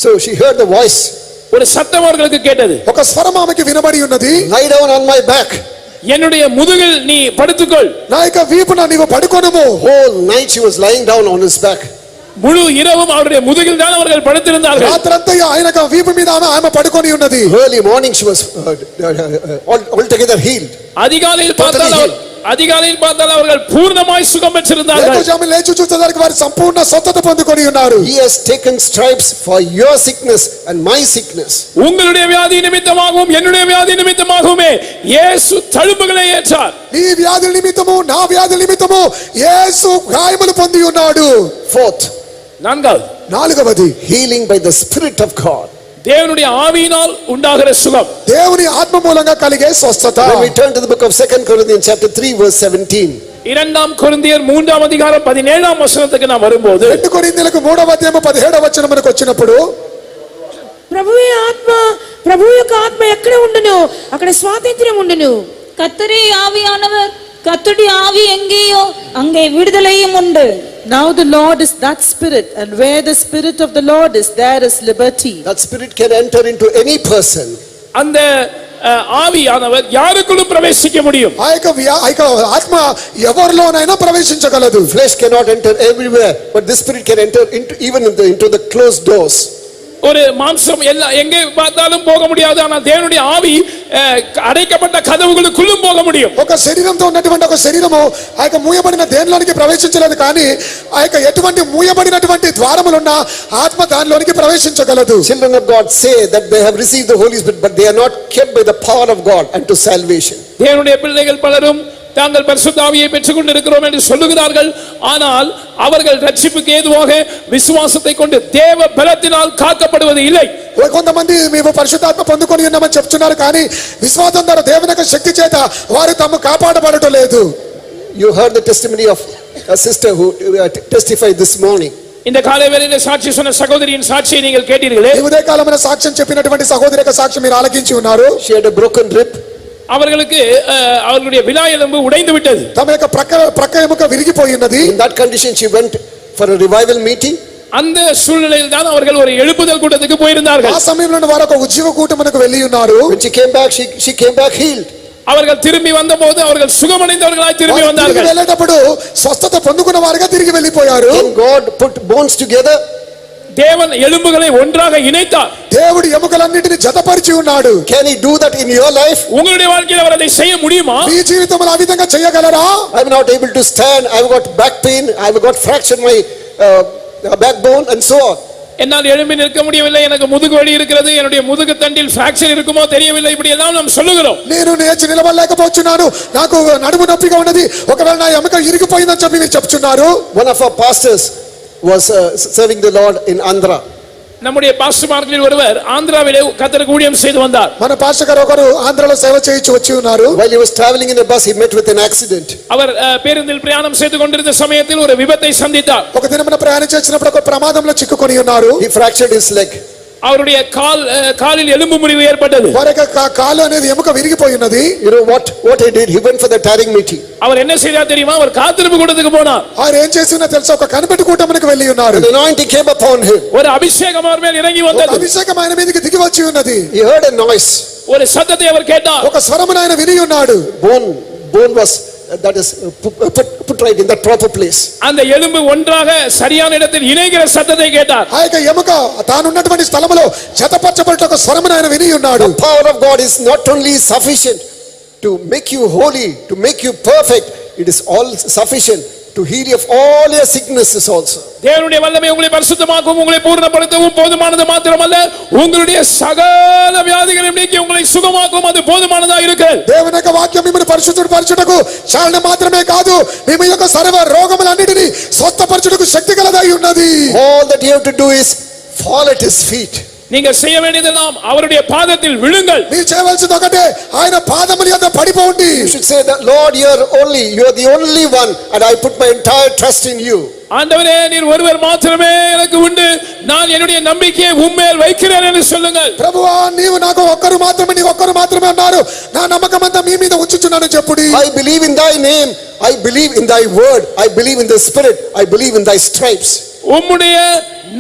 So she heard the voice. ஒரு சத்தம் அவர்களுக்கு கேட்டது. ఒక స్వరం ఆమెకి వినబడి ఉన్నది. Lie down on my back. என்னுடைய முதுகில் நீ படுத்துக்கொள். నా యొక్క వీపున నీవు పడుకొనుము. Whole night she was lying down on his back. முழு இரவும் அவருடைய முதுகில் தான் அவர்கள் படுத்திருந்தார்கள். రాత్రంతా ఆయన యొక్క వీపు మీద ఆమె పడుకొని ఉన్నది. Early morning she was altogether healed. அதிகாலையில் பார்த்தால் அவர்கள் பூர்ணமாய் சுகம் பெற்றிருந்தார்கள். వేకువజామున లేచి చూసేసరికి వారు సంపూర్ణ స్వస్థత పొందుకొని ఉన్నారు. He has taken stripes for your sickness and my sickness. உங்களுடைய வியாதி நிமித்தமாகவும் என்னுடைய வியாதி நிமித்தமாகவுமே இயேசு தழும்புகளை ஏற்றார். నీ వ్యాధి నిమిత్తము నా వ్యాధి నిమిత్తము యేసు గాయములు పొంది ఉన్నాడు. Fourth, నాలుగవది healing by the Spirit of God. தேவனுடைய ஆவியினால் உண்டாகிற சுகம். దేవుని ఆత్మ మూలంగా కలిగే స్వస్థత. When we turn to the book of 2 Corinthians chapter 3 verse 17. இரண்டாம் கொரிந்தியர் 3ஆம் அதிகாரம் 17ஆம் வசனத்துக்கு நாம் வரும்போது, 2 కొరింథీయులకు 3వ అధ్యాయం 17వ వచనం మనకు వచ్చినప్పుడు, ప్రభువు యొక్క ఆత్మ ఎక్కడ ఉండును అక్కడ స్వాతంత్ర్యం ఉండును. கர்த்தரே ஆவியானவர், கர்த்தருடைய ஆவி எங்கேயோ அங்கே விடுதலையும் உண்டு. Now the Lord is that Spirit, and where the Spirit of the Lord is, there is liberty. That Spirit can enter into any person. அந்த ஆவியானவர் யாருக்குள்ளும் பிரவேசிக்க முடியும். ఆ యొక్క ఆత్మ ఎవరిలోనైనా ప్రవేశించగలదు. Flesh cannot enter everywhere, but this Spirit can enter into the closed doors. ஒரு மாம்சம் எங்கே பார்த்தாலும் போக முடியாது, ஆனால் தேவனுடைய ஆவி அடைக்கப்பட்ட கதவுகளுக்குள்ளும் போக முடியும். ఒక శరీరంతో ఉన్నటువంటి ఒక శరీరము ఆ యొక్క మూయబడిన దేనిలోనికి ప్రవేశించలేదు, కానీ ఆ యొక్క ఎటువంటి మూయబడినటువంటి ద్వారములున్న ఆత్మ దానిలోనికి ప్రవేశించగలదు. Children of God say that they have received the Holy Spirit, but they are not kept by the power of God unto salvation. தேவனுடைய பிள்ளைகள் பலரும் தாங்கள் பரிசுத்த ஆவியை பெற்றுக் கொண்டிருக்கிறோம் என்று சொல்லுகிறார்கள், ஆனால் அவர்கள் ரட்சிப்புக்கு ஏதுவாக விசுவாசத்தை கொண்டு தேவ பலத்தினால் காக்கப்படுவது இல்லை. కొంతమంది మేము పరిశుద్ధాత్మ పొందుకొని ఉన్నామని చెప్తున్నారు, కానీ విశ్వాసం ద్వారా దేవుని యొక్క శక్తి చేత వారు తాము కాపాడబడటం లేదు. You heard the testimony of a sister who testified this morning. இந்த காலை வேளையிலே சாட்சி சொன்ன சகோதரியின் சாட்சியை நீங்கள் கேட்டீர்களே. ఈ ఉదయకాలమైన సాక్ష్యం చెప్పినటువంటి సహోదరి యొక్క సాక్ష్యం మీరు ఆలకించి ఉన్నారు. She had a broken rib. அவர்களுக்கு அவர்களுடைய விலா எலும்பு உடைந்து விட்டது. తమ యొక్క ప్రక్క ఎముక విరిగిపోయి ఉన్నది. In that condition she went for a revival meeting. அந்த சூழ்நிலையில் தான் அவர்கள் ஒரு எழுப்புதல் கூட்டத்துக்கு போயிருந்தார்கள். ఆ సమయంలో వారు ఒక ఉజ్జీవ కూటమునకు వెళ్ళి ఉన్నారు. When she came back, she came back healed. அவர்கள் திரும்பி வந்தபோது அவர்கள் சுகமடைந்தவர்களாய் திரும்பி வந்தார்கள். వెళ్ళేటప్పుడు స్వస్థత పొందుకున్న వారుగా తిరిగి వెళ్ళిపోయారు. When God put bones together, தேவன் எலும்புகளை ஒன்றாக இணைத்தார். దేవుడు ఎముకలన్నిటిని జతపరిచి ఉన్నాడు. can he do that in your life? உங்களுடைய வாழ்க்கையில் அவர் அதை செய்ய முடியுமா? మీ జీవితంలో ఆ విధంగా చేయగలరా? I am not able to stand. I have got back pain. I have got fractured my backbone and so on. என்னால் எழும்பி நிற்க முடியவில்லை, எனக்கு முதுகு வலி இருக்கிறது, என்னுடைய முதுகு தண்டில் ஃபிராக்சர் இருக்குமோ தெரியவில்லை, இப்படி எல்லாம் நாம் சொல்லுகிறோம். నేను లేచి నిలబడలేకపోతున్నాను, నాకు నడుము నొప్పిగా ఉన్నది, ఒకవేళ నా ఎముక ఇరిగిపోయిందని చెప్పి మీరు చెప్తున్నారు. One of our pastors was serving the Lord in Andhra. நம்முடைய பாஸ்டர்மார்களில் ஒருவர் ஆந்திராவிலே கர்த்தருக்கு ஊழியம் செய்து வந்தார். మన పాస్టర్ గారు ఒకరు ఆంధ్రలో సేవ చేయించి వచ్చి ఉన్నారు. While he was traveling in a bus, he met with an accident. அவர் பேருந்தில் பிரயாணம் செய்து கொண்டிருந்த சமயத்தில் ஒரு விபத்தை சந்தித்தார். ఒక దినమున ప్రయాణం చేసినప్పుడు ఒక ప్రమాదంలో చిక్కుకొని ఉన్నారు. He fractured his leg. அவருடைய காலில் எலும்பு முறிவு ஏற்பட்டது. వారి కాలు అనేది ఎముక విరిగిపోయి ఉన్నది. You know what he did? He went for the tarrying meeting. அவர் என்ன செய்தார் தெரியுமா? அவர் காத்திருப்பு கூட்டத்துக்கு போனார். ఆయన ఏం చేసినా తెలుసా? ఒక కనిపెట్టు కూటమునకు వెళ్ళి ఉన్నారు. The anointing came upon him. ஒரு அபிஷேகம் அவர் மேல் இறங்கி வந்தது. అభిషేకం ఆయన మీదకి దిగి వచ్చి ఉన్నది. He heard a noise. ஒரு சத்தத்தை அவர் கேட்டார். ఒక స్వరమును ఆయన విని ఉన్నాడు. Bone was that is put right in that proper place. அந்த எலும்பு ஒன்றாக சரியான இடத்தில் இணைகிற சத்தத்தை கேட்டார். ఆ యొక్క ఎముక తాను ఉన్నటువంటి స్థలములో జతపరచబడిన ఒక స్వరమును ఆయన విని ఉన్నాడు. The power of God is not only sufficient to make you holy, to make you perfect, it is all sufficient to heal you of all your sicknesses also. தேவனுடைய வல்லமை உங்களை பரிசுத்தமாக்கவும் உங்களை பூரணப்படுத்தவும் போதுமானது மாத்திரமல்ல, உங்களுடைய சகல வியாதிகளையும் நீக்கி உங்களை சுகமாக்கவும் அது போதுமானதாக இருக்கிறது. దేవుని యొక్క వాక్యం మిమ్మల్ని పరిశుద్ధపరచుటకు చాలన మాత్రమే కాదు, మీ యొక్క సర్వ రోగములన్నిటిని స్వస్థపరచుటకు శక్తి గలదై ఉన్నది. All that you have to do is fall at his feet. நீங்கள் செய்ய வேண்டியதெல்லாம் அவருடைய பாதத்தில் விழுங்கள். మీరు చేయవలసింది ఒకటే, ఆయన పాదముల యొద్ద పడిపోండి. You should say that, Lord, you are the only one, and I put my entire trust in you. ஆண்டவரே, நீர் ஒருவர் மாத்திரமே எனக்கு உண்டு, நான் என்னுடைய நம்பிக்கையை உம்மேல் வைக்கிறேன் என்று சொல்லுங்கள். ప్రభువా, నీవు నాకు ఒక్కరు మాత్రమే, నీవు ఒక్కరు మాత్రమే అన్నారు, నా నమ్మకమంతా మీ మీద ఉంచుచున్నాను చెప్పుడి. I believe in thy name, I believe in thy word, I believe in the spirit, I believe in thy stripes. உம்முடைய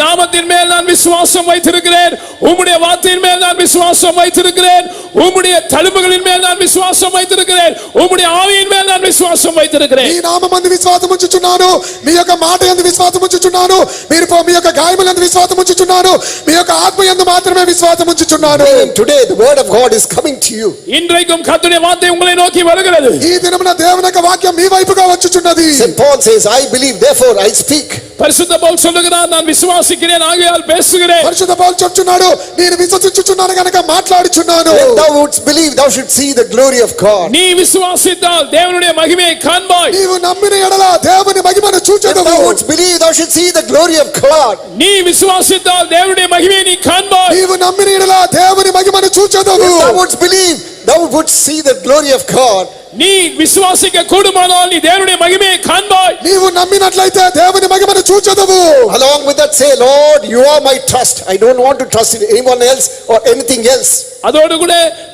நாமத்தின் மேல் நான் விசுவாசம் வைத்திருக்கிறேன், உம்முடைய வார்த்தையின் மேல் நான் விசுவாசம் வைத்திருக்கிறேன், உம்முடைய தழும்புகளின் மேல் நான் விசுவாசம் வைத்திருக்கிறேன், உம்முடைய ஆவியின் மேல் நான் விசுவாசம் வைத்திருக்கிறேன். మీ నామమందు విశ్వాసం ఉంచుచున్నాను, మీ యొక్క మాట యందు విశ్వాసం ఉంచుచున్నాను, మీ యొక్క గాయములందు విశ్వాసం ఉంచుచున్నాను, మీ యొక్క ఆత్మ యందు మాత్రమే విశ్వాసం ఉంచుచున్నాను. Today the word of God is coming to you. இன்றைக்கும் கர்த்தருடைய வார்த்தை உங்களை நோக்கி வருகிறது. ఈ దినమున దేవుని యొక్క వాక్యం మీ వైపుగా వచ్చుచున్నది. St. Paul says, I believe, therefore I speak. பரிசுத்த பவுல் சொல்லுகிறார், நான் விசுவாசிக்கிறேன் ஆகையால் பேசுகிறேன். పరిశుద్ధ పౌలు చెప్తున్నాడు, నేను విశ్వసించుచున్నాను గనుక మాట్లాడుచున్నాను. If thou wouldst believe, thou should see the glory of God. நீ விசுவாசித்தால் தேவனுடைய மகிமையை காண்பாய். నీవు నమ్మిన ఎడల దేవుని మహిమను If చూచెదవు. thou wouldst believe, thou should see the glory of God. நீ விசுவாசித்தால் தேவனுடைய மகிமையை நீ காண்பாய். నీవు నమ్మిన ఎడల దేవుని మహిమను చూచెదవు. If thou wouldst believe, thou wouldst see the glory of God. நீ விசுவாசிக்க கூடுமானால் நீ தேவனுடைய மகிமையை காண்பாய். నీవు నమ్మినట్లయితే దేవుని మహిమను చూచెదవు. Along with that, say, Lord, you are my trust. I don't want to trust in anyone else or anything else. அதோடு கூட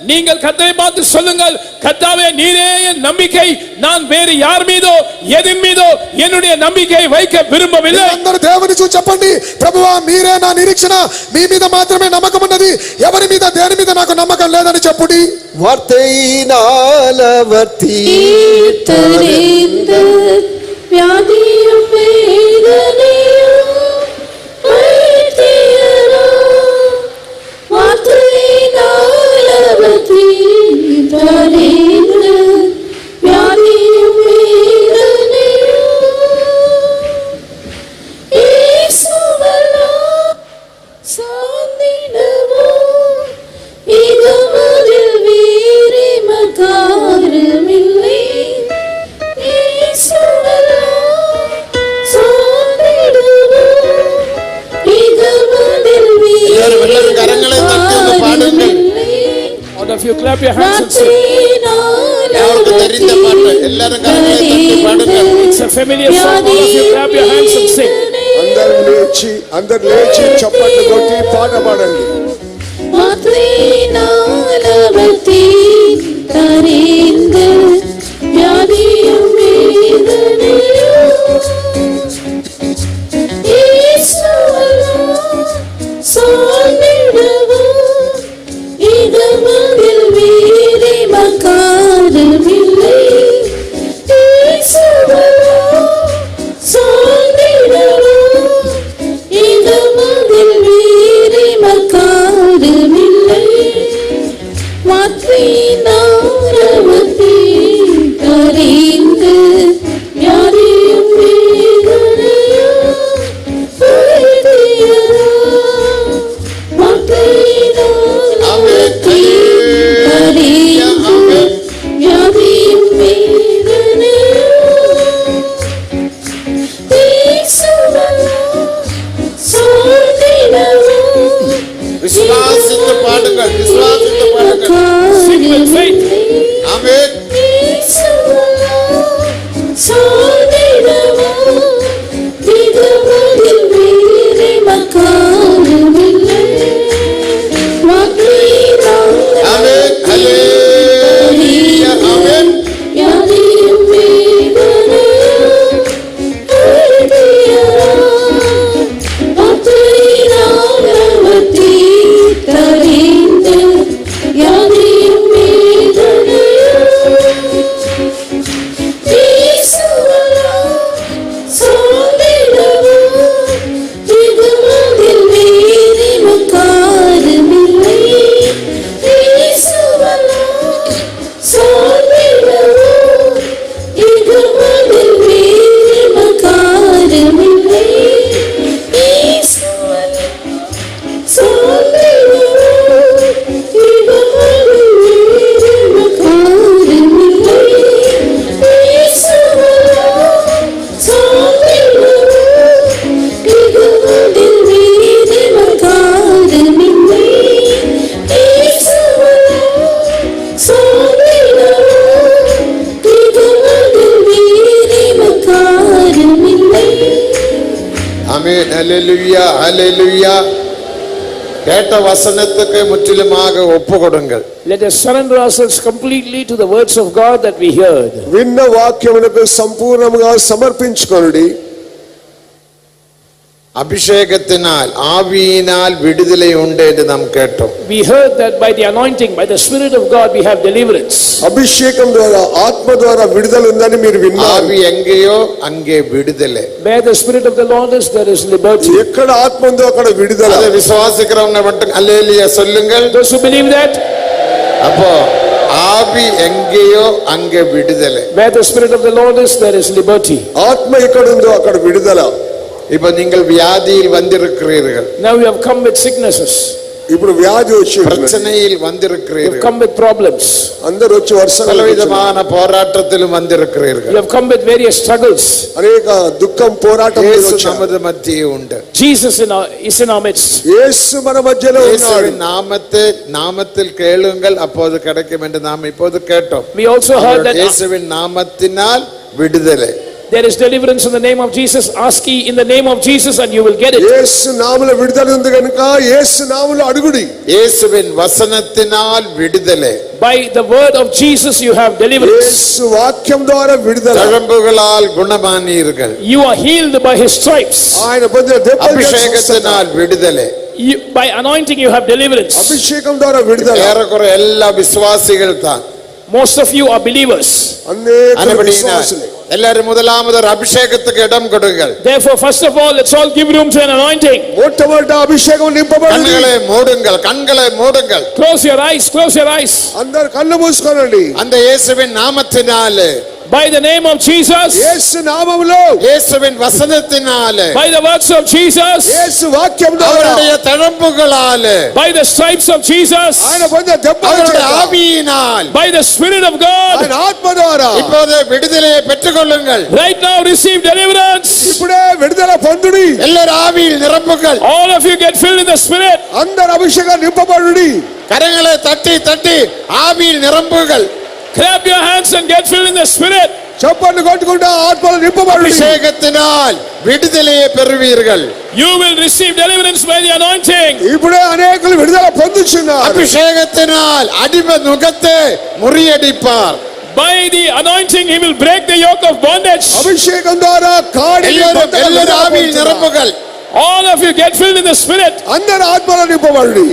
நீங்கள் கர்த்தரை பார்த்து சொல்லுங்கள், கர்த்தாவே நீரே என் நம்பிக்கை, நான் வேறு யார் மீதோ எதின் மீதோ என்னுடைய நம்பிக்கையை வைக்க விரும்பவில்லை. అందరూ దేవుని చూసి చెప్పండి, ప్రభువా మీరే నా నిరీక్షణ, మీ మీద మాత్రమే నమ్మకం ఉన్నది, ఎవరి మీద దేని మీద నాకు నమ్మకం లేదని చెప్పుడి. வார்த்தையினாலவர்த்தி வியாதியும் வேதனையும் வைத்தியரோ, வார்த்தையினால் அவர் தீர்த்தறிந்த வியாதியும் வேதனையும் இயேசுவல்லோ சாந்தினவோ, இகமதில் வீரி மகாரமில்லை. இயேசுவல்லோ சாந்தினவோ, இகமதில் வீரி மகாரமில்லை. All of you clap your hands and sing. வார்த்தையினால் யாருக்கு தெரிந்த பாட்டு எல்லாரும் கரங்களை தட்டி பாடுங்க. It's a familiar song. All of you clap your hands and sing. అందరు లేచి చప్పట్లు కొట్టి పాట పాడండి. மாத்ரீனாலவதி தரிந்து வியாதியும் வேதனையும் இயேசுவலா சோர்ந்திடவும் இடமதில் வீரி மக்காரமில்லை இயேசுவலா சோர்ந்திடவும் இடமதில் வீரி மக்காரமில்லை மாத்ரீனாலவதி தரிந்து வியாதியும் வேதனையும் விசுவாசித்து பாடுங்கள், விசுவாசித்து பாடுங்கள். Sing with faith. ஆமென். ஆமென். ஹல்லேலூயா. ஆமென். ஆமென். ஹல்லேலூயா. ஹல்லேலூயா. கேட்ட வசனத்துக்கு முற்றிலுமாக ஒப்பு கொடுங்கள். Let us surrender ourselves completely to the words of God that we heard. విన్న వాక్యమునకు సంపూర్ణముగా సమర్పించుకొనుడి. அபிஷேகத்தினால் ஆவியினால் விடுதலை உண்டு என்று நாம் கேட்டோம். We heard that by the anointing, by the Spirit of God, we have deliverance. అభిషేకం ద్వారా ఆత్మ ద్వారా విడుదల ఉందని మీరు విన్నారు. ஆவி எங்கேயோ அங்கே விடுதலை. Where the Spirit of the Lord is, there is liberty. ఎక్కడ ఆత్మ ఉందో అక్కడ విడుదల. அதை விசுவாசிக்கிறவங்க மட்டும் அல்லேலூயா சொல்லுங்கள். Those who believe that, அப்போ ஆவி எங்கேயோ அங்கே விடுதலை. where the Spirit of the Lord is, there is liberty. ఆత్మ ఎక్కడ ఉందో అక్కడ విడుదల. இப்போ நீங்கள் வியாதியில் வந்திருக்கிறீர்கள். Now you have come with sicknesses. ఇప్పుడు వ్యాధి వచ్చింది. பிரச்சனையில் You have வந்திருக்கிறீர்கள். come with problems. అందరూ వచ్చి వరుసగా பலவிதமான போராட்டத்திலும் You வந்திருக்கிறீர்கள். have come with various struggles. అనేక దుఃఖం పోరాటం இயேசு వచ్చారు. நமது மத்தியே உண்டு. Jesus is in our midst. యేసు మన మధ్యలో ఉన్నాడు. இயேசுவின் நாமத்தில் கேளுங்கள் அப்போது கிடைக்கும் என்று நாம் இப்போது கேட்டோம். We also heard that இயேசுவின் நாமத்தினால் விடுதலை. there is deliverance in the name of Jesus. Ask ye in the name of Jesus and you will get it. యేసు నామములో విడుదల ఉంది కనుక యేసు నామములో అడుగుడి. இயேசுவின் வசனத்தினால் விடுதலை. By the word of Jesus you have deliverance. యేసు వాక్యం ద్వారా విడుదల. தழும்புகளால் குணமானீர்கள். You are healed by his stripes. ఆయన పొందిన దెబ్బలు அபிஷேகத்தினால் விடுதலை. By anointing you have deliverance. అభిషేకం ద్వారా విడుదల. ஏறக்குறை எல்லா விசுவாசிகள் தான். Most of you are believers. అనేక విశ్వాసులే. எல்லாரும் முதலாவது ஒரு அபிஷேகத்துக்கு இடம் கொடுங்கள். Therefore, first of all, let's all give room to an anointing. మొట్టమొదట అభిషేకం నింపబడింది. கண்களை மூடுங்கள், கண்களை மூடுங்கள். Close your eyes, close your eyes. అందరూ కళ్ళు మూసుకోనండి. அந்த இயேசுவின் நாமத்தினாலே, By the name of Jesus, యేసు నామములో, இயேசுவின் வசனத்தினாலே, by the words of Jesus, యేసు వాక్యం ద్వారా, அவருடைய தழும்புகளாலே, by the stripes of Jesus, ఆయన పొందిన దెబ్బల அவருடைய చేత, ஆவியினால் by the Spirit of God, ఆయన ఆత్మ ద్వారా இப்போது விடுதலையை பெற்றுக்கொள்ளுங்கள். right now receive deliverance. ఇప్పుడే విడుదల పొందుడి. எல்லாரும் ஆவியில் நிரப்புங்கள். All of you get filled in the Spirit. అందరు అభిషేకం నింపబడుడి. கரங்களை தட்டி தட்டி ஆவியில் நிரப்புங்கள். Clap your hands and get filled in the Spirit. చప్పట్లు కొట్టుకుంటా ఆత్మలో నింపబడండి. அபிஷேகத்தினால் விடுதலையை பெறுவீர்கள். You will receive deliverance by the anointing. ఇప్పుడే అనేకులు విడుదల పొందుచున్నారు. அபிஷேகத்தினால் அடிமை நுகத்தை முறியடிப்பார். By the anointing he will break the yoke of bondage. అభిషేకం ద్వారా కాడి எல்லாரும் ஆவியில் நிரப்புகள். All of you get filled in the Spirit. అందరూ ఆత్మలో నింపబడండి.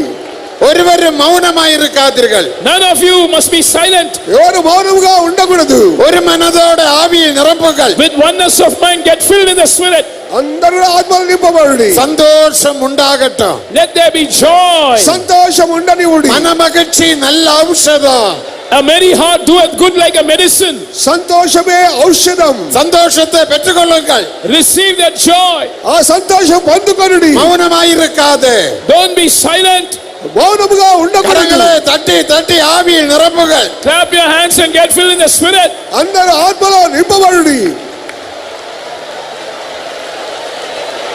ஒருவரும் மௌனமாய் இருக்காதீர்கள். None of you must be silent. ఎవరు మౌనంగా ఉండకూడదు. ஒரு மனதோடு ஆவியில் நிரப்புகள். With oneness of mind get filled in the Spirit. అందరూ ఆత్మలో నింపబడండి. சந்தோஷம் உண்டாகட்டும். Let there be joy. సంతోషం ఉండనివ్వండి. மனமகிழ்ச்சி நல்ல ஔஷதம். A merry heart doeth good like a medicine. సంతోషమే ఔషధం. சந்தோஷத்தை பெற்றுக்கொள்ளுங்கள். Receive that joy. ఆ సంతోషం పొందుకొనుడి. மௌனமாய் இருக்காதே. Don't be silent. మౌనముగా ఉండకూడదు. கரங்களை தட்டி தட்டி ஆவியில் நிரப்புகள். Clap your hands and get filled in the Spirit. అందరూ ఆత్మలో నింపబడుడి.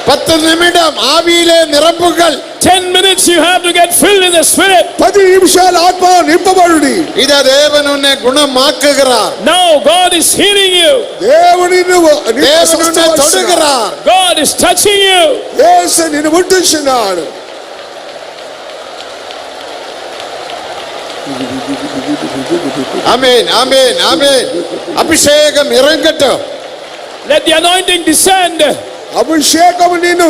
10 நிமிடம் ஆவியிலே நிரப்புகள். 10 minutes you have to get filled in the Spirit. 10 నిమిషాలు ఆత్మలో నింపబడుడి. இத தேவன் உன்னை குணமாக்குகிறார். Now God is healing you. దేవుడు నిన్ను தேவன் உன்னை தொடுகிறார். God is touching you. యేసు నిన్ను ముట్టుచున్నాడు. ஆமென் ஆமென் ஆமென். அபிஷேகம் இறங்கட்டும். Let the anointing descend. అభిషేకం నిన్ను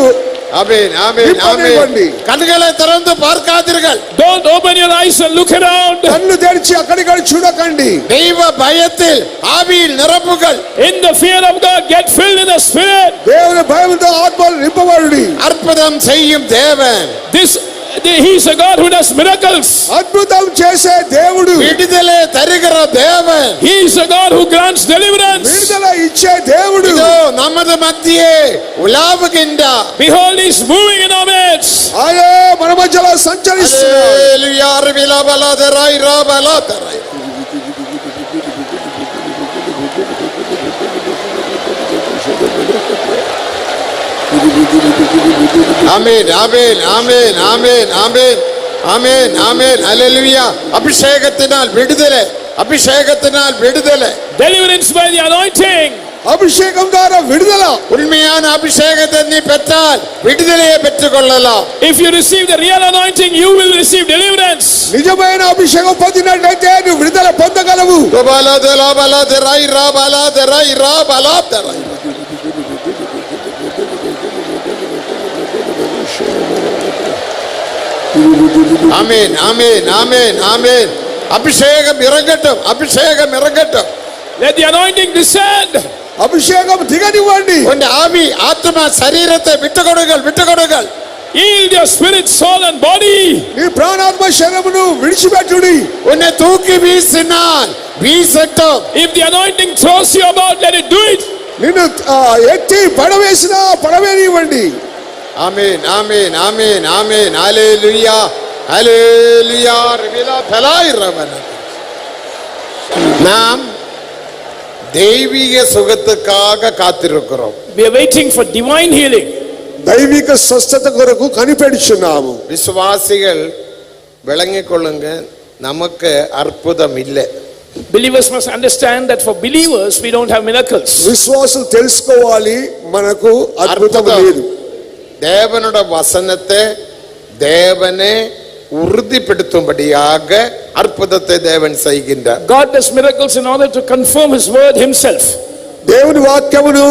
ஆமென் ஆமென் ஆமென். கண்களை திறந்து பார்க்காதீர்கள். Don't open your eyes and look around. కన్ను తెరిచి అక్కడిక్కడ చూడకండి. தெய்வ பயத்தில் ஆவியில் நிரப்புகள். In the fear of God get filled in the Spirit. దేవుని భయముతో ఆత్మలో నింపబడుడి. அற்புதம் செய்யும் தேவன். He is a God who does miracles. అద్భుతం చేసే దేవుడు. விடுதலை தருகிற தேவன். He is a God who grants deliverance. విడుదల ఇచ్చే దేవుడు. இதோ நமது மத்தியே உலாவுகின்றார். Behold, he is moving in our midst. ఆయే మన మధ్యలో సంచరిస్తున్నాడు. హల్లెలూయా రబిలబలదరై రబలదరై. ஆமென் ஆமென் ஆமென் ஆமென் ஆமென் ஆமென் ஆமென் ஹல்லேலூயா. அபிஷேகத்தினால் விடுதலை. அபிஷேகத்தினால் விடுதலை. Deliverance by the anointing. అభిషేకం ద్వారా విడుదల. உண்மையான அபிஷேகத்தை நீ பெற்றால் விடுதலையை பெற்றுக்கொள்ளலாம். If you receive the real anointing, you will receive deliverance. నిజమైన అభిషేకం పొందినట్లయితే నువ్వు విడుదల పొందగలవు. రబలదరై రబలదరై రబలదరై. ஆமென் ஆமென் ஆமென் ஆமென். அபிஷேகம் இறங்கட்டும். அபிஷேகம் இறங்கட்டும். Let the anointing descend. అభిషేకం దిగనివ్వండి. உன் ஆவி ஆத்மா சரீரத்தை விட்டுக்கொடுங்கள் விட்டுக்கொடுங்கள். Yield your spirit, soul and body. నీ ప్రాణాత్మ శరీరమును విడిచిపెట్టుడి. உன்னை தூக்கி வீசினால் வீசட்டும். If the anointing throws you about, let it do it. నిన్ను ఎత్తి పడవేసినా పడవేనివ్వండి. ஆமென் ஆமென் ஆமென் ஆமென் ஹல்லேலூயா ஹல்லேலூயா ரபிலா தலாய் ரவன. நாம் தெய்வீக சுகத்துக்காக காத்திருக்கிறோம். We are waiting for divine healing. దైవిక స్వస్థత కొరకు కనిపెడుచున్నాము. விசுவாசிகள் விளங்கிக் கொள்ளுங்க, நமக்கு அற்புதம் இல்லை. Believers must understand that for believers we don't have miracles. విశ్వాసులు తెలుసుకోవాలి, మనకు అద్భుతం లేదు. தேவனுடைய வசனத்தை தேவனே உறுதிப்படுத்தும்படியாக அற்புதத்தை தேவன் செய்கின்றார். God does miracles in order to confirm his word himself. దేవుని వాక్యమును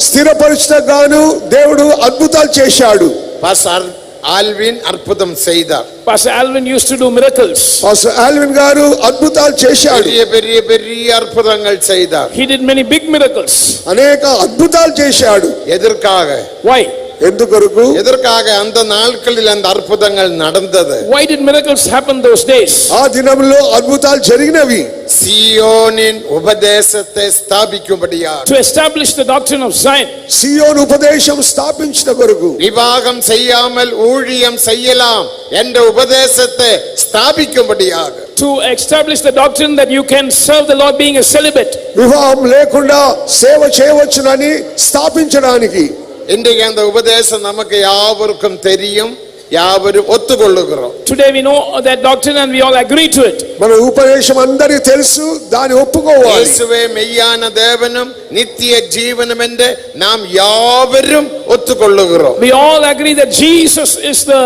స్థిరపరచగాను దేవుడు అద్భుతాలు చేశాడు. பாஸ்டர் ஆல்வின் அற்புதம் செய்தார். Pastor Alvin used to do miracles. Pastor Alvin గారు అద్భుతాలు చేశాడు. பெரிய பெரிய பெரிய அற்புதங்கள் செய்தார். He did many big miracles. అనేక అద్భుతాలు చేశాడు. எதற்காக? Why? ఎందుకొరకు? எதற்காக அந்த நாட்களில் அந்த அற்புதங்கள் நடந்தது? Why did miracles happen those days? ఆ దినములో అద్భుతాలు జరిగినవి. சீயோனின் உபதேசத்தை ஸ்தாபிக்கும்படியாக, To establish the doctrine of Zion. సియోను ఉపదేశం స్థాపించిన కొరకు, விவாகம் செய்யாமல் ஊழியம் செய்யலாம் என்ற உபதேசத்தை ஸ்தாபிக்கும்படியாக, To establish the doctrine that you can serve the Lord being a celibate. వివాహం లేకుండా సేవ చేయవచ్చునని స్థాపించడానికి. இன்றைக்கு அந்த உபதேசம் நமக்கு யாவருக்கும் தெரியும். யாவரும் ஒத்துக்கொள்ளுகிறோம். Today we know that doctrine and we all agree to it. మన ఉపదేశం అందరికీ తెలుసు, దాన్ని ఒప్పుకోవాలి. இயேசுவே மெய்யான தேவனும் நித்திய ஜீவனும் என்று நாம் யாவரும் ஒத்துக்கொள்ளுகிறோம். We all agree that Jesus is the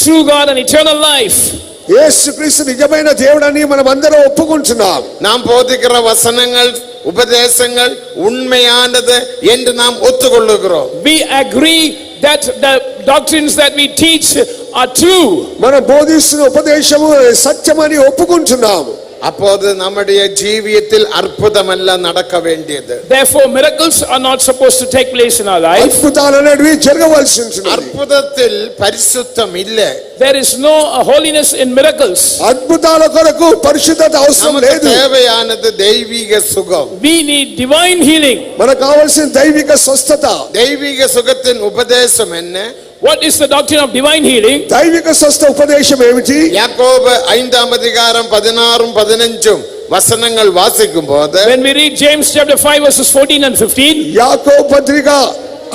true God and eternal life. యేసుక్రీస్తు నిజమైన దేవుడని మనం అందరం ఒప్పుకుంటున్నాం. நாம் போதிக்கிற வசனங்கள் உபதேசங்கள் உண்மையானது என்று நாம் ஒத்துக்கொள்ளுகிறோம். We agree that the doctrines that we teach are true. మనం బోధిస్తున్న ఉపదేశము సత్యమని ఒప్పుకుంటున్నాం. அப்போது நம்முடைய ஜீவியத்தில் அற்புதமெல்லாம் நடக்க வேண்டியது. Therefore miracles are not supposed to take place in our life. అద్భుతాలు అనేవి జరగవలసి ఉంటుంది. அற்புதத்தில் பரிசுத்தம் இல்லை. There is no holiness in miracles. అద్భుతాల కొరకు పరిశుద్ధత అవసరం நமக்கு లేదు. தேவையானது தெய்வீக சுகம். We need divine healing. మనకు కావాల్సిన దైవిక స్వస్థత. தெய்வீக சுகத்தின் உபதேசம் என்ன? What is the doctrine of divine healing? దైవిక స్వస్థ ఉపదేశం ఏమిటి? யாக்கோபு 5ஆம் அதிகாரம் 16 15 வசனங்கள் வாசிக்கும் போது, When we read James chapter 5 verses 14 and 15, యాకోబు పత్రిక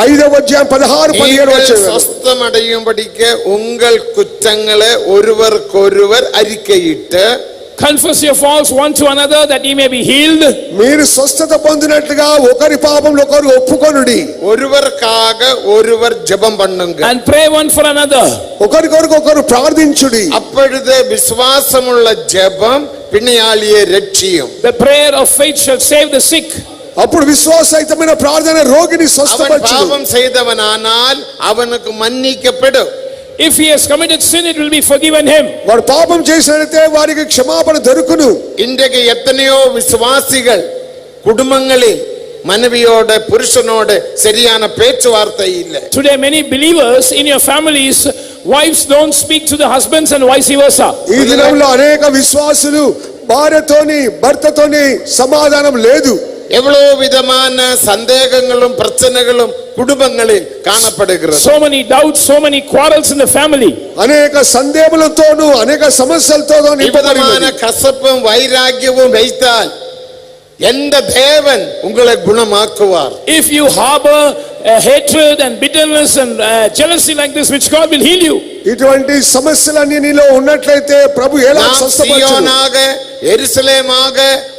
5వ అధ్యాయం 16 17 நீங்கள் వచనం. சொஸ்தம் அடையும்படிக்கு உங்கள் குற்றங்களை ஒருவருக்கொருவர் அறிக்கையிட்டு confess your faults one to another that ye may be healed. మీరు స్వస్థత పొందినట్లుగా ఒకరి పాపములు ఒకరు ఒప్పుకొనుడి. ஒருவருக்காக ஒருவர் ஜெபம் பண்ணுங்க. And pray one for another. ఒకరి కొరకు ఒకరు ప్రార్థించుడి. அப்பொழுது விசுவாசமுள்ள ஜெபம் பிணியாளியை ரட்சியும். The prayer of faith shall save the sick. అప్పుడు విశ్వాసయుతమైన ప్రార్థన రోగిని அவன் స్వస్థపరచును. பாவம் செய்தவனானால் அவனுக்கு மன்னிக்கப்படும். If he has committed sin, it will be forgiven him. వాడు పాపం చేసినట్లయితే వారికి క్షమాపణ దొరుకును. இன்றைக்கு எத்தனையோ விசுவாசிகள் குடும்பங்களில் மனைவியோட புருஷனோட சரியான பேச்சுவார்த்தை இல்லை. Today many believers in your families, wives don't speak to the husbands and vice versa. ఈ దినంలో అనేక విశ్వాసులు భార్యతోని భర్తతోని సమాధానం లేదు. எவ்வளவு விதமான சந்தேகங்களும் பிரச்சனைகளும் குடும்பங்களில் காணப்படுகிறது. So many doubts, so many quarrels in the family. అనేక సందేహములతోనూ అనేక సమస్యలతోనూ నింపబడి விதமான ఉన్నది. கசப்பும் வைராக்கியமும் வைத்தால் எந்த தேவன் உங்களை குணமாக்குவார்? If you harbor hatred and bitterness and jealousy like this, which God will heal you? ఇటువంటి సమస్యలన్నీ నీలో ఉన్నట్లయితే ప్రభు ఎలా நாம் స్వస్థపరచును? சீயோனாக எருசலேமாக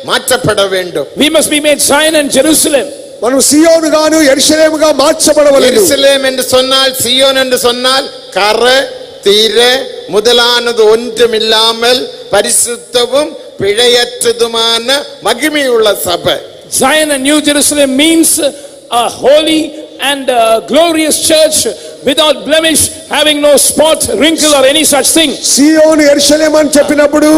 மாற்றப்பட வேண்டும். We must be made Zion and Jerusalem. మనం సియోను గాను యెరూషలేముగా మార్చబడవలెను. எருசலேம் என்று சொன்னால் சீயோன் என்று சொன்னால் கரை தீர முதலானது ஒன்றுமில்லாமல் பரிசுத்தமும் பிழையற்றதுமான மகிமையுள்ள சபை. Zion and New Jerusalem means a holy and glorious church without blemish, having no spot, wrinkle or any such thing. సియోను యెరూషలేము అని చెప్పినప్పుడు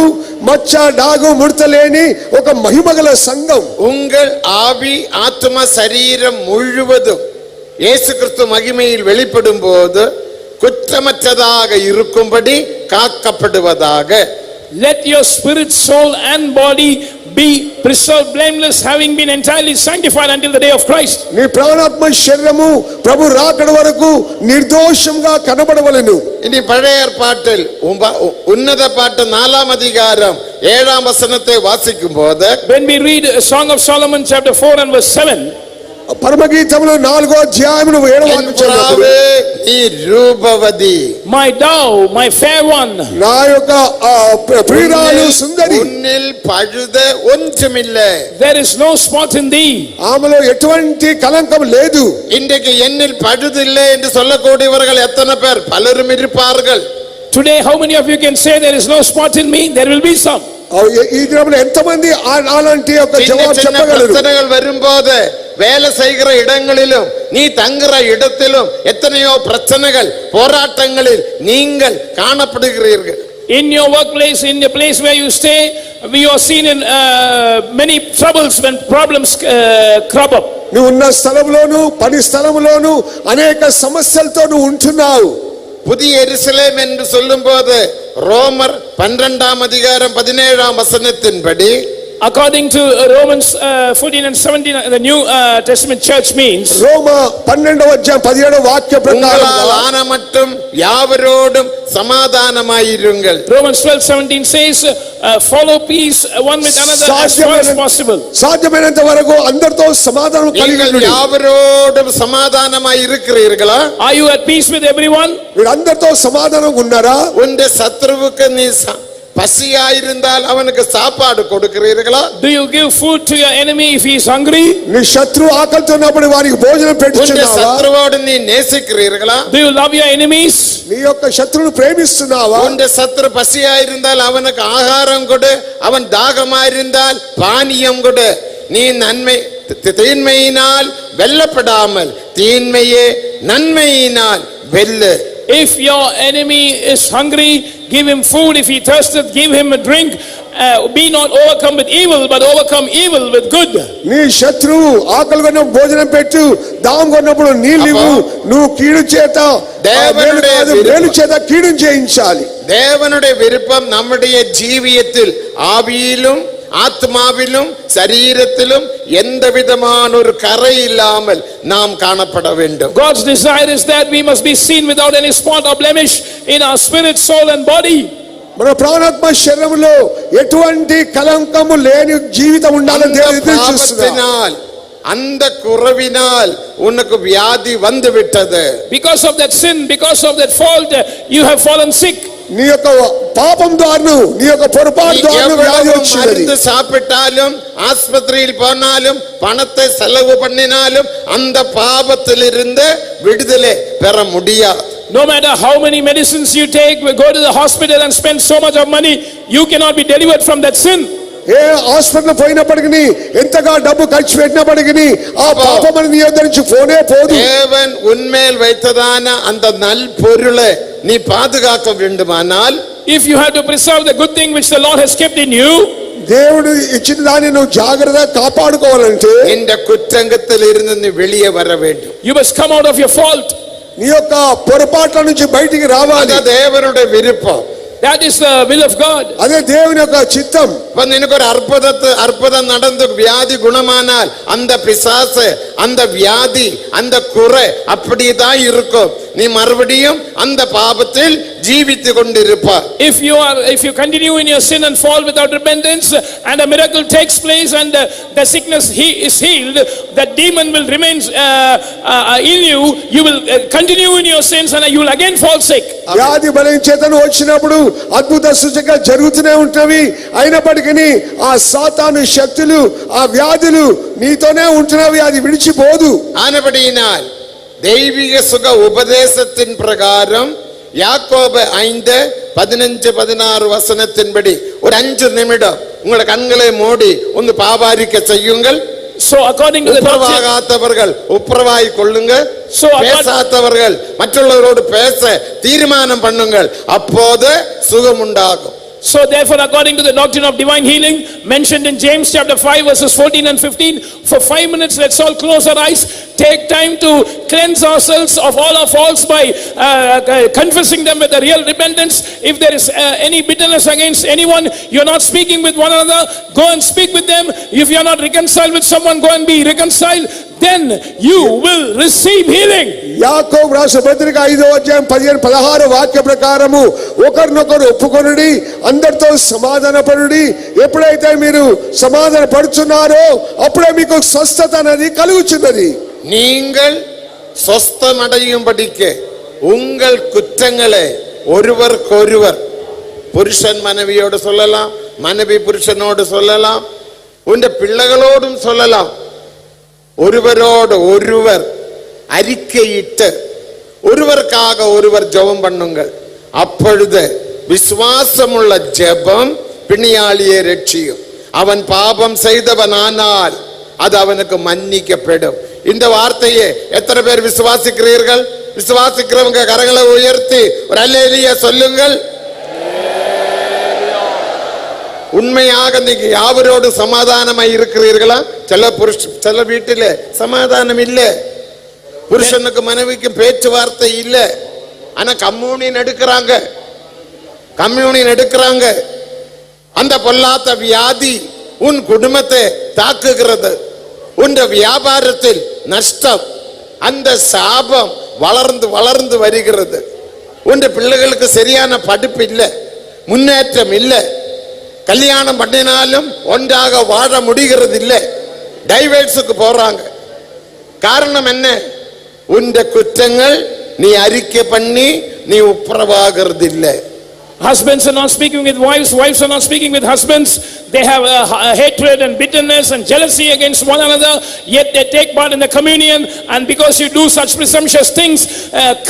మచ్చ డాగు ముడత లేని ఒక మహిమగల సంఘం. உங்கள் ஆவி ஆத்ம சரீரம் முழுவதும் இயேசு கிறிஸ்து மகிமையில் வெளிப்படும் போது குற்றமற்றதாக இருக்கும்படி காக்கப்படுவதாக. Let your spirit, soul and body be preserved blameless, having been entirely sanctified until the day of Christ. నీ ప్రాణాత్మ శరీరము ప్రభు రాకడ వరకు నిర్దోషంగా కనబడవలెను. இனி பழைய ஏற்பாட்டில் உன்னத பாட்டு 4ஆம் அதிகாரம் 7ஆம் வசனத்தை வாசிக்கும் போது, When we read a Song of Solomon chapter 4 and verse 7, పరమగీతములో 4వ అధ్యాయమును 7వ వాక్యం చదువుతాము. நீ Rupavati, my dove, my fair one, నా యొక్క ప్రియురాలు సుందరి, உன்னில் பழுத ஒன்றுமில்லை. there is no spot in thee. ఆమెలో ఎటువంటి కలంకం లేదు. இன்றைக்கு என்னில் பழுதில்லை என்று சொல்லக்கூடியவர்கள் எத்தனை பேர்? பலரும் இருப்பார்கள். Today how many of you can say there is no spot in me? There will be some. ఈ దినంలో ఎంతమంది అలాంటి ఒక சின்ன జవాబు சின்ன చెప్పగలరు? பிரச்சனைகள் வரும்போது வேலை செய்கிற இடங்களிலும் நீ தங்குற இடத்திலும் எத்தனையோ பிரச்சனைகள் போராட்டங்களில் நீங்கள் காணப்படுகிறீர்கள். In your workplace, in the place where you stay, we are seen in many troubles when problems crop up. నువ్వు ఉన్న స్థలంలోను పని స్థలంలోను అనేక సమస్యలతో నువ్వు ఉంటున్నావు. புதிய எருசலேம் என்று சொல்லும் போது ரோமர் 12ஆம் அதிகாரம் 17ஆம் வசனத்தின்படி, According to Romans 14 and 17, the New Testament church means రోమా 12వ అధ్యాయం 17వ వాక్య ప్రకారం உங்களால் ஆன மட்டும் யாவரோடும் சமாதானமாயிருங்கள். Romans 12:17 says, follow peace one with another as far as possible. సాధ్యమైనంత వరకు అందరితో సమాధానం కలిగి நீங்கள் ఉండండి. யாவரோடும் சமாதானமாய் இருக்கிறீர்களா? Are you at peace with everyone? మీరు అందరితో సమాధానంగా ఉన్నారా? உன்னுடைய சத்துருவுக்கு நீ பசியாயிருந்தால் அவனுக்கு சாப்பாடு கொடுக்கிறீர்களா? Do you give food to your enemy if he is hungry? నీ శత్రువు ఆకలితో ఉన్నప్పుడు వారికి భోజనం உன்னுடைய పెట్టుచున్నావా? சத்துருவோடு நீ நேசிக்கிறீர்களா? Do you love your enemies? నీ యొక్క శత్రువును ప్రేమిస్తున్నావా? உன்னுடைய சத்துரு பசியாயிருந்தால் அவனுக்கு ஆகாரம் கொடு, அவன் தாகமாயிருந்தால் பானியம் கொடு. நீ நன்மை தீன்மையினால் வெல்லப்படாமல் தீன்மையே நன்மையினால் வெல்லு. If your enemy is hungry, give him food. If he thirsteth, give him a drink. Be not overcome with evil, but overcome evil with good. నీ శత్రువు ఆకలి కొన్న భోజనం పెట్టు, దాహం కొన్నప్పుడు నీళ్ళు ఇవ్వు. నువ్వు కీడు చేత మేలు చేత కీడు చేయించాలి. தேவனுடைய விருப்பம் நம்முடைய ஜீவியத்தில் ஆவியிலும் ஆத்மாவிலும் சரீரத்திலும் எந்த விதமான ஒரு கரை இல்லாமல் நாம் காணப்பட வேண்டும். God's desire is that we must be seen without any spot or blemish in our spirit, soul and body. మన ప్రాణాత్మ శరీరములో ఎటువంటి కలంకము లేని జీవితం ఉండాలని దేవుడు ఎదురుచూస్తున్నాడు. அந்த குறைவினால் உனக்கு வியாதி வந்து விட்டது. Because of that sin, because of that fault, you have fallen sick. నీ యొక్క పాపం ద్వారా నీ యొక్క పొరపాటు ద్వారా వ్యాధి వచ్చింది. மருந்து சாப்பிட்டாலும் ஆஸ்பத்திரியில் போனாலும் பணத்தை செலவு பண்ணினாலும் அந்த பாவத்திலிருந்து விடுதலை பெற முடியாது. No matter how many medicines you take, go to the hospital and spend so much of money, you cannot be delivered from that sin. ఏ హాస్పిటల్ పోయినప్పటికీ ఎంతగా డబ్బు ఖర్చు పెట్టినప్పటికీ ఆ పాపం నీ యొద్ద నుంచి పోనే పోదు. தேவன் உன்மேல் வைத்ததான அந்த நல் பொருளை நீ பாதுகாக்க வேண்டுமானால், if you have to preserve the good thing which the Lord has kept in you, దేవుడు ఇచ్చిన దాన్ని నువ్వు జాగ్రత్తగా కాపాడుకోవాలంటే இந்த குற்றங்கத்தில் இருந்து நீ வெளியே வர வேண்டும். you must come out of your fault. నీ యొక్క పొరపాట్ల నుంచి బయటికి రావాలి. அது தேவனுடைய விருப்பம். That is the will of God. అదే దేవుని యొక్క చిత్తం. നിനക്ക് ഒരു അത്ഭുതം നടந்து வியாதி குணமானால் அந்த பிசாசு அந்த வியாதி அந்த குறை அப்படிதான் இருக்கும். நீ மறுபடியும் அந்த பாவத்தில் ஜீவித்து கொண்டிருப்பாய். If you continue in your sin and fall without repentance, and a miracle takes place and the sickness is healed, that demon will remain in you. You will continue in your sins and you will again fall sick. వ్యాధి బలం చేతను వచ్చినప్పుడు అద్భుత సూచక జరుగుతూనే ఉంటవి. అయినప్పటికీ ఆ సాతాను శక్తులు ఆ వ్యాధులు నీతోనే ఉంటున్నవి, అది విడిచిపోదు. ஆனபடியினால் தெய்வீக சுக உபதேசத்தின் பிரகாரம் யாக்கோபு 5:15-16 வசனத்தின்படி ஒரு 5 நிமிடம் உங்களுடைய கண்களை மூடி ಒಂದು பாபாரிக்க செய்யுங்கள். So according to the உப்புரவாகாதவர்கள் உப்புரவாய் கொள்ளுங்க. பேசாதவர்கள் மற்றவர்களோடு பேச தீர்மானம் பண்ணுங்கள். அப்போது சுகம் உண்டாகும். So therefore, according to the doctrine of divine healing mentioned in James chapter 5 verses 14 and 15, for 5 minutes let's all close our eyes, take time to cleanse ourselves of all our faults by confessing them with a real repentance. If there is any bitterness against anyone, you're not speaking with one another, go and speak with them. If you're not reconciled with someone, go and be reconciled. Then you will receive healing. యాకోబు రాసిన పత్రిక 5:15-16 వాక్య ప్రకారము ఒకరినొకరు ఒప్పుకొనుడి, అందరితో సమాధానపడుడి. ఎప్పుడైతే మీరు సమాధాన పడుచున్నారో అప్పుడే మీకు స్వస్థత అనేది కలుగుచున్నది. நீங்கள் சொஸ்தமடையும்படிக்கு உங்கள் குற்றங்களை ஒருவருக்கொருவர், புருஷன் மனைவியோடு சொல்லலாம், மனைவி புருஷனோடு சொல்லலாம், உன் பிள்ளைகளோடும் சொல்லலாம். ஒருவரோடு ஒருவர் அறிக்கையிட்டு ஒருவருக்காக ஒருவர் ஜெபம் பண்ணுங்கள். அப்பொழுது விசுவாசமுள்ள ஜெபம் பிணியாளியை ரட்சியும். அவன் பாவம் செய்தவனானால் அது அவனுக்கு மன்னிக்கப்படும். இந்த வார்த்தையை எத்தனை பேர் விசுவாசிக்கிறீர்கள்? விசுவாசிக்கிறவங்க கரங்களை உயர்த்தி ஒரு அல்லேலூயா சொல்லுங்கள். உண்மையாக நீங்க யாவரோடு சமாதானமாய் இருக்கிறீர்களா? சில வீட்டில சமாதானம் இல்ல, புருஷனுக்கு மனைவிக்கும் பேச்சுவார்த்தை இல்ல. ஆனா கம்யூனியன் எடுக்கிறாங்க. அந்த பொல்லாத வியாதி உன் குடும்பத்தை தாக்குகிறது, உன் வியாபாரத்தில் நஷ்டம், அந்த சாபம் வளர்ந்து வளர்ந்து வருகிறது. உன் பிள்ளைகளுக்கு சரியான படிப்பு இல்லை, முன்னேற்றம் இல்லை, கல்யாணம் பண்ணினாலும் ஒன்றாக வாழ முடிகிறது இல்லை, டைவர்ஸுக்கு போறாங்க. காரணம் என்ன? உன் குற்றங்கள் நீ அறிக்கை பண்ணி நீ உப்புரவாகிறது இல்லை. Husbands are not speaking with wives, wives are not speaking with husbands. They have a hatred and bitterness and jealousy against one another, yet they take part in the communion, and because you do such presumptuous things,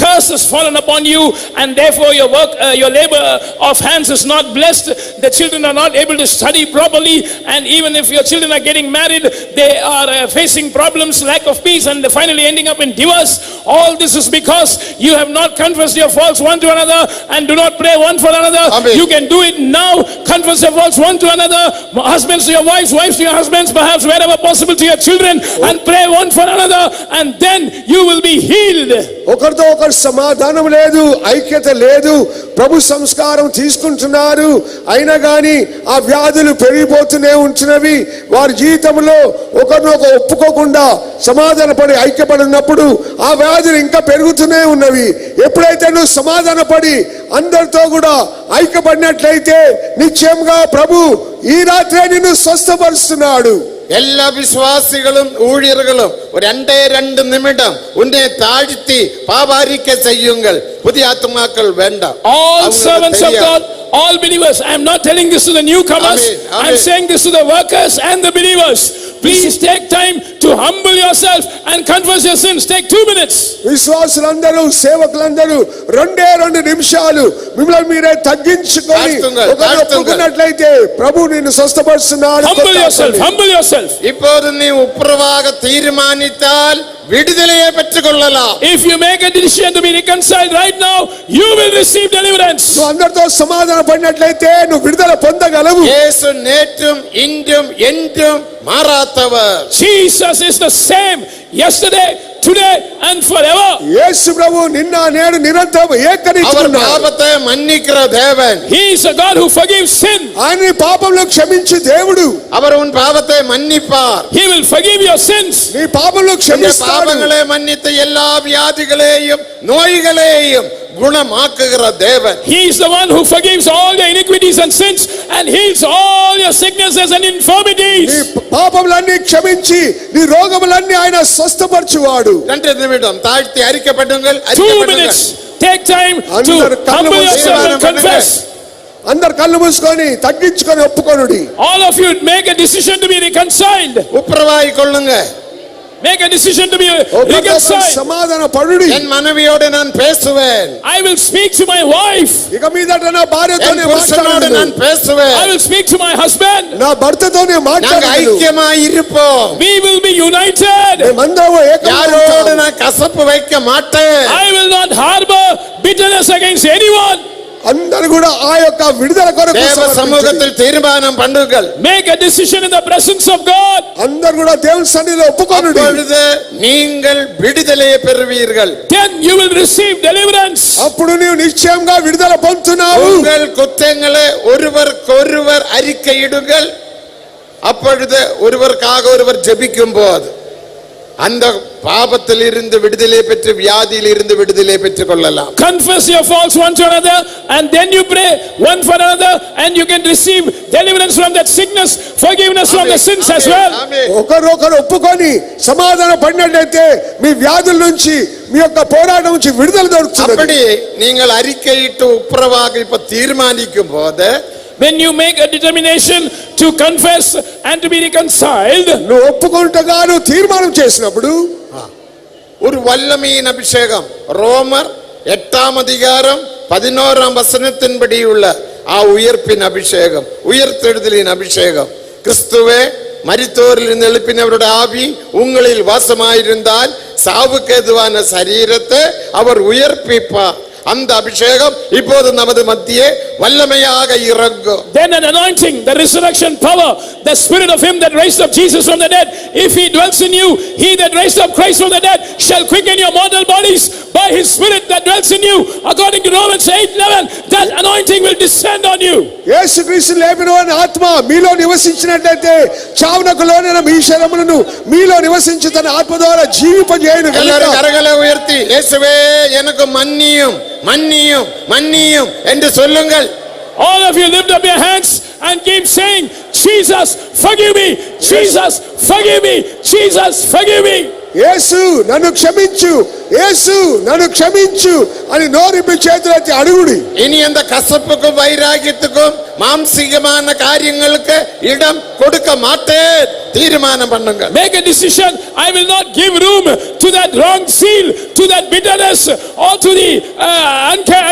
curse has fallen upon you, and therefore your work, your labor of hands is not blessed. The children are not able to study properly, and even if your children are getting married, they are facing problems, lack of peace, and finally ending up in divorce. All this is because you have not confessed your faults one to another and do not pray one for another. Amen. You can do it now. Confess your faults one to another, husbands to your wives, wives to your husbands, perhaps wherever possible to your children, and pray one for another, and then you will be healed. ఒకరితో ఒకరు సమాధానం లేదు, ఐక్యత లేదు, ప్రభు సంస్కారం తీసుకుంటున్నారు, అయినా గాని ఆ వ్యాధులు పెరిగిపోతూనే ఉంటున్నవి. వారి జీవితంలో ఒకరినొకరు ఒప్పుకోకుండా సమాధానపడి ఐక్యపడినప్పుడు ఆ వ్యాధులు ఇంకా పెరుగుతూనే ఉన్నవి. ఎప్పుడైతే నువ్వు సమాధానపడి అందరితో కూడా ఐక్యపడినట్లయితే నిశ్చయంగా ప్రభు ఈ రాత్రే నిన్ను స్వస్థపరుస్తున్నాడు. എല്ലാ വിശ്വാസികളും ഊഴിയர்களுം ഒരു 2 നിമിഷം ഉന്നെ താഴ്ത്തി പാപാരിക്ക ചെയ്യുങ്ങൾ. പുതിയ ആത്മാക്കൾ വേണ്ട. All servants of God, all believers, I am not telling this to the newcomers, Amen. I am saying this to the workers and the believers. Please take time to humble yourself and confess your sins. Take 2 minutes. విశ్వాసులందరూ సేవకులందరూ 2 నిమిషాలు మిమ్మల్ని మీరే తగ్గించుకొని ఒకరు ఒప్పుకున్నట్లయితే ప్రభు నిన్ను స్వస్థపరుస్తున్నాడు. Humble yourself, humble yourself. இப்போது நீ உப்புரவாக தீர்மானித்தால் விடுதலையை பெற்றுக்கொள்ளலாம். If you make a decision to be reconciled right now, you will receive deliverance. నువ్వు అందరితో సమాధాన పడినట్లయితే నువ్వు విడుదల పొందగలవు. యేసు నేற்றும் இன்றும் என்றும் மாறாதவர். Jesus is the same yesterday, today and forever. యేసు ప్రభు నిన్న నేడు నిరంతరం அவர் ఏకరీతిగా பாவத்தை மன்னிக்கிற தேவன். He is a God who forgives sin. ఆయన నీ పాపములను క్షమించు దేవుడు. அவர் உன் பாவத்தை மன்னிப்பார். He will forgive your sins. నీ పాపములను உன் క్షమిస్తాడు. பாவங்களை மன்னித்து எல்லா வியாதிகளையும் நோய்களையும் குணமாக்குகிற தேவன். He is the one who forgives all your iniquities and sins and heals all your sicknesses and నీ infirmities. పాపములన్నీ క్షమించి నీ రోగములన్నీ ఆయన స్వస్థపరచువాడు. 2 நிமிடம் தாழ்த்தி அறிக்கைப்படுங்கள். 2 minutes. Take time to humble yourself and confess. అందరు కళ్ళు మూసుకొని తగ్గించుకొని ఒప్పుకొనుడి. All of you make a decision to be reconciled. உப்புரவாய் கொள்ளுங்க. Make a decision to be ఒకరితో reconciled. సమాధాన పడుడి. என் மனைவியோடு நான் பேசுவேன். I will speak to my wife. ఇక మీదట నా భార్యతోనే என் புருஷனோடு మాట్లాడను. நான் பேசுவேன். I will speak to my husband. నా భర్తతోనే நாங்க మాట్లాడను. ஐக்கியமாய் இருப்போம். We will be united. మేమందరం யாரோடு ఏకమవుతాం. நான் கசப்பு வைக்க மாட்டேன். I will not harbor bitterness against anyone. అందరూ కూడా ఆ యొక్క విడుదల కొరకు தேவ సమర్పించండి. சமூகத்தில் தீர்மானம் பண்ணுங்கள். Make a decision in the presence of God. అందరూ కూడా దేవుని సన్నిధిలో ఒప్పుకొనుడి. அப்பொழுது நீங்கள் விடுதலையை பெறுவீர்கள். Then you will receive deliverance. అప్పుడు నీవు నిశ్చయంగా విడుదల పొందుతున్నావు. உங்கள் குற்றங்களை ஒருவருக்கொருவர் அறிக்கையிடுங்கள். அப்பொழுது ஒருவருக்காக ஒருவர் ஜெபிக்கும் போது அந்த பாவத்தில் இருந்து விடுதலை பெற்று வியாதியில் இருந்து விடுதலை பெற்றுக் கொள்ளலாம். Confess your faults one to another and then you pray one for another and you can receive deliverance from that sickness, forgiveness from the sins as well. ఒకరొకరు ఒప్పుకొని సమాధాన పడినట్లయితే మీ వ్యాధుల నుంచి మీ యొక్క పోరాటం నుంచి విడుదల దొరుకుతుంది. அப்படி நீங்கள் அறிக்கையிட்டு உப்புரவாக இப்ப தீர்மானிக்கும் போது When you make a determination to confess and to be reconciled, నువ్వు ఒప్పుకుంటగా నువ్వు తీర్మానం చేసినప్పుడు ஒரு வல்லமையின் அபிஷேகம் ரோமர் 8ஆம் அதிகாரம் 11ஆம் வசனத்தின்படி உள்ள உயிர்ப்பின் அபிஷேகம், உயிர்த்தெழுதலின் அபிஷேகம். கிறிஸ்துவே மரித்தோரிலிருந்து எழுப்பினவருடைய ஆவி உங்களில் வாசமாயிருந்தால் சாவுக்கு எதுவான சரீரத்தை அவர் உயிர்ப்பிப்பார். அந்த அபிஷேகம் இப்போது நமது மத்தியே வல்லமையாக இறங்கும். Then an anointing, the resurrection power, the spirit of him that raised up Jesus from the dead, if he dwells in you, he that raised up Christ from the dead shall quicken your mortal bodies by his spirit that dwells in you. According to Romans 8:11, that anointing will descend on you. యేసుక్రీస్తు లేపిన వాని ఆత్మ మీలో నివసించినట్లయితే చావునకు లోనైన మీ శరీరములను మీలో నివసించి తన ఆత్మ ద్వారా జీవింపజేయును గనుక எல்லாரும் கரங்களை உயர்த்தி இயேசுவே எனக்கு மன்னியும் மன்னியும் மன்னியும் என்று சொல்லுங்கள். All of you lift up your hands and keep saying, Jesus, forgive me. Jesus, forgive me. Jesus, forgive me. యేసు నన్ను క్షమించు, యేసు నన్ను క్షమించు అని నోరిప్పి చేతులెత్తి అడుగుడి. இனி அந்த கசப்புக்கும் வைராகியத்துக்கும் மாம்சீகமான காரியங்களுக்கு இடம் கொடுக்க மாட்டேன் தீர்மானம் பண்ணுங்க. Make a decision. I will not give room to that wrong zeal, to that bitterness, or to the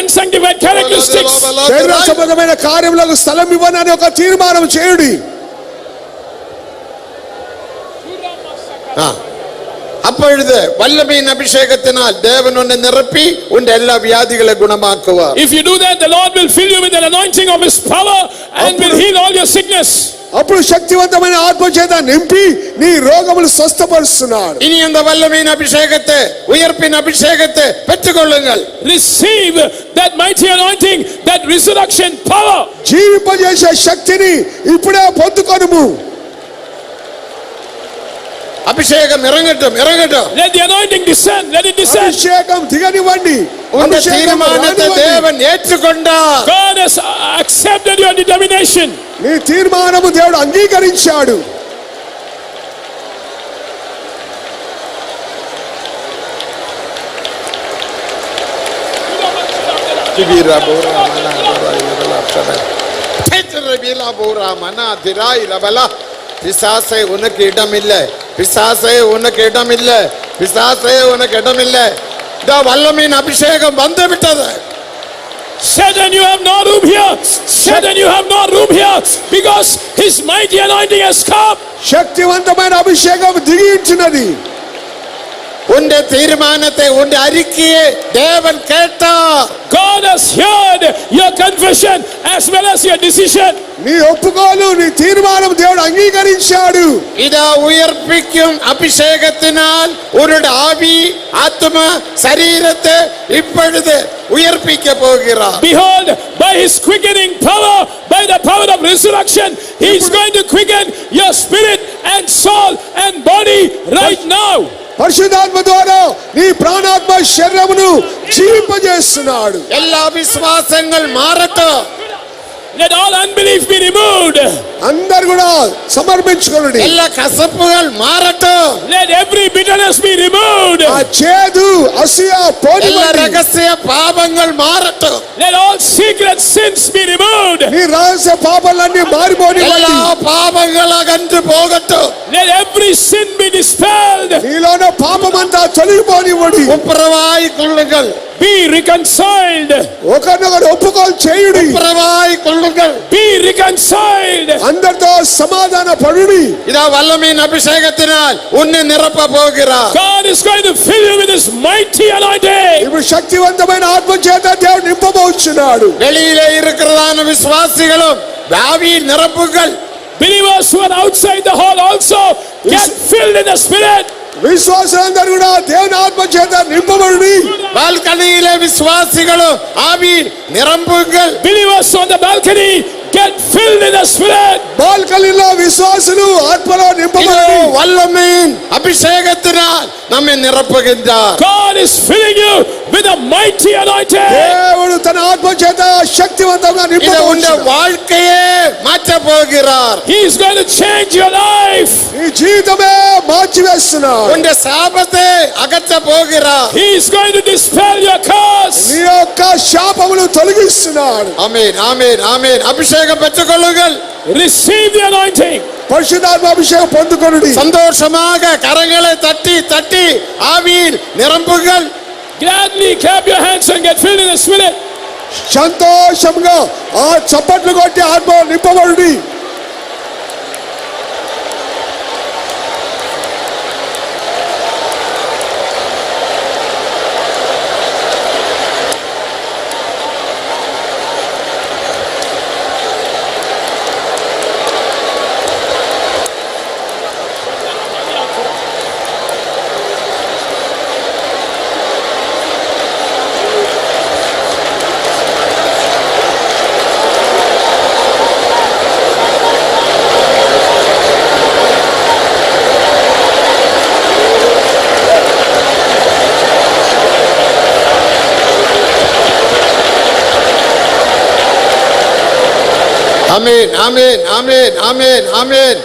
unsanctified characteristics. శరీర సంబంధమైన కార్యములకు స్థలం ఇవ్వనని ఒక తీర్మానం చేయుడి. அப்பொழுது வல்லமையின் அபிஷேகத்தினால் தேவன் உன்னை நிரப்பி உன் எல்லா வியாதிகளை குணமாக்குவார். If you do that, the Lord will fill you with the anointing of his power and will heal all your sickness. అప్పుడు శక్తివంతమైన ఆత్మ చేత నింపి నీ రోగములు స్వస్థపరుస్తున్నాడు. இனி அந்த வல்லமையின் அபிஷேகத்தை உயிர்ப்பின் அபிஷேகத்தை பெற்றுக்கொள்ளுங்கள். Receive that mighty anointing, that resurrection power. జీవింపజేసే శక్తిని ఇప్పుడే పొందుకొనుము. அபிஷேகம் இறங்கட்டும் இறங்கட்டும். Let the anointing descend, let it descend. అభిషేకం దిగనివ్వండి. உன் தீர்மானத்தை தேவன் ஏற்றுக்கொண்டார். God has accepted your determination. నీ తీర్మానము దేవుడు అంగీకరించాడు. பிசாசே உனக்கு இடம் இல்லை, பிசாசே உனக்கு இடம் இல்லை, பிசாசே உனக்கு இடம் இல்லை. இந்த வல்லமையின் அபிஷேகம் வந்து விட்டது. Satan, you have no room here. Satan, you have no room here because his mighty anointing has come. శక్తివంతమైన అభిషేకం దిగించినది. உன் தீர்மானத்தை உன் அறிக்கையை தேவன் கேட்டார். God has heard your confession as well as your decision. నీ ఒప్పుకోలు నీ తీర్మానం దేవుడు అంగీకరించాడు. இதா உயிர்ப்பிக்கும் அபிஷேகத்தினால் உன்னுடைய ஆவி ஆத்மா சரீரத்தை இப்பொழுது உயிர்ப்பிக்க போகிறார். Behold, by his quickening power, by the power of resurrection, he is going to quicken your spirit and soul and body right now. పరిశుద్ధాత్మ ద్వారా నీ ప్రాణాత్మ శరీరమును జీవింపజేస్తున్నాడు. எல்லா விசுவாசங்கள் மாறட்டும். Let all unbelief be removed. అందరు కూడా సమర్పించుకోండి. எல்லா கசப்புகள் மாறட்டும். Let every bitterness be removed. ఆ చేదు అసూయ எல்லா పోనివ్వండి. ரகசிய பாவங்கள் மாறட்டும். Let all secret sins be removed. నీ రహస్య పాపాలన్నీ మారిపోనివ్వండి. எல்லா பாவங்கள் அகன்று போகட்டும். Let every sin be dispelled. నీలోని పాపమంతా తొలగిపోనివ్వండి. ஒப்புரவாய் கொள்ளுங்கள். Be reconciled. ఒకరినొకరు ఒప్పుకోలు చేయుడి. ஒப்புரவாய் கொள்ளுங்கள். Be reconciled. అందరితో సమాధాన పడుడి. இதா வல்லமையின் அபிஷேகத்தினால் உன்னை நிரப்ப போகிறார். God is going to fill you with his mighty anointing. ఇప్పుడు శక్తివంతమైన ఆత్మ చేత దేవుడు నింపబోచున్నాడు. வெளியிலே இருக்கிறதான விசுவாசிகளும் ஆவியில் நிரப்புங்கள். Believers who are outside the hall also get filled in the spirit. విశ్వాసులందరూ కూడా దేవుని ఆత్మ చేత నింపబడి. பால்கனியிலே விசுவாசிகளும் ஆவியில் நிரம்புங்கள். Believers on the balcony get filled in the spirit. బాల్కనీలో విశ్వాసులు ఆత్మలో నింపబడి. வல்லமையின் அபிஷேகத்தினால் நம்மை நிரப்புகின்றார். God is filling you with a mighty anointing. దేవుడు తన ఆత్మ చేత శక్తివంతంగా இதை உன் నింపబోచున్నాడు. வாழ்க்கையே மாற்ற போகிறார். He is going to change your life. నీ జీవితమే మార్చివేస్తున్నాడు. உன் சாபத்தை அகற்ற போகிறார். He is going to dispel your curse. నీ యొక్క శాపమును తొలగిస్తున్నాడు. ஆமென் ஆமென் ஆமென். அபிஷேகம் பெற்றுக்கொள்ளுங்கள். Receive the anointing. పరిశుద్ధాత్మ అభిషేకం పొందుకొనుడి. சந்தோஷமாக கரங்களை தட்டி தட்டி ஆவியில் நிரம்புங்கள். Gladly clap your hands and get filled in the spirit. సంతోషంగా ఆ చప్పట్లు కొట్టి ఆత్మ నింపబడి. ஆமென் ஆமென் ஆமென் ஆமென் ஆமென்.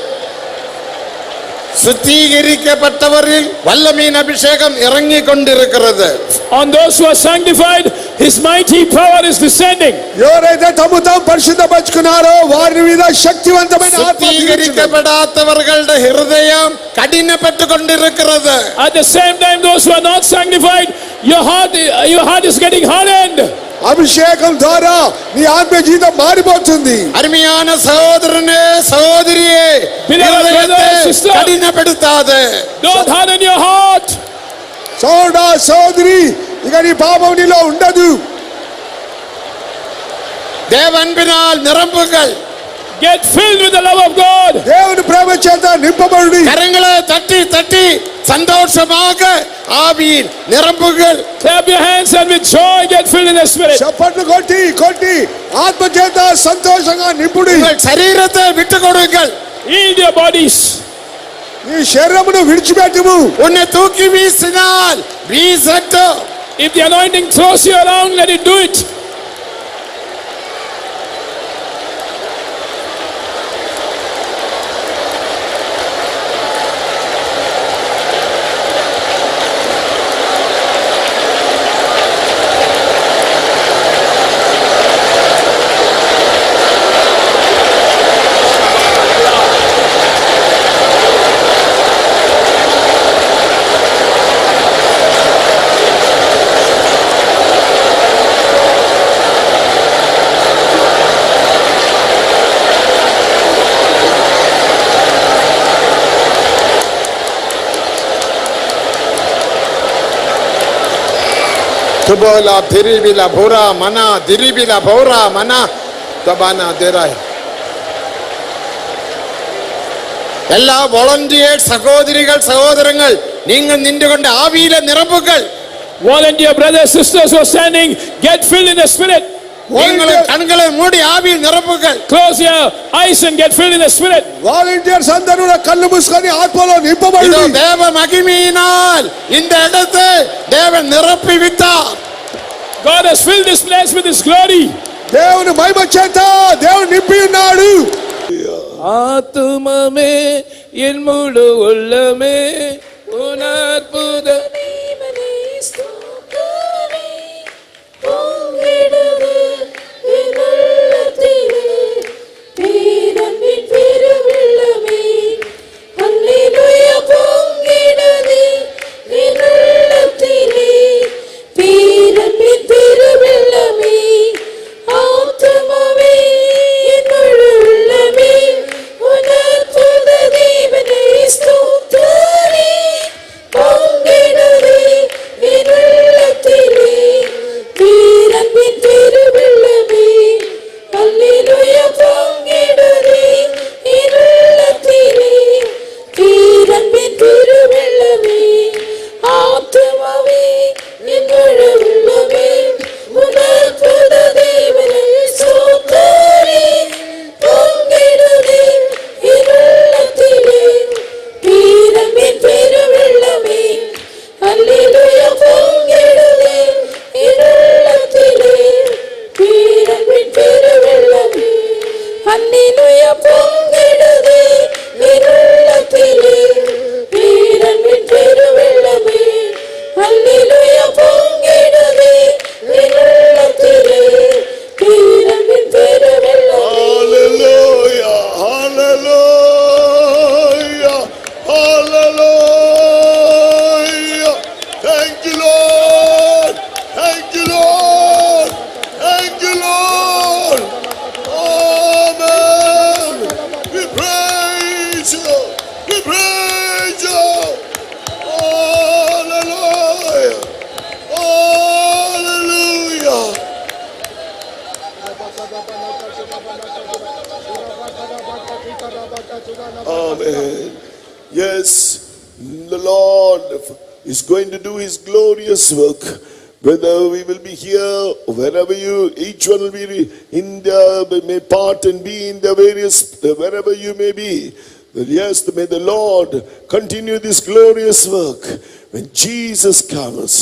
சுத்திகரிக்கப்பட்டவரில் வல்லமையின் அபிஷேகம் இறங்கி கொண்டிருக்கிறது. On those who are sanctified, his mighty power is descending. ఎవరైతే తమ తాము పరిశుద్ధపరచుకున్నారో వారి మీద శక్తివంతమైన ఆత్మ దిగి వచ్చింది. சுத்திகரிக்கப்படாதவர்களுடைய ஹிருதயம் கடினப்பட்டு கொண்டிருக்கிறது. At the same time, those who are not sanctified, your heart is getting hardened. అభిషేకం ద్వారా నీ ఆత్మ జీవితం మారిపోతుంది. அருமையான சகோதரனே சகோதரியே, sister, கடினப்படுத்தாதே. Don't harden your heart. సోదరా సోదరి, ఇక నీ పాపం నీలో ఉండదు. தேவ அன்பினால் நிரம்புங்கள். Get filled with the love of God. దేవుని ప్రేమ చేత నింపబడుడి. கரங்களை தட்டி தட்டி சந்தோஷமாக ஆவியில் நிரம்புங்கள். Clap your hands and with joy get filled in the spirit. చప్పట్లు కొట్టి కొట్టి ఆత్మ చేత సంతోషంగా నింపుడి. உங்கள் சரீரத்தை விட்டு கொடுங்கள். Yield your bodies. నీ శరీరమును విడిచిపెట్టుము. உன்னை தூக்கி வீசினால் வீசட்டும். If the anointing throws you around, let it do it. துபோலா triphala புரா மனா திரிபிலா பௌரா மனா தபானா தேராய். எல்லா வாலண்டியர் சகோதரிகள் சகோதரங்கள், நீங்கள் நின்று கொண்டு ஆவியில நிரம்புங்கள். Volunteer brothers sisters who are standing, get filled in the spirit. நீங்களும் கண்களை மூடி ஆவியில் நிரம்புங்கள். Close your eyes and get filled in the spirit. Volunteers అందరూ కళ్ళు మూసుకొని ఆత్మలో నింపబడుడి. இதோ தேவ மகிமையினால் இந்த இடத்தை தேவன் நிரப்பி விட்டார். God has filled this place with his glory. దేవుని మహిమ చేత దేవుడు నింపి ఉన్నాడు. ஆத்துமமே என் முழு உள்ளமே உன் அற்புத Amen. Yes, the Lord is going to do his glorious work. Whether we will be here, wherever each one will be in may part and be in the various, wherever you may be. Yes, may the Lord continue this glorious work. When Jesus comes,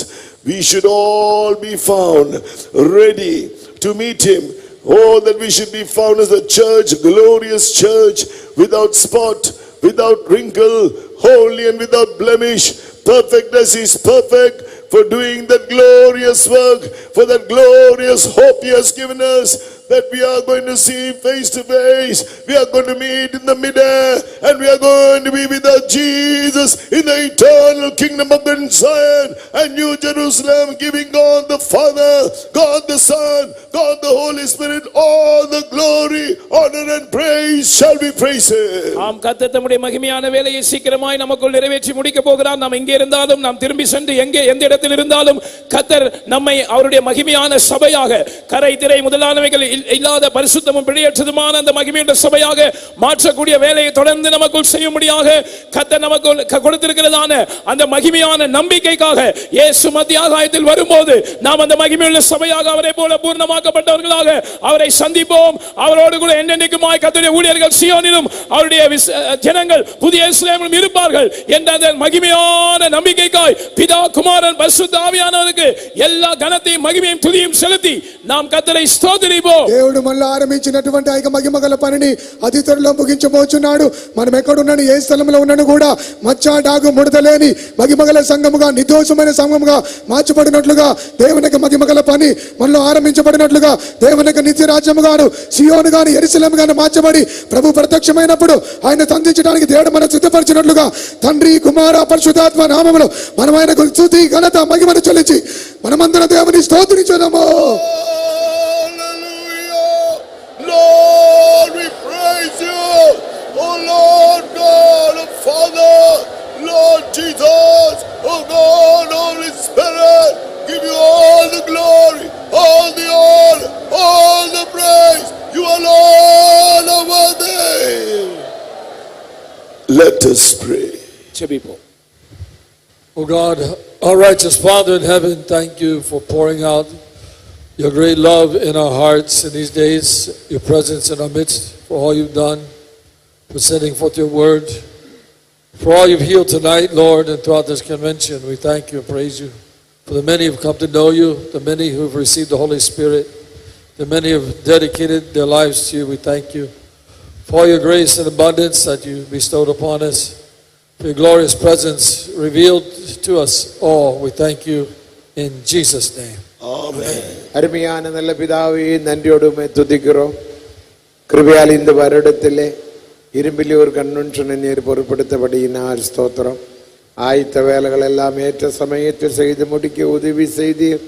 we should all be found ready to meet him Oh, that we should be found as a church, glorious church, without spot, without wrinkle, holy and without blemish, perfect as He is perfect, for doing that glorious work, for that glorious hope He has given us, that we are going to see face to face, we are going to meet in the midair, and we are going to be with our Jesus in the eternal kingdom of the Zion and New Jerusalem, giving God the Father, God the Son, God the Holy Spirit, all the glory, honor and praise shall be praised. ஆம், கர்த்தர் தம்முடைய மகிமையான வேலையை சீக்கிரமாய் நமக்குள் நிறைவேற்றி முடிக்க போகிறார். நாம் எங்கே இருந்தாலும், நாம் திரும்பி சென்று எந்த இடத்தில் இருந்தாலும், கர்த்தர் நம்மை அவருடைய மகிமையான சபையாக, கரை திரை முதலானவைகள் இல்லாத பரிசுத்தமும் பிழையற்றதுமான அந்த மகிமையுள்ள சபையாக மாற்றக்கூடிய வேலையை தொடர்ந்து நமக்குள் செய்யும்படியாக கர்த்தர் நமக்கு கொடுத்திருக்கிறதான அந்த மகிமையான நம்பிக்கைக்காக இயேசு மத்திய ஆகாயத்தில் வரும்போது நாம் அந்த மகிமையுள்ள சபையாக அவரை போல பூர்ணமாக்கப்பட்டவர்களாக அவரை சந்திப்போம். அவரோடு கூட என்னென்னைக்குமாய் கர்த்தருடைய ஊழியர்கள் சீயோனிலும் அவருடைய ஜனங்கள் புதிய எருசலேமிலும் இருப்பார்கள் என்ற அந்த மகிமையான நம்பிக்கைக்காய் பிதா குமாரன் பரிசுத்த ஆவியானவருக்கு எல்லா கனத்தையும் மகிமையும் துதியும் செலுத்தி நாம் கர்த்தரை ஸ்தோத்திரிப்போம். దేవుడు మళ్ళీ ఆరంభించినటువంటి ఐక మహిమగల పనిని అతి త్వరలో ముగించబోచున్నాడు. మనం ఎక్కడున్నాను, ఏ స్థలంలో ఉన్నాను కూడా మచ్చ డాగు ముడతలేని మహిమగల సంఘముగా, నిర్దోషమైన సంఘముగా మార్చబడినట్లుగా, దేవునికి మహిమగల పని మనలో ఆరంభించబడినట్లుగా, దేవునికి నిత్య రాజ్యము గాను సియోను గాను యెరూషలేము గాను మార్చబడి ప్రభు ప్రత్యక్షమైనప్పుడు ఆయన తందించడానికి దేవుడు మనం సిద్ధపరిచినట్లుగా తండ్రి కుమార పరిశుద్ధాత్మ నామములో మనం ఆయనకు స్తుతి ఘనత మహిమను చెల్లించి మనమందరం దేవుని స్తోత్రించుదాము. Lord, we praise you. Oh Lord God, oh Father, Lord Jesus, oh God, Holy Spirit, give you all the glory, all the honor, all the praise. You alone are worthy. Let us pray. ஜெபிப்போம். Oh God, our righteous Father in heaven, thank you for pouring out your great love in our hearts in these days, your presence in our midst, for all you've done, for sending forth your word, for all you've healed tonight, Lord, and throughout this convention. We thank you and praise you. For the many who have come to know you, the many who have received the Holy Spirit, the many who have dedicated their lives to you, we thank you. For all your grace and abundance that you bestowed upon us, for your glorious presence revealed to us all, we thank you in Jesus' name. அருமையான நல்ல பிதாவே, நன்றியோடுமே துதிக்கிறோம். கிருபையால் இந்த வருடத்திலே இரும்பிலி ஒரு கன்வென்ஷனை நீர் பொருட்படுத்தபடியினால் ஸ்தோத்திரம். ஆயத்த வேலைகள் எல்லாம் ஏற்ற சமயத்தில் செய்து முடிக்க உதவி செய்தீர்.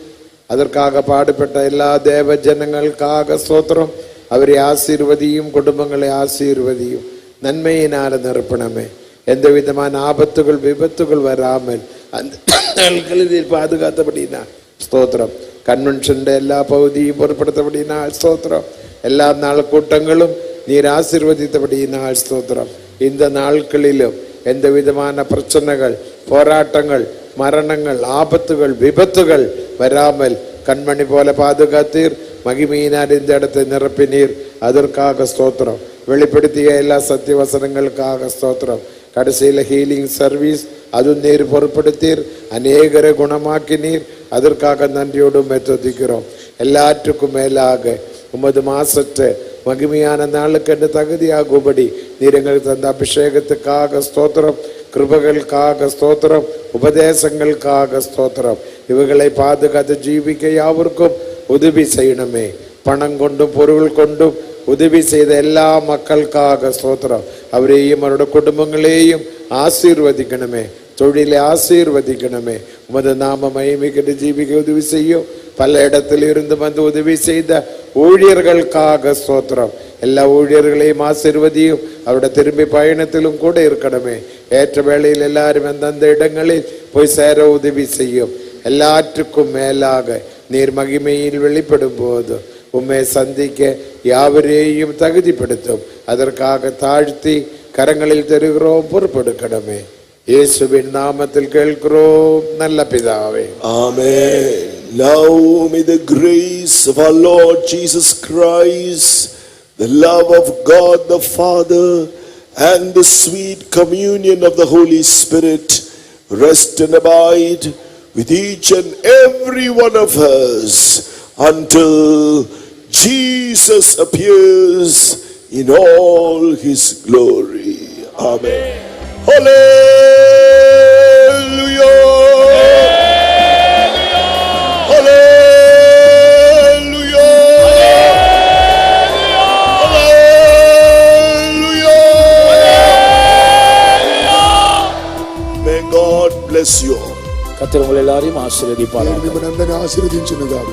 அதற்காக பாடுபட்ட எல்லா தேவ ஜனங்களுக்காக ஸ்தோத்திரம். அவரை ஆசீர்வதியும், குடும்பங்களை ஆசீர்வதியும், நன்மையினால நிரப்பணமே. எந்த விதமான ஆபத்துகள் விபத்துகள் வராமல் அந்த நாட்களில் பாதுகாத்தபடினா ஸ்தோத்திரம். கன்வென்ஷனுடைய எல்லா பகுதியும் பொருட்படுத்தபடினால் ஸ்தோத்திரம். எல்லா நாள் கூட்டங்களும் நீர் ஆசீர்வதித்தபடியினால் ஸ்தோத்திரம். இந்த நாட்களிலும் எந்த விதமான பிரச்சனைகள், போராட்டங்கள், மரணங்கள், ஆபத்துகள், விபத்துகள் வராமல் கண்மணி போல பாதுகாத்தீர். மகிமையினால் இந்த இடத்தை நிரப்பினீர். அதற்காக ஸ்தோத்திரம். வெளிப்படுத்திய எல்லா சத்திய வசனங்களுக்காக ஸ்தோத்திரம். கடைசியில் ஹீலிங் சர்வீஸ் அதுவும் நீர் பொருட்படுத்தீர். அநேகரை குணமாக்கினீர். அதற்காக நன்றியோடு துதிக்கிறோம். எல்லாற்றுக்கும் மேலாக உமது மாசற்ற மகிமையான நாளுக்கு என்று தகுதியாகும்படி நீர் எங்களுக்கு தந்த அபிஷேகத்துக்காக ஸ்தோத்திரம். கிருபைகளுக்காக ஸ்தோத்திரம். உபதேசங்களுக்காக ஸ்தோத்திரம். இவைகளை பாதுகாத்து ஜீவிக்க யாவருக்கும் உதவி செய்யணுமே. பணம் கொண்டும் பொருள் கொண்டும் உதவி செய்த எல்லா மக்களுக்காக ஸ்தோத்திரம். அவரையும் அவருடைய குடும்பங்களையும் ஆசீர்வதிக்கணுமே. தொழிலை ஆசீர்வதிக்கணுமே. உமது நாம மகிமைக்கு ஜீவிக்க உதவி செய்யும். பல இடத்தில் இருந்து வந்து உதவி செய்த ஊழியர்களுக்காக ஸ்தோத்திரம். எல்லா ஊழியர்களையும் ஆசீர்வதியும். அவருடைய திரும்பி பயணத்திலும் கூட இருக்கணுமே. ஏற்ற வேளையில் எல்லாரும் அந்தந்த இடங்களில் போய் சேர உதவி செய்யும். எல்லாற்றுக்கும் மேலாக நீர் மகிமையில் வெளிப்படும் போது உம்மை சந்திக்க யாவரையும் தகுதிப்படுத்தும். அதற்காக தாழ்த்தி கரங்களில் தருகிறோம். பொறுப்பெடுக்கணுமே. இயேசுவின் நாமத்தில் கேட்கிறோம் நல்ல பிதாவே. Amen. Now may the grace of our Lord Jesus Christ, the love of God the Father, and the sweet communion of the Holy Spirit rest and abide with each and every one of us until Jesus appears in all his glory. Amen. Hallelujah. Hallelujah. Hallelujah. May God bless you all. கர்த்தர் உங்களை எல்லாரையும் ஆசீர்வதிப்பாராக. మిమ్మల్ని అందరినీ ఆశీర్వదించునుగాక.